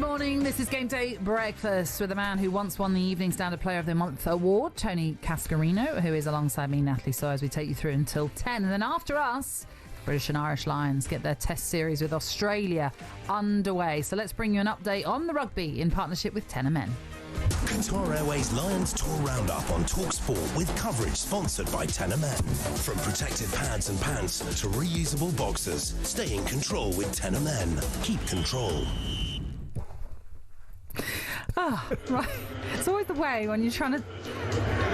morning. This is Game Day Breakfast with a man who once won the Evening Standard Player of the Month award, Tony Cascarino, who is alongside me, Natalie Sawyer, as we take you through until 10. And then after us, British and Irish Lions get their test series with Australia underway. So let's bring you an update on the rugby in partnership with Tenor Men. Qatar Airways Lions Tour Roundup on talkSPORT with coverage sponsored by Tenor Men. From protective pads and pants to reusable boxers, stay in control with Tenor Men. Keep control. Right. It's always the way when you're trying to...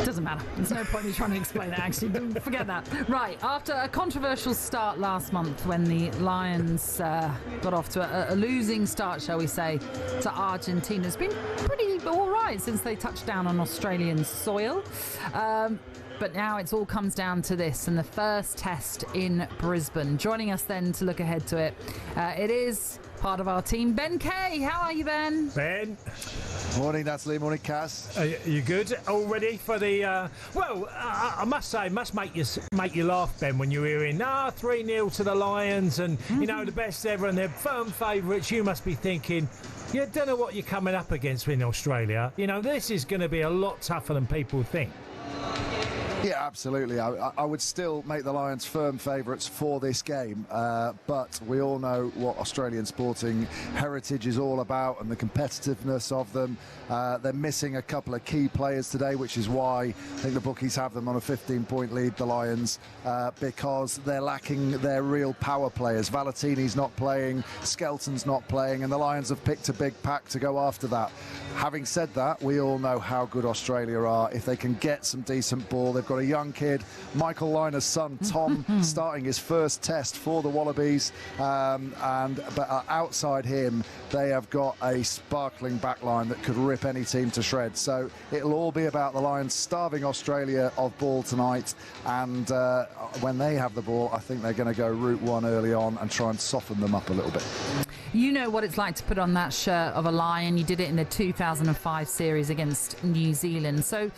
Doesn't matter. There's no point in trying to explain it, actually. Forget that. Right. After a controversial start last month when the Lions got off to a losing start, shall we say, to Argentina, it's been pretty all right since they touched down on Australian soil. But now it all comes down to this and the first test in Brisbane. Joining us then to look ahead to it, it is part of our team, Ben Kay. How are you, Ben? Ben. Morning, Natalie. Morning, Cass. Are you good? All ready for the... I must say, it must make you laugh, Ben, when you're hearing 3-0 to the Lions and, you know, the best ever and they're firm favourites. You must be thinking, you don't know what you're coming up against in Australia. You know, this is going to be a lot tougher than people think. Yeah, absolutely. I would still make the Lions firm favourites for this game, but we all know what Australian sporting heritage is all about and the competitiveness of them. They're missing a couple of key players today, which is why I think the bookies have them on a 15-point lead, the Lions, because they're lacking their real power players. Valentini's not playing, Skelton's not playing, and the Lions have picked a big pack to go after that. Having said that, we all know how good Australia are. If they can get some decent ball, they've got a young kid, Michael Liner's son, Tom, starting his first test for the Wallabies. But outside him, they have got a sparkling backline that could rip any team to shreds. So it'll all be about the Lions starving Australia of ball tonight. And when they have the ball, I think they're going to go route one early on and try and soften them up a little bit. You know what it's like to put on that shirt of a Lion. You did it in the 2005 series against New Zealand. So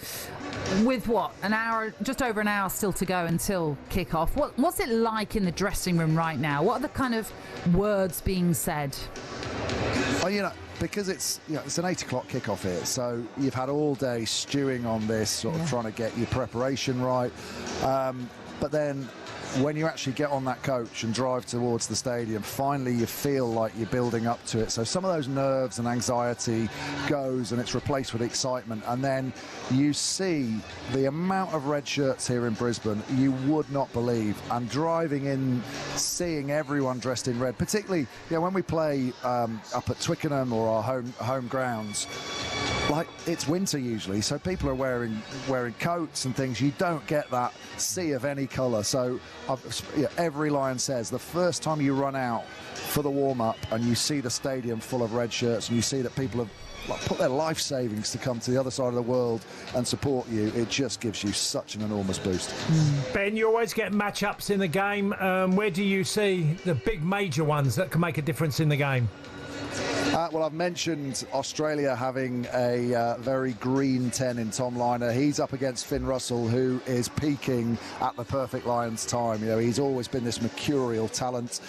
with an hour, just over an hour still to go until kick-off, what's it like in the dressing room right now? What are the kind of words being said? Well, you know, because it's an 8 o'clock kickoff here, so you've had all day stewing on this, sort of trying to get your preparation right. But then when you actually get on that coach and drive towards the stadium, finally you feel like you're building up to it. So some of those nerves and anxiety goes and it's replaced with excitement. And then you see the amount of red shirts here in Brisbane you would not believe. And driving in, seeing everyone dressed in red, particularly when we play up at Twickenham or our home grounds, like it's winter usually, so people are wearing coats and things. You don't get that sea of any colour. So every Lion says the first time you run out for the warm-up and you see the stadium full of red shirts and you see that people have put their life savings to come to the other side of the world and support you, it just gives you such an enormous boost. Ben, you always get match-ups in the game. Where do you see the big major ones that can make a difference in the game? Well, I've mentioned Australia having a very green 10 in Tom Liner. He's up against Finn Russell, who is peaking at the perfect Lions time. He's always been this mercurial talent,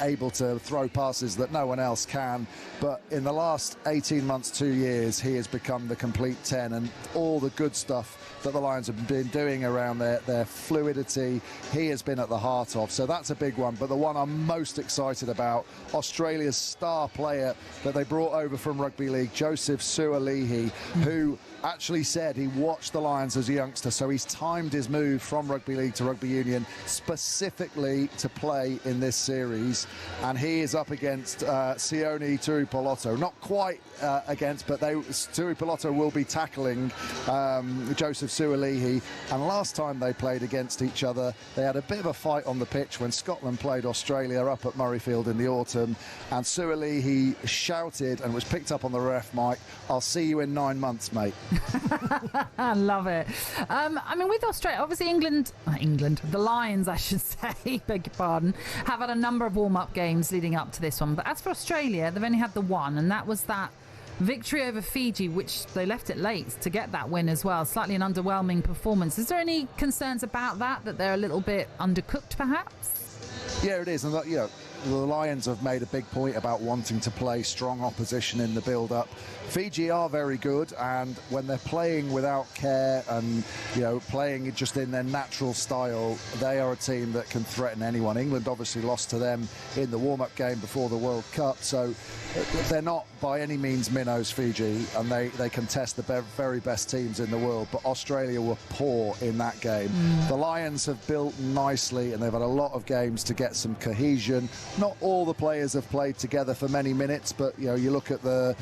able to throw passes that no one else can. But in the last 18 months, 2 years, he has become the complete 10, and all the good stuff that the Lions have been doing around their fluidity, he has been at the heart of. So that's a big one. But the one I'm most excited about, Australia's star player that they brought over from Rugby League, Joseph Sualihi, who actually said he watched the Lions as a youngster, so he's timed his move from Rugby League to Rugby Union specifically to play in this series, and he is up against Sione Tuipulotu. Not quite against, but Tuipulotu will be tackling Joseph Sualihi, and last time they played against each other, they had a bit of a fight on the pitch when Scotland played Australia up at Murrayfield in the autumn, and Sualihi shouted and was picked up on the ref mic, "I'll see you in 9 months, mate." I love it. I mean, with Australia, obviously the Lions, I should say, beg your pardon, have had a number of warm-up games leading up to this one. But as for Australia, they've only had the one, and that was that victory over Fiji, which they left it late to get that win as well. Slightly an underwhelming performance. Is there any concerns about that they're a little bit undercooked, perhaps? Yeah, it is. And the Lions have made a big point about wanting to play strong opposition in the build-up. Fiji are very good, and when they're playing without care and, you know, playing just in their natural style, they are a team that can threaten anyone. England obviously lost to them in the warm-up game before the World Cup, so they're not by any means minnows, Fiji, and they can test the very best teams in the world, but Australia were poor in that game. The Lions have built nicely, and they've had a lot of games to get some cohesion. Not all the players have played together for many minutes, but, you know, you look at the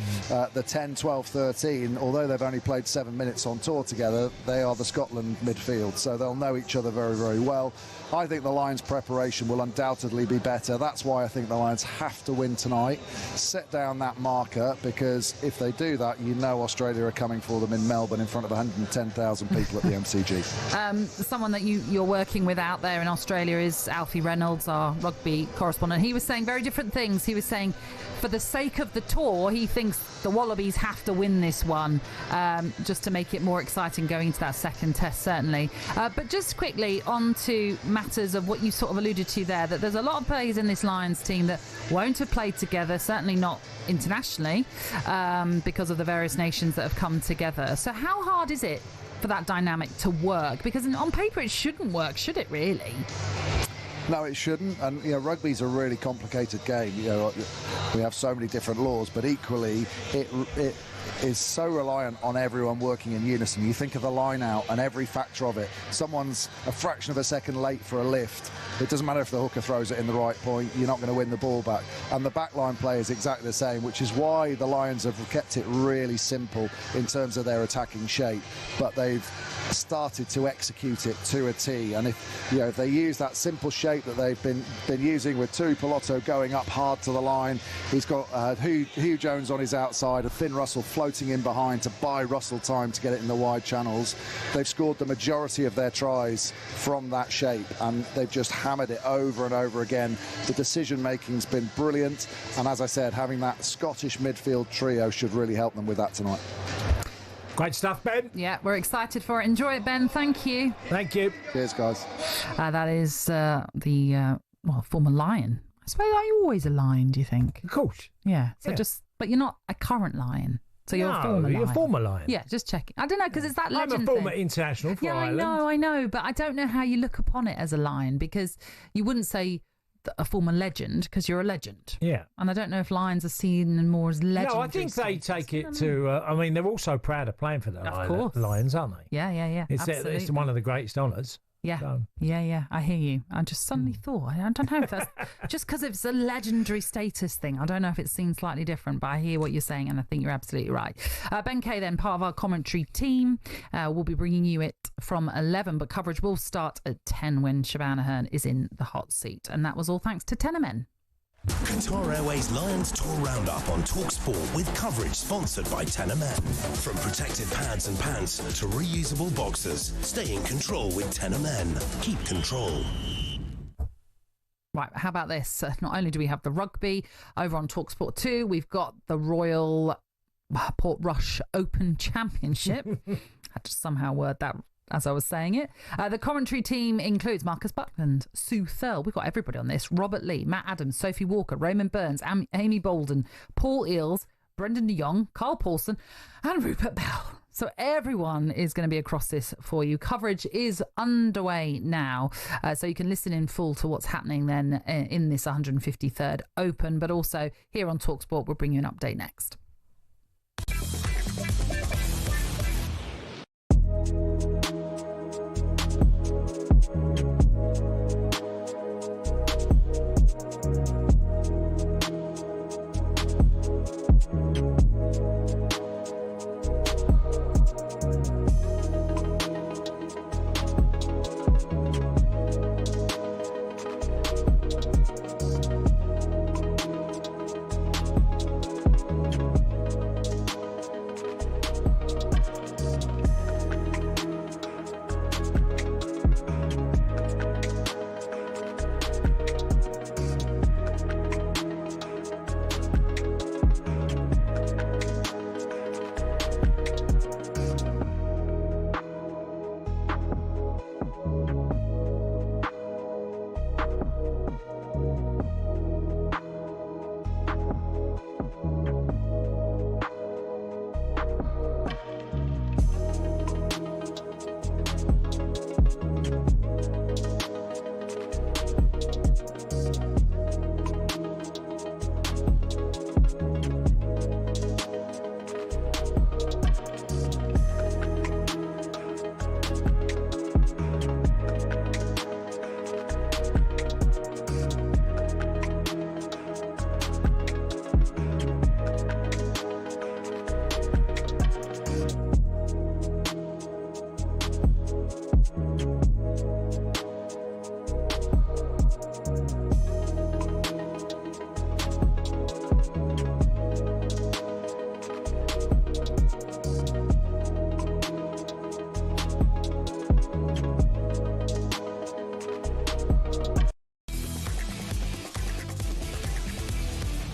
10, 12, 13, although they've only played 7 minutes on tour together, they are the Scotland midfield, so they'll know each other very, very well. I think the Lions' preparation will undoubtedly be better. That's why I think the Lions have to win tonight, set down that marker, because if they do that, you know Australia are coming for them in Melbourne in front of 110,000 people at the MCG. Someone that you're working with out there in Australia is Alfie Reynolds, our rugby correspondent. He was saying very different things. He was saying, for the sake of the tour, he thinks the Wallabies have to win this one, just to make it more exciting going into that second test, certainly. But just quickly on to matters of what you sort of alluded to there, that there's a lot of players in this Lions team that won't have played together, certainly not internationally, because of the various nations that have come together. So how hard is it for that dynamic to work? Because on paper it shouldn't work, should it really? No, it shouldn't, and you know, rugby's a really complicated game. You know, we have so many different laws, but equally it is so reliant on everyone working in unison. You think of the line out and every factor of it. Someone's a fraction of a second late for a lift. It doesn't matter if the hooker throws it in the right point, you're not going to win the ball back. And the backline play is exactly the same, which is why the Lions have kept it really simple in terms of their attacking shape. But they've started to execute it to a T. And if they use that simple shape that they've been using with Tuipulotu going up hard to the line, he's got Hugh Jones on his outside, and Finn Russell floating in behind to buy Russell time to get it in the wide channels. They've scored the majority of their tries from that shape, and they've just hammered it over and over again. The decision making's been brilliant, and as I said, having that Scottish midfield trio should really help them with that tonight. Great stuff, Ben. Yeah, we're excited for it. Enjoy it, Ben. Thank you. Thank you. Cheers, guys. That is the former Lion. I suppose, are you always a Lion, do you think? Of course. Yeah. So but you're not a current Lion. So you're a former Lion. You're a former Lion. Yeah, just checking. I don't know, because it's that legend I'm a former thing. international for Ireland. I know, but I don't know how you look upon it as a Lion, because you wouldn't say a former legend, because you're a legend. Yeah. And I don't know if Lions are seen more as legends. No, I think they take it to... I mean, they're also proud of playing for the Lions, aren't they? Yeah. It's one of the greatest honours. Yeah, so. yeah. I hear you. I just suddenly thought, I don't know if that's just because it's a legendary status thing. I don't know if it's seen slightly different, but I hear what you're saying, and I think you're absolutely right. Ben Kay, then, part of our commentary team, will be bringing you it from 11, but coverage will start at 10 when Shabana Hearn is in the hot seat. And that was all thanks to Tenor Men. Qatar Airways Lions Tour Roundup on talkSPORT, with coverage sponsored by Tenor Men. From protected pads and pants to reusable boxers, stay in control with Tenor Men. Keep control. Right, how about this? Not only do we have the rugby over on talkSPORT 2, we've got the Royal Portrush Open Championship. I had to somehow word that as I was saying it. The commentary team includes Marcus Buckland, Sue Thurl, we've got everybody on this, Robert Lee, Matt Adams, Sophie Walker, Raymond Burns, Amy Bolden, Paul Eales, Brendan de Jong, Carl Paulson and Rupert Bell. So everyone is going to be across this for you. Coverage is underway now, so you can listen in full to what's happening then in this 153rd Open, but also here on talkSPORT we'll bring you an update next.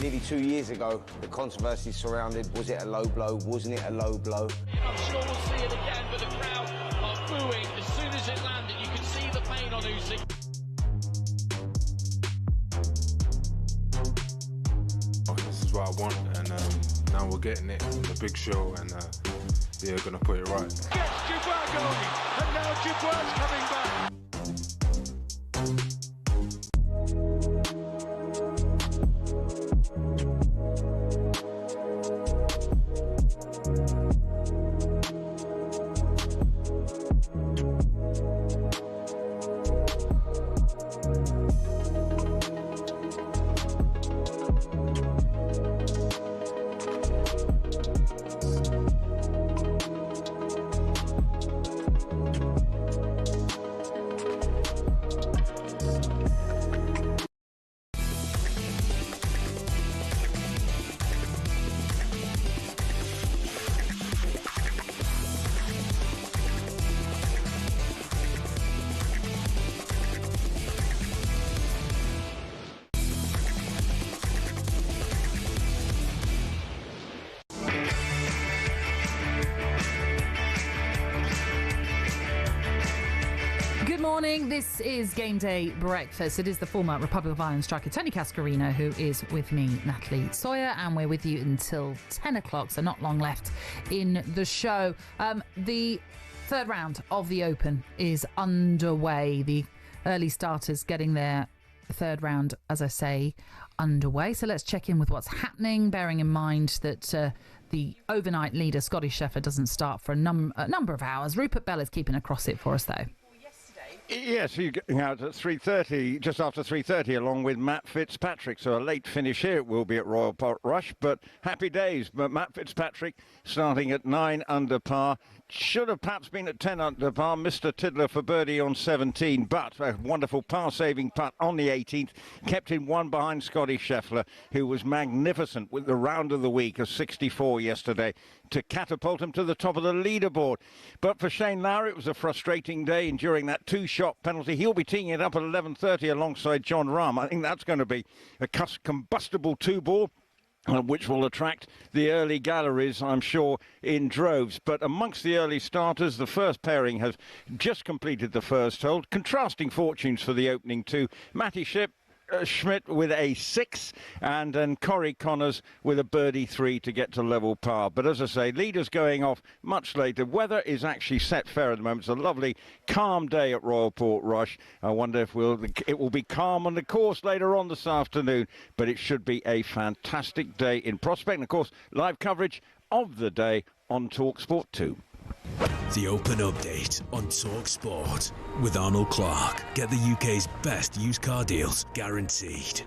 Nearly 2 years ago, the controversy surrounded, was it a low blow, wasn't it a low blow? I'm sure we'll see it again, but the crowd are booing as soon as it landed. You can see the pain on Usyk. This is what I want, and now we're getting it in the big show, and yeah, gonna put it right. Gets Dubois going, and now Dubois coming back. Morning, this is Game Day Breakfast. It is the former Republic of Ireland striker Tony Cascarino who is with me, Natalie Sawyer, and we're with you until 10 o'clock, so not long left in the show. The third round of the Open is underway. The early starters getting their third round, as I say, underway. So let's check in with what's happening, bearing in mind that the overnight leader, Scotty Scheffler, doesn't start for a number of hours. Rupert Bell is keeping across it for us, though. Yes, he's getting out at 3:30, just after 3:30, along with Matt Fitzpatrick. So a late finish here it will be at Royal Portrush, but happy days. But Matt Fitzpatrick starting at 9 under par. Should have perhaps been at 10 under par. Mr. Tiddler for birdie on 17, but a wonderful par-saving putt on the 18th. Kept in one behind Scotty Scheffler, who was magnificent with the round of the week of 64 yesterday to catapult him to the top of the leaderboard. But for Shane Lowry, it was a frustrating day enduring that two-shot penalty. He'll be teeing it up at 11:30 alongside John Rahm. I think that's going to be a combustible two-ball, which will attract the early galleries, I'm sure, in droves. But amongst the early starters, the first pairing has just completed the first hole. Contrasting fortunes for the opening two. Matty Schmidt with a 6, and then Corey Connors with a birdie 3 to get to level par. But as I say, leaders going off much later. Weather is actually set fair at the moment. It's a lovely, calm day at Royal Portrush. I wonder if it will be calm on the course later on this afternoon, but it should be a fantastic day in prospect. And of course, live coverage of the day on talkSPORT 2. The Open Update on talkSPORT with Arnold Clark. Get the UK's best used car deals, guaranteed.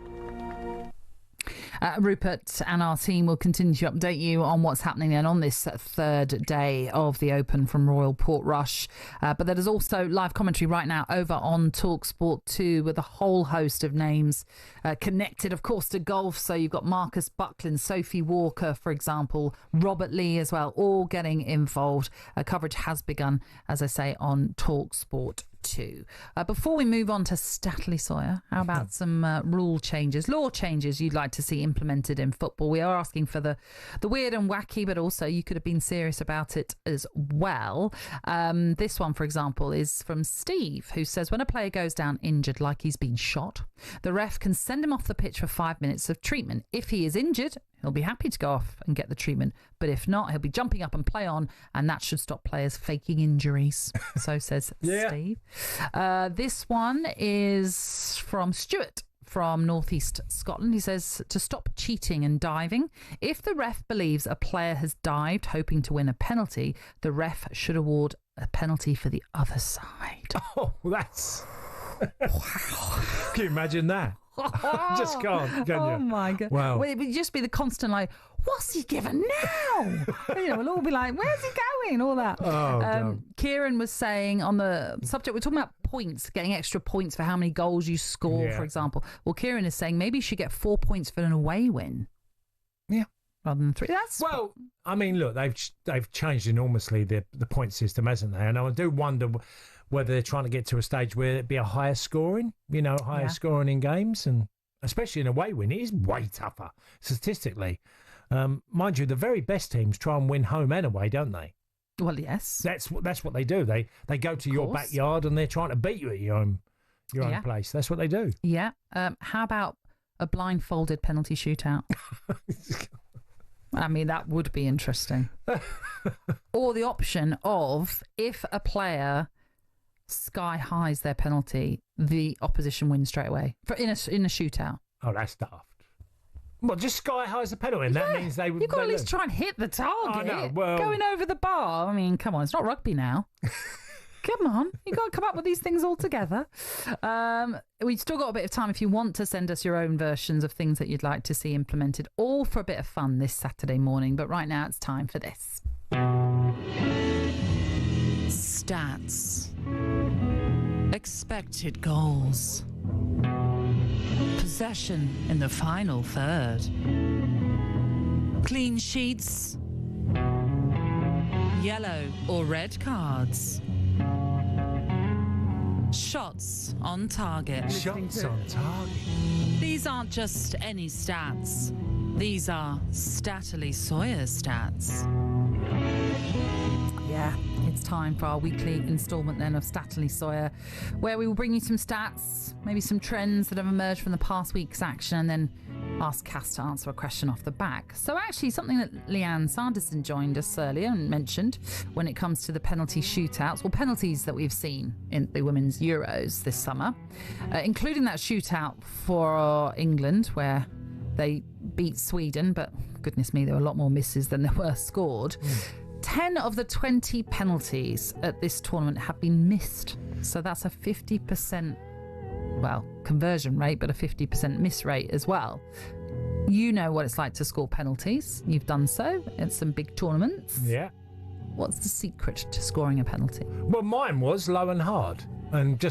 Rupert and our team will continue to update you on what's happening then on this third day of the Open from Royal Portrush. But there is also live commentary right now over on talkSPORT 2 with a whole host of names connected, of course, to golf. So you've got Marcus Bucklin, Sophie Walker, for example, Robert Lee as well, all getting involved. Coverage has begun, as I say, on talkSPORT 2. Before we move on to Natalie Sawyer, how about some law changes you'd like to see implemented in football? We are asking for the weird and wacky, but also you could have been serious about it as well. This one, for example, is from Steve, who says when a player goes down injured like he's been shot, the ref can send him off the pitch for 5 minutes of treatment. If he is injured, he'll be happy to go off and get the treatment. But if not, he'll be jumping up and play on, and that should stop players faking injuries. So says Steve. This one is from Stuart from Northeast Scotland. He says to stop cheating and diving. If the ref believes a player has dived hoping to win a penalty, the ref should award a penalty for the other side. Oh, that's... Wow. Can you imagine that? Just can't, can you? Oh my God. Wow. Well, it would just be the constant like, what's he given now? We'll all be like, where's he going? All that. Oh, Kieran was saying on the subject, we're talking about points, getting extra points for how many goals you score, for example. Well, Kieran is saying maybe you should get 4 points for an away win. Yeah. Rather than 3. Well, I mean, look, they've changed enormously the point system, hasn't they? And I do wonder whether they're trying to get to a stage where it'd be a higher scoring, scoring in games, and especially in away win, it is way tougher statistically. Mind you, the very best teams try and win home and away, don't they? Well, yes. That's what they do. They go to your backyard and they're trying to beat you at your own place. That's what they do. Yeah. How about a blindfolded penalty shootout? I mean, that would be interesting. Or the option of if a player sky highs their penalty, the opposition wins straight away in a shootout. Oh, that's daft. Well, just sky highs the penalty, and that means they. You've got to at least try and hit the target. Oh, no, well, going over the bar. I mean, come on, it's not rugby now. Come on, you got to come up with these things all together. We've still got a bit of time if you want to send us your own versions of things that you'd like to see implemented, all for a bit of fun this Saturday morning. But right now, it's time for this. Stats. Expected goals. Possession in the final third. Clean sheets. Yellow or red cards. Shots on target. Shots on target. These aren't just any stats. These are Natalie Sawyer stats. Yeah, it's time for our weekly instalment then of Natalie Sawyer, where we will bring you some stats, maybe some trends that have emerged from the past week's action, and then ask Cass to answer a question off the back. So actually something that Leanne Sanderson joined us earlier and mentioned when it comes to the penalty shootouts, or penalties that we've seen in the Women's Euros this summer, including that shootout for England where they beat Sweden, but goodness me, there were a lot more misses than there were scored. 10 of the 20 penalties at this tournament have been missed. So that's a 50%, conversion rate, but a 50% miss rate as well. You know what it's like to score penalties. You've done so at some big tournaments. Yeah. What's the secret to scoring a penalty? Well, mine was low and hard. And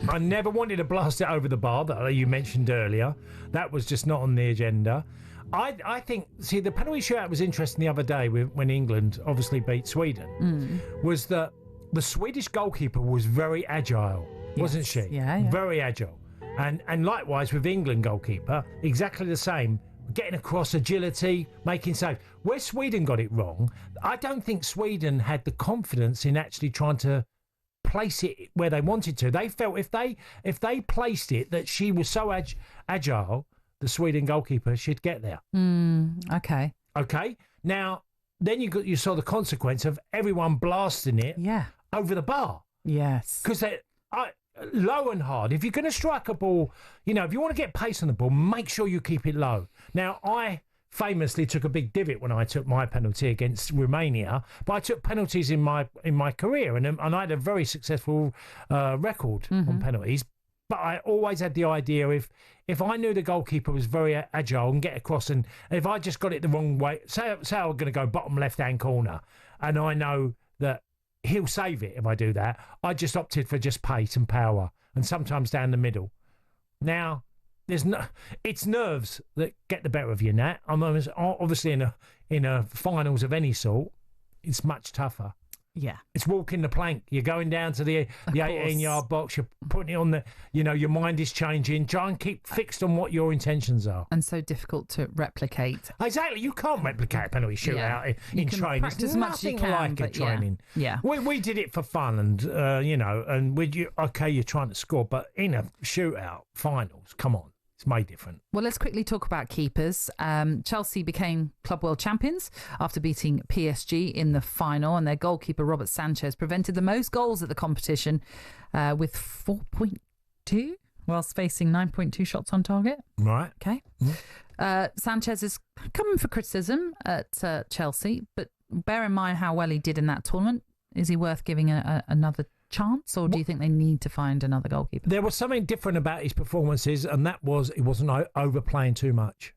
I never wanted to blast it over the bar that you mentioned earlier. That was just not on the agenda. I think, the penalty shootout was interesting the other day when England obviously beat Sweden, was that the Swedish goalkeeper was very agile, wasn't she? Yeah. Very agile. And likewise with England goalkeeper, exactly the same, getting across, agility, making saves. Where Sweden got it wrong, I don't think Sweden had the confidence in actually trying to place it where they wanted to. They felt if they placed it, that she was so agile, the Sweden goalkeeper should get there. Okay. Now, then you saw the consequence of everyone blasting it over the bar. Yes. Because low and hard. If you're going to strike a ball, if you want to get pace on the ball, make sure you keep it low. Now, I famously took a big divot when I took my penalty against Romania, but I took penalties in my career, and I had a very successful record on penalties. But I always had the idea if I knew the goalkeeper was very agile and get across, and if I just got it the wrong way, say I'm going to go bottom left-hand corner, and I know that he'll save it if I do that, I just opted for just pace and power, and sometimes down the middle. Now, it's nerves that get the better of you, Nat. I'm obviously in a finals of any sort, it's much tougher. Yeah. It's walking the plank. You're going down to the 18-yard box. You're putting it on the, your mind is changing. Try and keep fixed on what your intentions are. And so difficult to replicate. Exactly. You can't replicate a penalty shootout in training. Practice as much as you can, like it training. Yeah. We did it for fun and, and you're trying to score, but in a shootout, finals, come on. It's made different. Well, let's quickly talk about keepers. Chelsea became Club World Champions after beating PSG in the final, and their goalkeeper, Robert Sanchez, prevented the most goals at the competition with 4.2, whilst facing 9.2 shots on target. Right. Okay. Sanchez is coming for criticism at Chelsea, but bear in mind how well he did in that tournament. Is he worth giving another chance, or do you think they need to find another goalkeeper? There was something different about his performances, and that was he wasn't overplaying too much.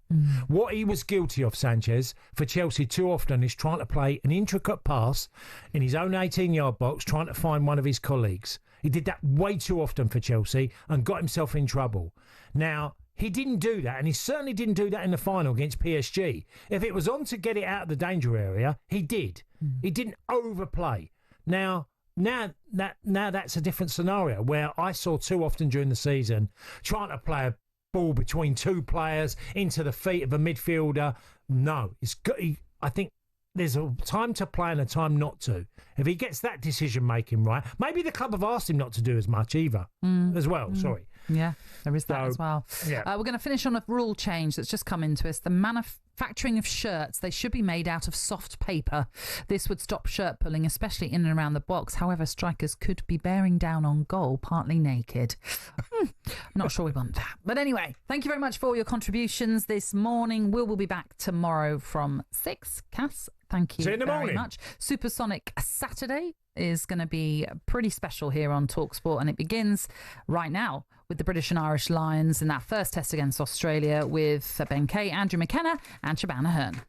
What he was guilty of, Sanchez, for Chelsea too often is trying to play an intricate pass in his own 18-yard box, trying to find one of his colleagues. He did that way too often for Chelsea and got himself in trouble. Now, he didn't do that, and he certainly didn't do that in the final against PSG. If it was on to get it out of the danger area, he did. He didn't overplay. Now that's a different scenario where I saw too often during the season trying to play a ball between two players into the feet of a midfielder. No, I think there's a time to play and a time not to. If he gets that decision making right, maybe the club have asked him not to do as much either as well. Sorry. Yeah, there is that as well. Yeah. We're going to finish on a rule change that's just come into us. The manufacturing of shirts, they should be made out of soft paper. This would stop shirt pulling, especially in and around the box. However, strikers could be bearing down on goal, partly naked. I'm not sure we want that. But anyway, thank you very much for all your contributions this morning. We'll be back tomorrow from 6. Cass, thank you very much. Supersonic Saturday is going to be pretty special here on talkSPORT, and it begins right now with the British and Irish Lions in that first test against Australia with Ben Kay, Andrew McKenna and Shabana Hearn.